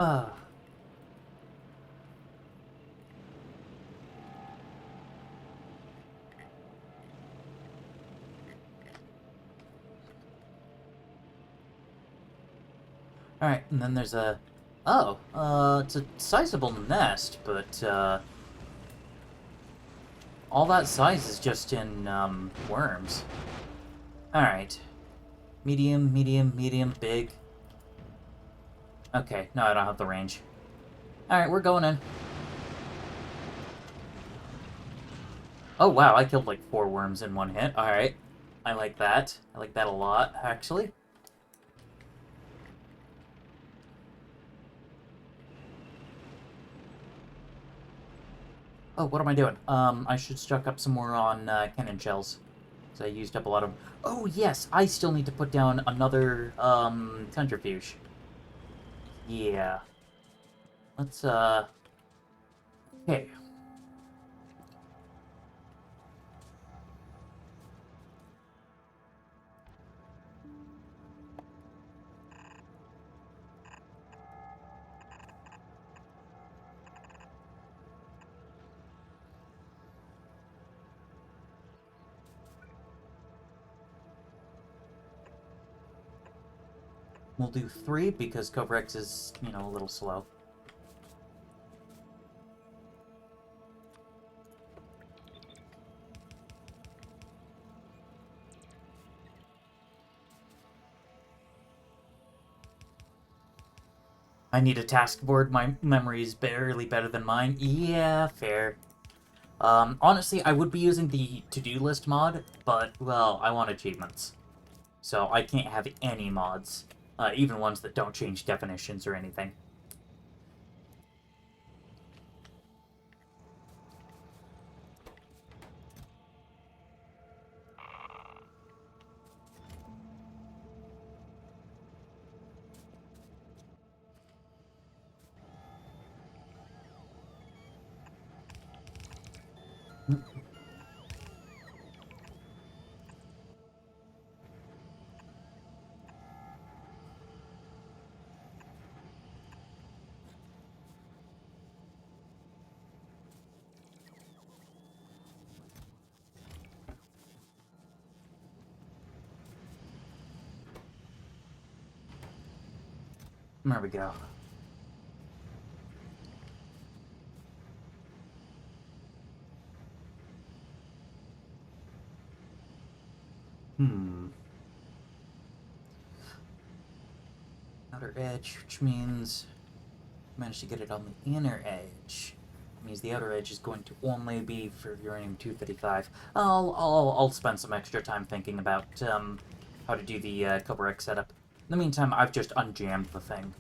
Uh. Alright, and then there's a... Oh, it's a sizable nest, but, all that size is just in, worms. Alright. Medium, medium, medium, big. Okay, no, I don't have the range. Alright, we're going in. Oh, wow, I killed like 4 worms in one hit. Alright. I like that. I like that a lot, actually. Oh, what am I doing? I should stock up some more on, cannon shells. Because I used up a lot of... Oh, yes! I still need to put down another, centrifuge. Yeah. Let's, okay. We'll do 3 because Covrex is, you know, a little slow. I need a task board. My memory is barely better than mine. Yeah, fair. Honestly, I would be using the to-do list mod, but, well, I want achievements. So I can't have any mods. Even ones that don't change definitions or anything. There we go. Outer edge, which means managed to get it on the inner edge. It means the outer edge is going to only be for uranium-235. I'll spend some extra time thinking about how to do the Cobra X setup. In the meantime, I've just unjammed the thing,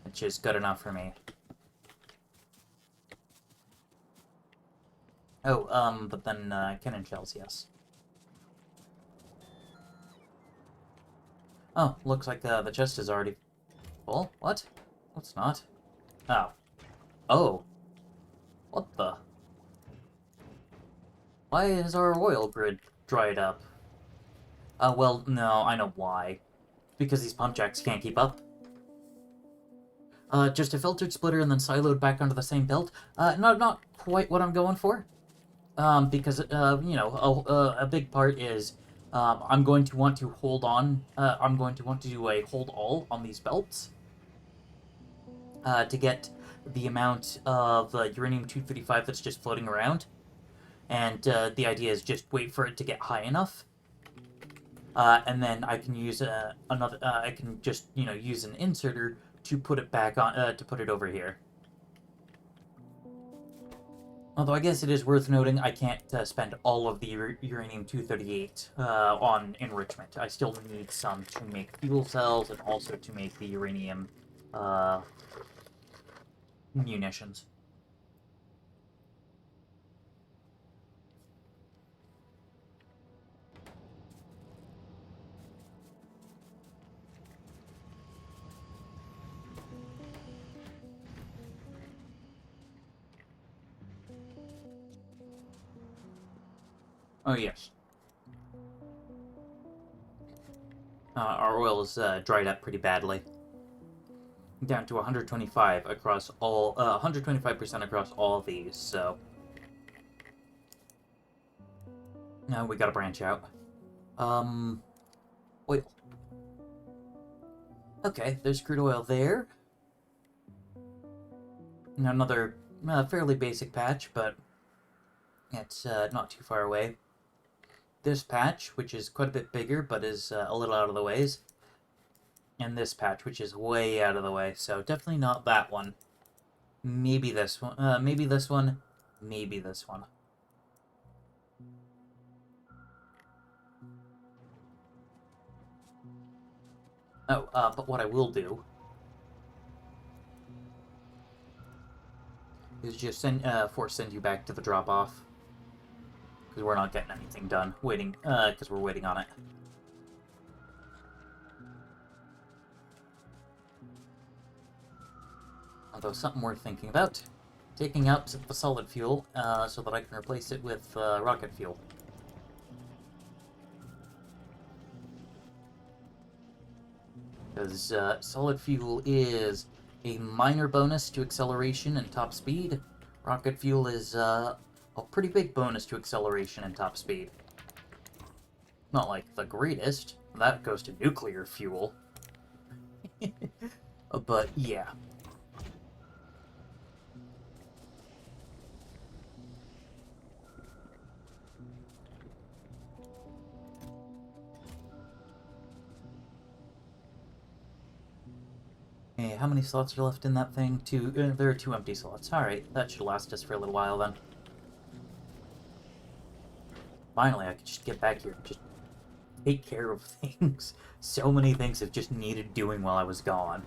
which is good enough for me. Oh, but then cannon shells, yes. Oh, looks like the chest is already full. What? No, it's not. Oh. Oh. What the? Why is our oil grid dried up? Well, no, I know why. Because these pump jacks can't keep up. Just a filtered splitter and then siloed back onto the same belt? Not quite what I'm going for. Because, you know, a big part is, I'm going to want to hold on, I'm going to want to do a hold all on these belts, to get the amount of uranium-235 that's just floating around. And, the idea is just wait for it to get high enough. And then I can use I can just, you know, use an inserter to put it back on, to put it over here. Although I guess it is worth noting I can't spend all of the uranium-238 on enrichment. I still need some to make fuel cells and also to make the uranium munitions. Oh, yes. Our oil is dried up pretty badly. Down to 125 across all, 125% across all of these, so... Now we gotta branch out. Oil. Okay, there's crude oil there. Another fairly basic patch, but it's not too far away. This patch, which is quite a bit bigger, but is a little out of the ways. And this patch, which is way out of the way, so definitely not that one. Maybe this one, maybe this one, maybe this one. Oh, but what I will do is just send you back to the drop-off. Because we're not getting anything done. Because we're waiting on it. Although, something worth thinking about. Taking out the solid fuel, so that I can replace it with rocket fuel. Because solid fuel is a minor bonus to acceleration and top speed. Rocket fuel is a pretty big bonus to acceleration and top speed. Not like the greatest. That goes to nuclear fuel. But yeah. Hey, how many slots are left in that thing? Two. There are 2 empty slots. Alright, that should last us for a little while then. Finally, I can just get back here and just take care of things. So many things have just needed doing while I was gone.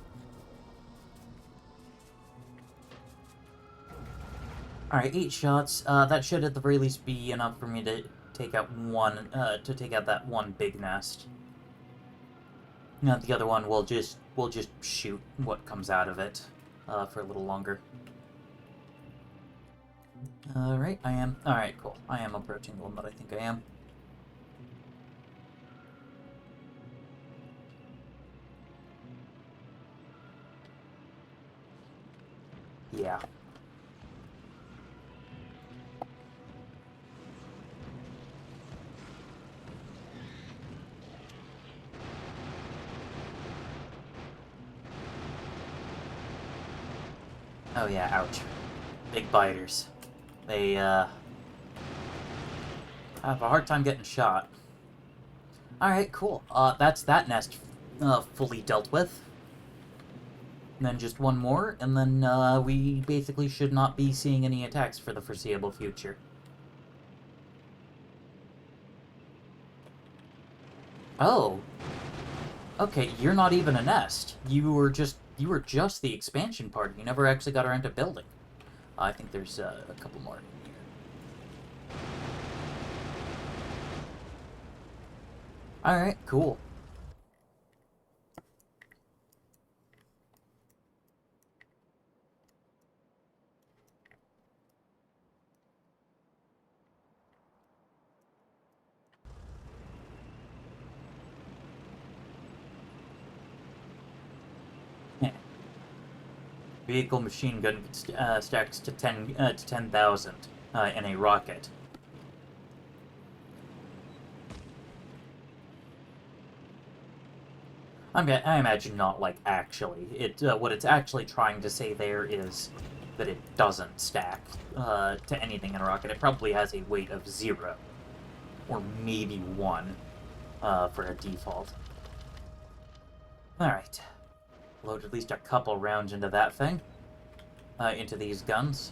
Alright, 8 shots. That should at the very least be enough for me to take out that one big nest. Now the other one we'll just shoot what comes out of it for a little longer. Alright, I am. Alright, cool. I am approaching the one that I think I am. Yeah. Oh yeah, ouch. Big biters. They, have a hard time getting shot. Alright, cool. That's that nest, fully dealt with. And then just one more, and then, we basically should not be seeing any attacks for the foreseeable future. Oh. Okay, you're not even a nest. You were just the expansion part. You never actually got around to building. I think there's, a couple more in here. Alright, cool. Vehicle machine gun stacks to 10,000 in a rocket. I imagine not like actually. What it's actually trying to say there is that it doesn't stack to anything in a rocket. It probably has a weight of 0 or maybe 1 for a default. All right, load at least a couple rounds into that thing, into these guns.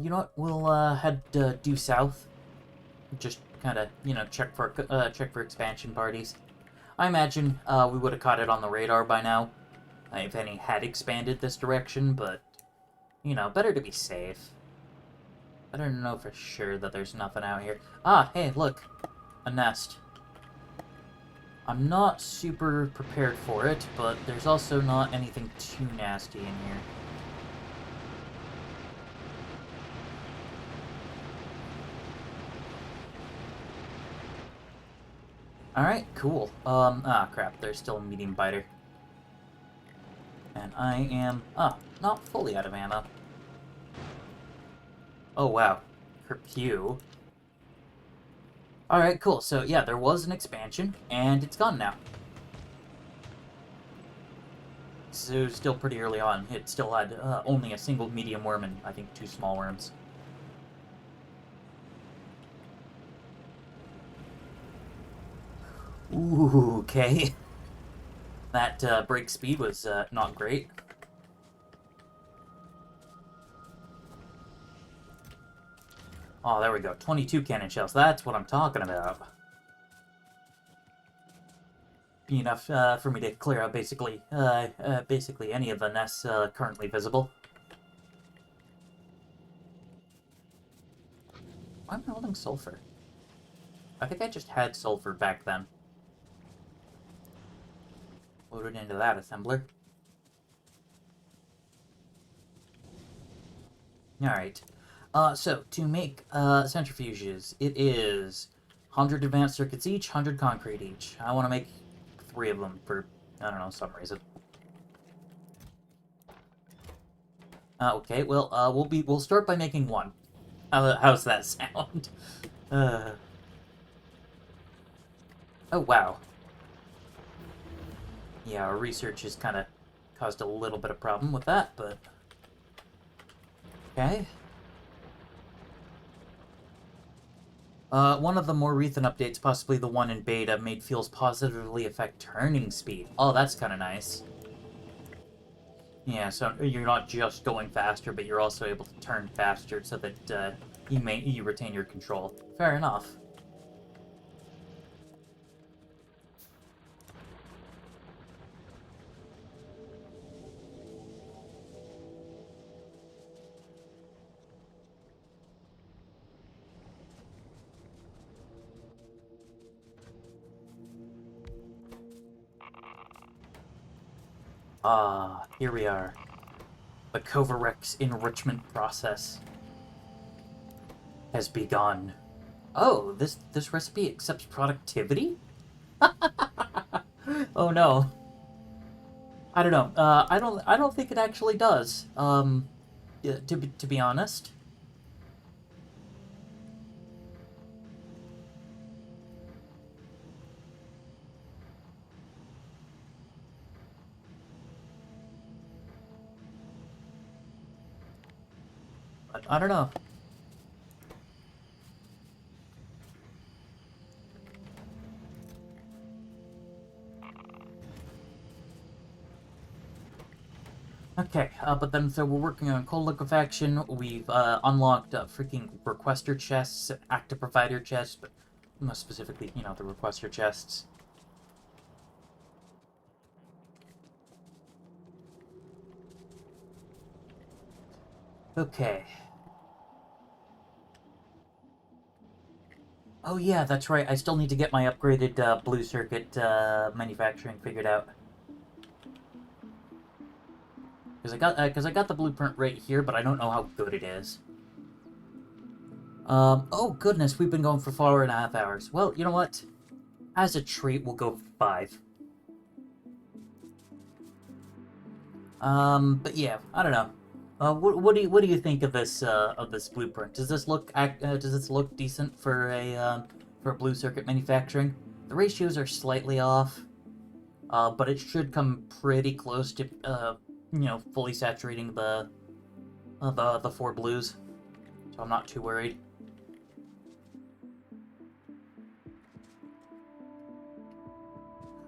You know what? We'll head due south. Just kind of, check for expansion parties. I imagine we would have caught it on the radar by now, if any had expanded this direction. But better to be safe. Better to know for sure that there's nothing out here. Ah, hey, look, a nest. I'm not super prepared for it, but there's also not anything too nasty in here. Alright, cool. Crap, there's still a medium biter. And I am, not fully out of ammo. Oh, wow. Kerpew. Alright, cool. So, yeah, there was an expansion, and it's gone now. So, still pretty early on. It still had only a single medium worm and, I think, 2 small worms. Ooh, okay. That break speed was not great. Oh, there we go. 22 cannon shells. That's what I'm talking about. Be enough for me to clear out basically any of the nests currently visible. Why am I holding sulfur? I think I just had sulfur back then. Loaded into that assembler. Alright. So, to make centrifuges, it is 100 advanced circuits each, 100 concrete each. I want to make 3 of them for, I don't know, some reason. Okay, well, we'll start by making 1. How's that sound? Oh, wow. Yeah, our research has kind of caused a little bit of problem with that, but... Okay. One of the more recent updates, possibly the one in beta, made fuels positively affect turning speed. Oh, that's kind of nice. Yeah, so you're not just going faster, but you're also able to turn faster so that you retain your control. Fair enough. Ah, here we are. The Kovarex enrichment process has begun. Oh, this recipe accepts productivity? Oh no. I don't know. I don't think it actually does. Yeah, to be honest. But I don't know. Okay, but then so we're working on cold liquefaction. We've unlocked freaking requester chests, active provider chests, but most specifically, you know, the requester chests. Okay. Oh yeah, that's right. I still need to get my upgraded blue circuit manufacturing figured out. Because I got the blueprint right here, but I don't know how good it is. Oh goodness, we've been going for 4.5 hours. Well, you know what? As a treat, we'll go 5. But yeah, I don't know. What do you think of this blueprint? Does this look decent for a blue circuit manufacturing? The ratios are slightly off, but it should come pretty close to you know, fully saturating the 4 blues. So I'm not too worried.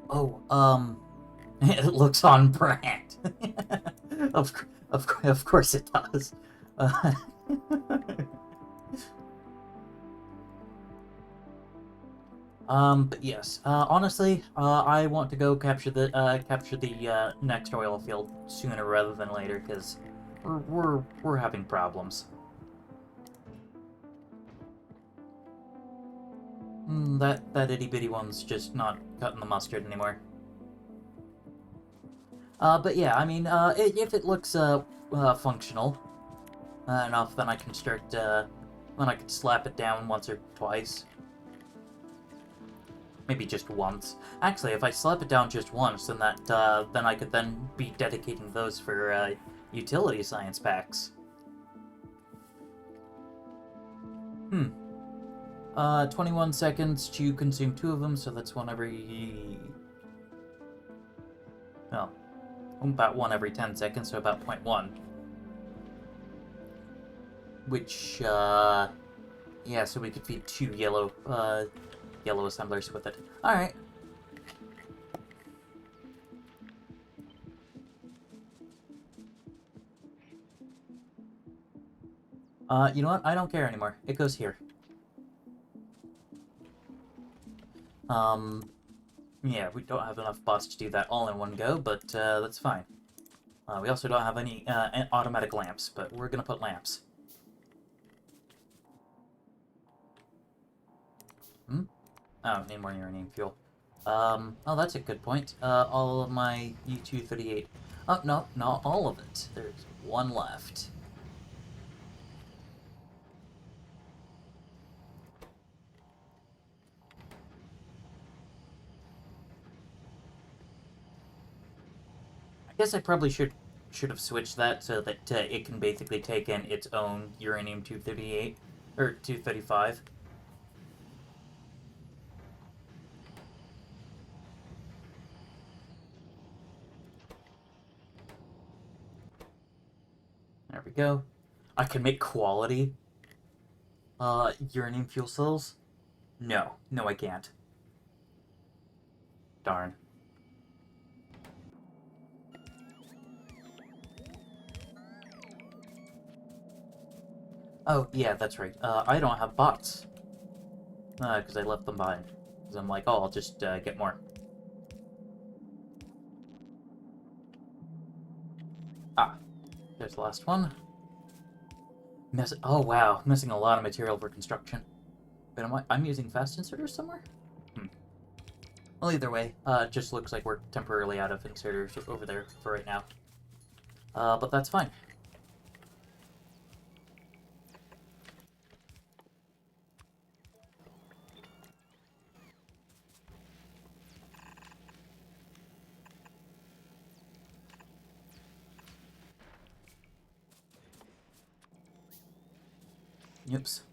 Oh, it looks on brand. Of course it does. Uh, but yes, honestly, I want to go capture the next oil field sooner rather than later, because we're having problems. That itty bitty one's just not cutting the mustard anymore. But yeah, I mean, if it looks functional enough, then I can then I can slap it down once or twice. Maybe just once. Actually, if I slap it down just once, then then I could then be dedicating those for utility science packs. 21 seconds to consume 2 of them, so that's one every... Oh, about 1 every 10 seconds, so about 0.1. Which, yeah, so we could feed 2 yellow assemblers with it. Alright. You know what? I don't care anymore. It goes here. Yeah, we don't have enough bots to do that all in one go, but that's fine. We also don't have any automatic lamps, but we're gonna put lamps. Oh, need more uranium fuel. Oh, that's a good point. All of my U-238... Oh, no, not all of it. There's 1 left. I guess I probably should have switched that so that it can basically take in its own uranium-238, or 235. There we go. I can make quality uranium fuel cells? No. No, I can't. Darn. Oh, yeah, that's right. I don't have bots. Because I left them behind. Because I'm like, oh, I'll just get more. Ah, there's the last one. Oh, wow. Missing a lot of material for construction. Wait, I'm using fast inserters somewhere? Well, either way, it just looks like we're temporarily out of inserters over there for right now. But that's fine. Oops.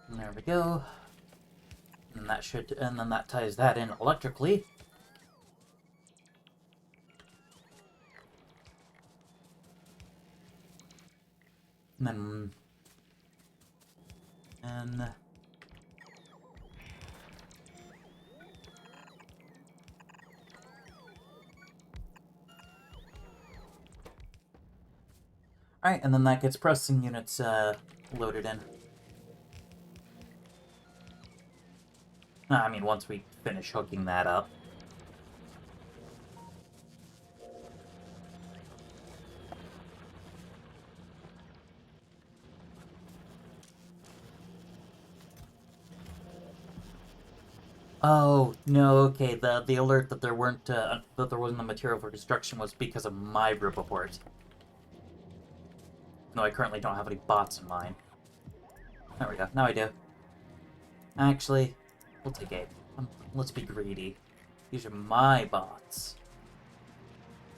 There we go. And that should, and then that ties that in electrically. And then, and alright, and then that gets processing units loaded in. I mean, once we finish hooking that up. Oh, no, okay, the alert that there weren't, that there wasn't a material for destruction was because of my group report. No, I currently don't have any bots in mine. There we go, now I do. Actually, we'll take 8. Let's be greedy. These are my bots.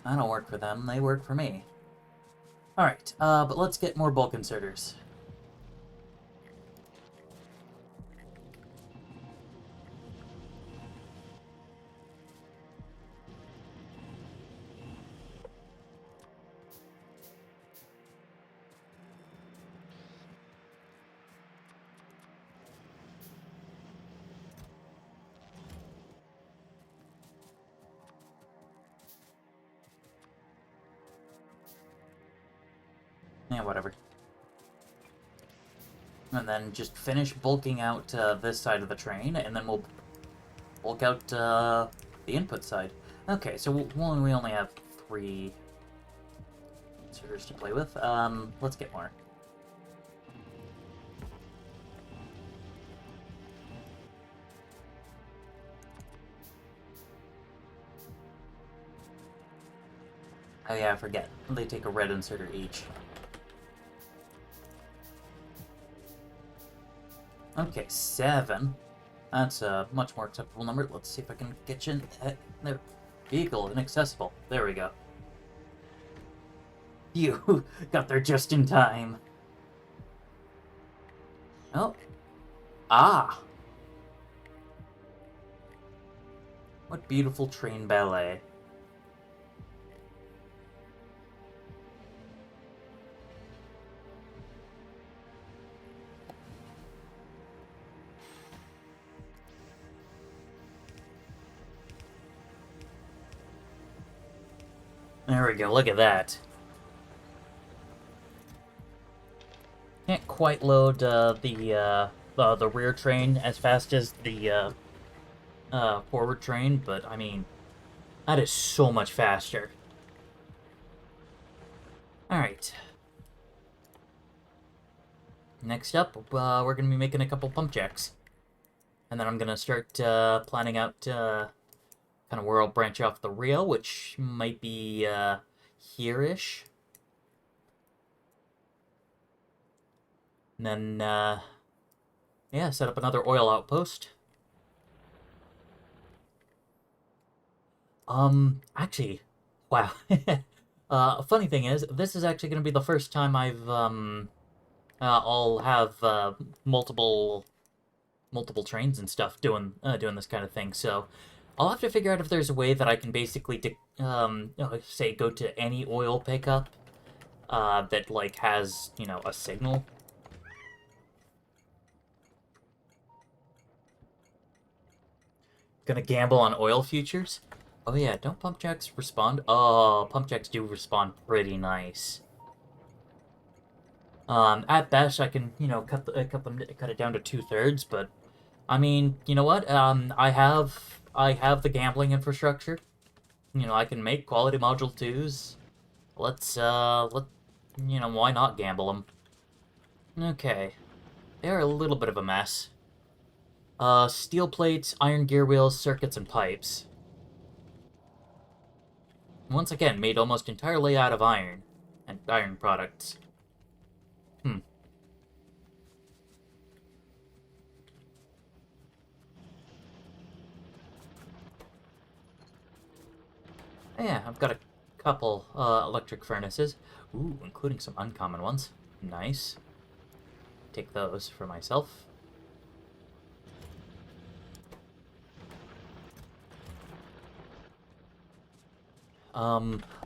I don't work for them, they work for me. Alright, but let's get more bulk inserters. Yeah, whatever. And then just finish bulking out this side of the train, and then we'll bulk out the input side. Okay, so we only have 3 inserters to play with. Let's get more. Oh yeah, I forget. They take a red inserter each. Okay, 7. That's a much more acceptable number. Let's see if I can get you in there. Vehicle inaccessible. There we go. You got there just in time. Oh. Ah. What beautiful train ballet. There we go, look at that. Can't quite load the rear train as fast as the forward train, but I mean, that is so much faster. Alright. Next up, we're going to be making a couple pump jacks. And then I'm going to start planning out kind of where I'll branch off the rail, which might be here-ish. And then, yeah, set up another oil outpost. Actually, wow. Funny thing is, this is actually going to be the first time I'll have multiple trains and stuff doing this kind of thing. So I'll have to figure out if there's a way that I can basically say go to any oil pickup that like has, you know, a signal. Gonna gamble on oil futures? Oh yeah, don't pump jacks respond? Oh, pump jacks do respond pretty nice. At best, I can, you know, cut it down to 2/3, but I mean, you know what? I have the gambling infrastructure. You know, I can make quality module 2s. Let's You know, why not gamble them? Okay. They're a little bit of a mess. Steel plates, iron gear wheels, circuits, and pipes. Once again, made almost entirely out of iron and iron products. Hmm. Yeah, I've got a couple electric furnaces. Ooh, including some uncommon ones. Nice. Take those for myself.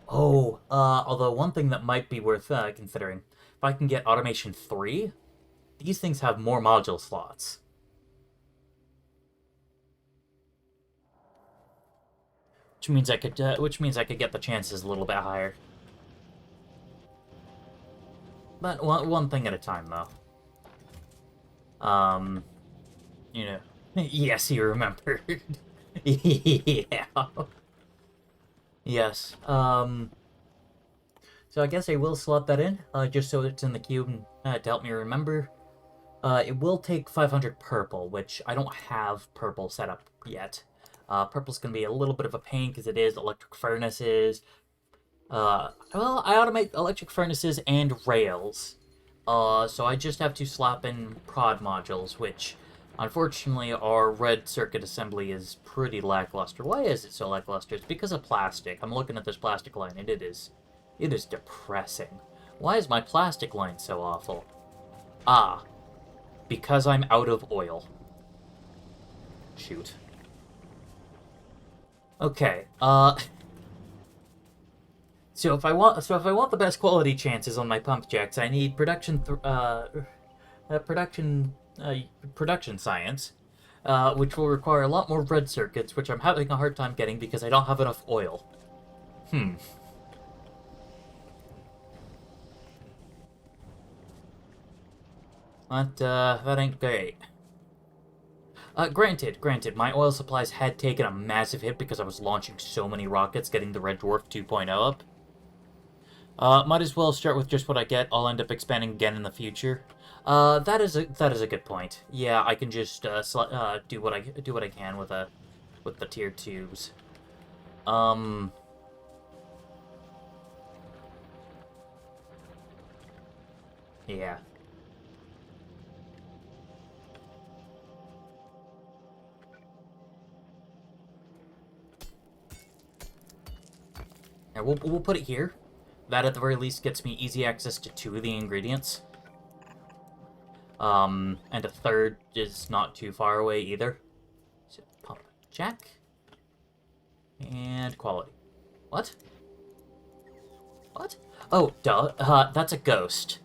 Although one thing that might be worth considering, if I can get Automation 3, these things have more module slots. Which means I could get the chances a little bit higher. But one thing at a time, though. You know, yes, you remembered. Yeah. Yes. So I guess I will slot that in, just so it's in the queue to help me remember. It will take 500 purple, which I don't have purple set up yet. Purple's going to be a little bit of a pain because it is electric furnaces. Well, I automate electric furnaces and rails. So I just have to slap in prod modules, which, unfortunately, our red circuit assembly is pretty lackluster. Why is it so lackluster? It's because of plastic. I'm looking at this plastic line, and it is depressing. Why is my plastic line so awful? Ah, because I'm out of oil. Shoot. Okay, so if I want the best quality chances on my pump jacks, I need production science, which will require a lot more red circuits, which I'm having a hard time getting because I don't have enough oil. That ain't great. Granted, my oil supplies had taken a massive hit because I was launching so many rockets getting the Red Dwarf 2.0 up. Might as well start with just what I get. I'll end up expanding again in the future. That is a good point. Yeah, I can just do what I can with the tier 2s. Yeah. Yeah, we'll put it here. That at the very least gets me easy access to 2 of the ingredients. And a third is not too far away either. So pump jack. And quality. What? What? Oh, duh. That's a ghost.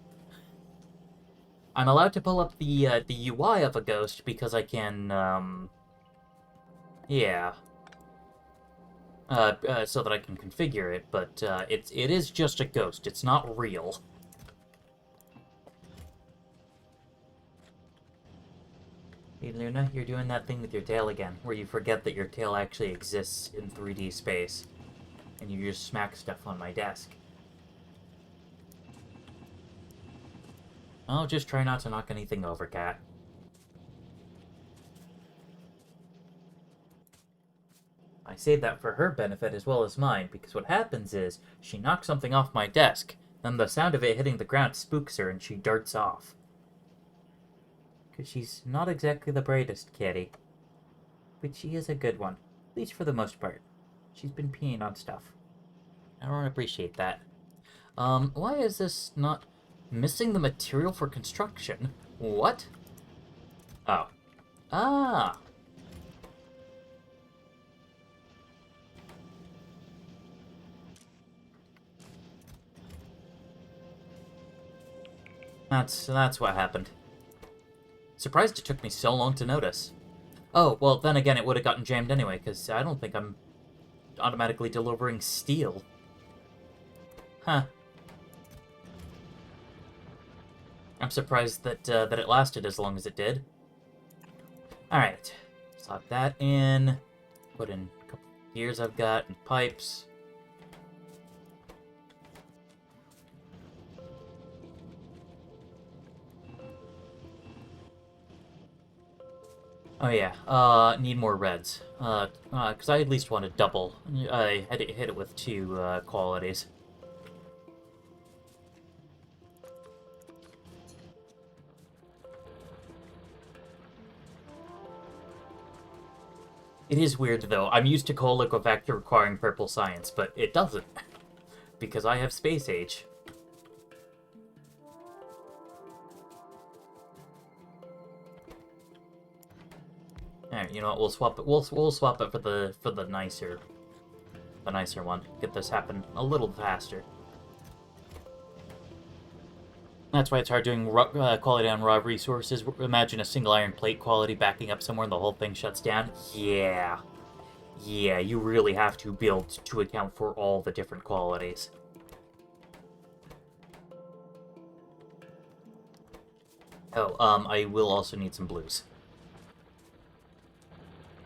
I'm allowed to pull up the UI of a ghost because I can, yeah. So that I can configure it, but it is just a ghost. It's not real. Hey, Luna, you're doing that thing with your tail again, where you forget that your tail actually exists in 3D space, and you just smack stuff on my desk. Oh, just try not to knock anything over, Cat. I say that for her benefit as well as mine, because what happens is, she knocks something off my desk, then the sound of it hitting the ground spooks her and she darts off. Because she's not exactly the brightest kitty. But she is a good one, at least for the most part. She's been peeing on stuff. I don't appreciate that. Why is this not missing the material for construction? What? Oh. Ah! That's what happened. Surprised it took me so long to notice. Oh, well, then again, it would have gotten jammed anyway, because I don't think I'm automatically delivering steel. Huh. I'm surprised that that it lasted as long as it did. Alright. Slot that in. Put in a couple of gears I've got, and pipes. Oh yeah, need more reds. Because I at least want to double. I had to hit it with two, qualities. It is weird, though. I'm used to Coal Liquefaction requiring purple science, but it doesn't. Because I have Space Age. Alright, you know what? We'll swap it. We'll swap it for the nicer one. Get this happen a little faster. That's why it's hard doing quality on raw resources. Imagine a single iron plate quality backing up somewhere and the whole thing shuts down. Yeah. Yeah, you really have to build to account for all the different qualities. Oh, I will also need some blues.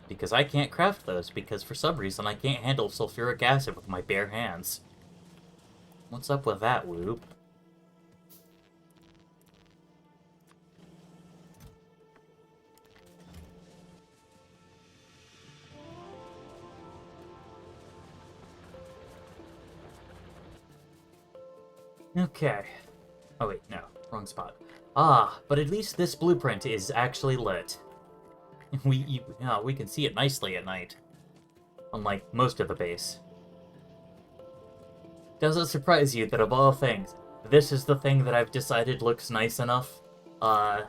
Because I can't craft those, because for some reason I can't handle sulfuric acid with my bare hands. What's up with that, Whoop? Okay. Oh wait, no. Wrong spot. Ah, but at least this blueprint is actually lit. We can see it nicely at night. Unlike most of the base. Does it surprise you that of all things, this is the thing that I've decided looks nice enough, to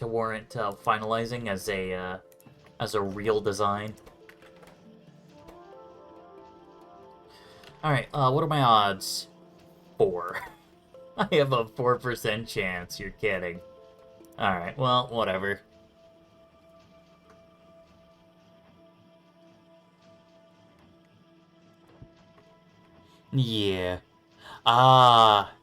warrant, finalizing as a real design? Alright, what are my odds? 4. I have a 4% chance, you're kidding. Alright, well, whatever. Yeah. Ah.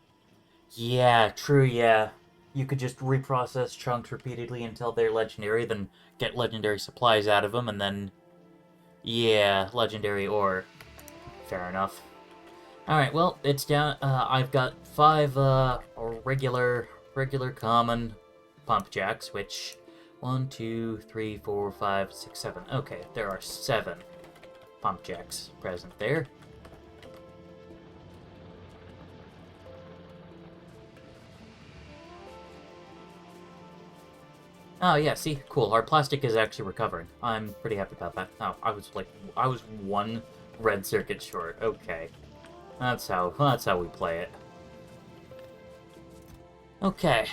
Yeah, true, yeah. You could just reprocess chunks repeatedly until they're legendary, then get legendary supplies out of them, and then... Yeah, legendary ore. Fair enough. Alright, well, it's down... I've got 5, regular common pump jacks, which... 1, 2, 3, 4, 5, 6, 7. Okay, there are 7 pump jacks present there. Oh, yeah, see? Cool. Our plastic is actually recovering. I'm pretty happy about that. Oh, I was one red circuit short. Okay. That's how we play it. Okay.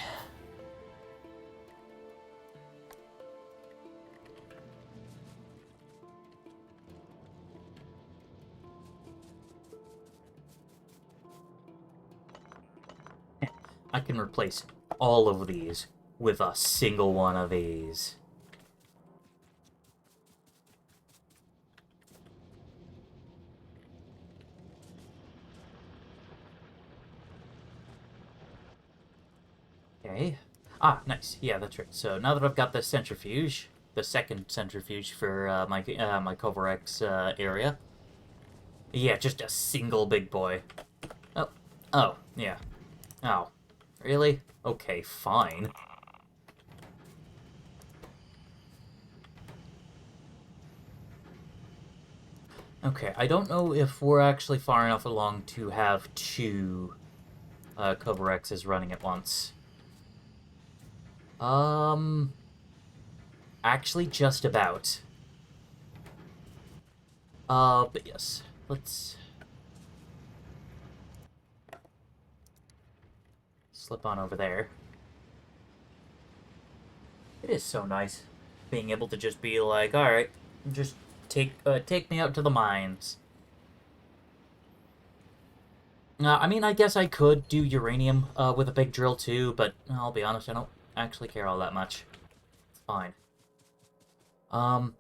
I can replace all of these with a single one of these. Okay. Ah, nice. Yeah, that's right. So now that I've got the centrifuge, the second centrifuge for my Kovarex area. Yeah, just a single big boy. Oh, oh, yeah. Oh, really? Okay, fine. Okay, I don't know if we're actually far enough along to have 2 Kovarexes running at once. Actually, just about. But yes, let's slip on over there. It is so nice being able to just be like, alright, just take me out to the mines. I mean, I guess I could do uranium with a big drill too, but I'll be honest, I don't actually care all that much. It's fine.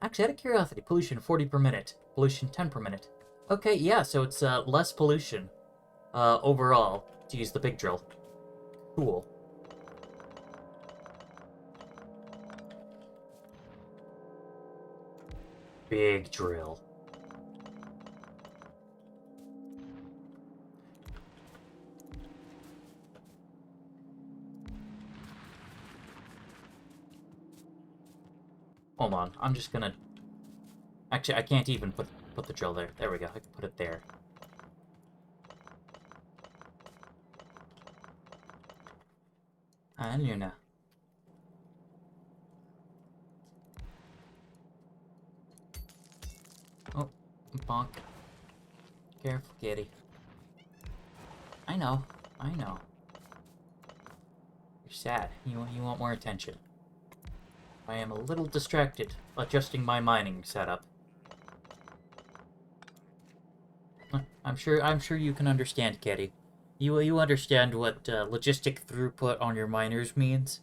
Actually, out of curiosity, pollution 40 per minute, pollution 10 per minute. Okay, yeah, so it's less pollution overall to use the big drill. Cool. Big drill. Oh hold on. I'm just gonna... Actually, I can't even put the drill there. There we go. I can put it there. And you know. Oh, bonk. Careful, kitty. I know. I know. You're sad. You want more attention. I am a little distracted adjusting my mining setup. I'm sure you can understand, kitty. You understand what logistic throughput on your miners means?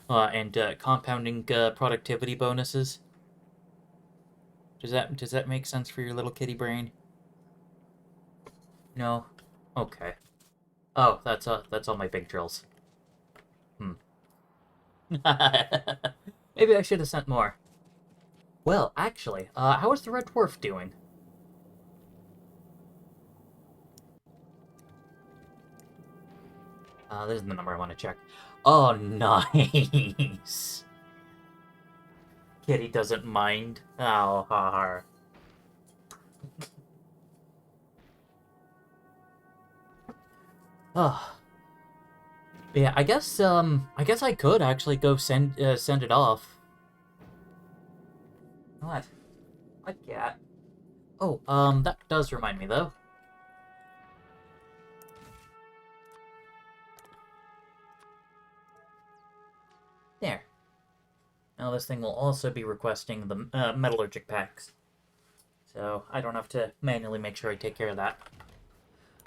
And compounding productivity bonuses? Does that make sense for your little kitty brain? No? Okay. Oh, that's all my big drills. Maybe I should have sent more. Well, actually, how is the Red Dwarf doing? This is the number I want to check. Oh, nice! Kitty doesn't mind. Oh, har. Oh. Yeah, I guess I could actually go send it off. What? What cat? Oh, that does remind me, though. There. Now this thing will also be requesting the metallurgic packs. So I don't have to manually make sure I take care of that.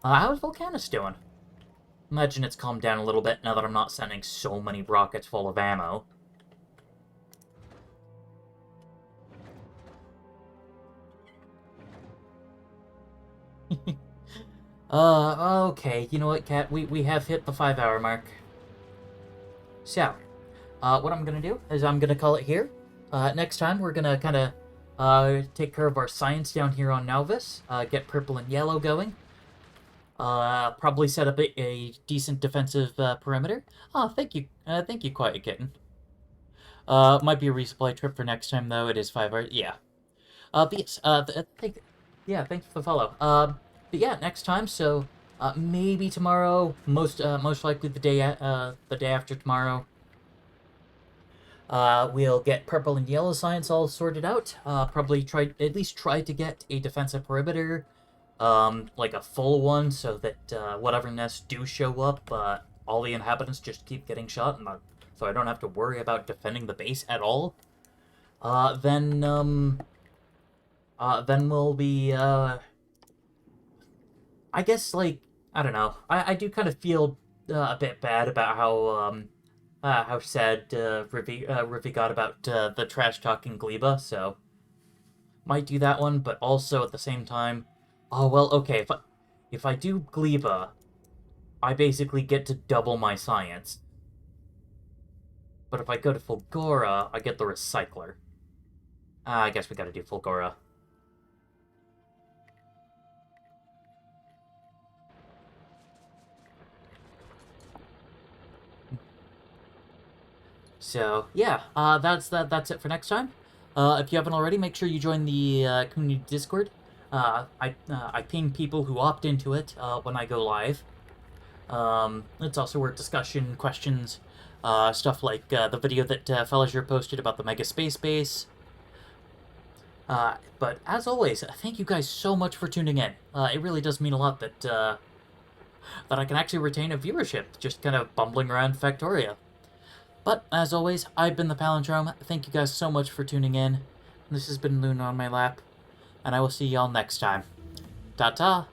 How's Volcanus doing? Imagine it's calmed down a little bit now that I'm not sending so many rockets full of ammo. Okay, you know what, Cat? We have hit the 5-hour mark. So, what I'm gonna do is I'm gonna call it here. Next time, we're gonna kind of take care of our science down here on Nauvis, get purple and yellow going. Probably set up a decent defensive perimeter. Oh, thank you, Quiet Kitten. Might be a resupply trip for next time, though. It is 5 hours. Yeah. But yes, thanks for the follow. But yeah, next time, so, maybe tomorrow, most likely the day after tomorrow. We'll get purple and yellow science all sorted out. Probably at least try to get a defensive perimeter, like a full one, so that, whatever nests do show up, all the inhabitants just keep getting shot, so I don't have to worry about defending the base at all. Then we'll be, I guess, like, I don't know. I do kind of feel a bit bad about how sad Riffy got about the trash-talking Gleba, so might do that one, but also at the same time, oh, well, okay, if I do Gleba, I basically get to double my science. But if I go to Fulgora, I get the Recycler. I guess we gotta do Fulgora. So, yeah, that's it for next time. If you haven't already, make sure you join the community Discord. I ping people who opt into it when I go live. It's also where discussion, questions, stuff like the video that Felliger posted about the Mega Space Base. But as always, thank you guys so much for tuning in. It really does mean a lot that I can actually retain a viewership, just kind of bumbling around Factoria. But, as always, I've been the Palindrome. Thank you guys so much for tuning in. This has been Luna on my lap, and I will see y'all next time. Ta-ta!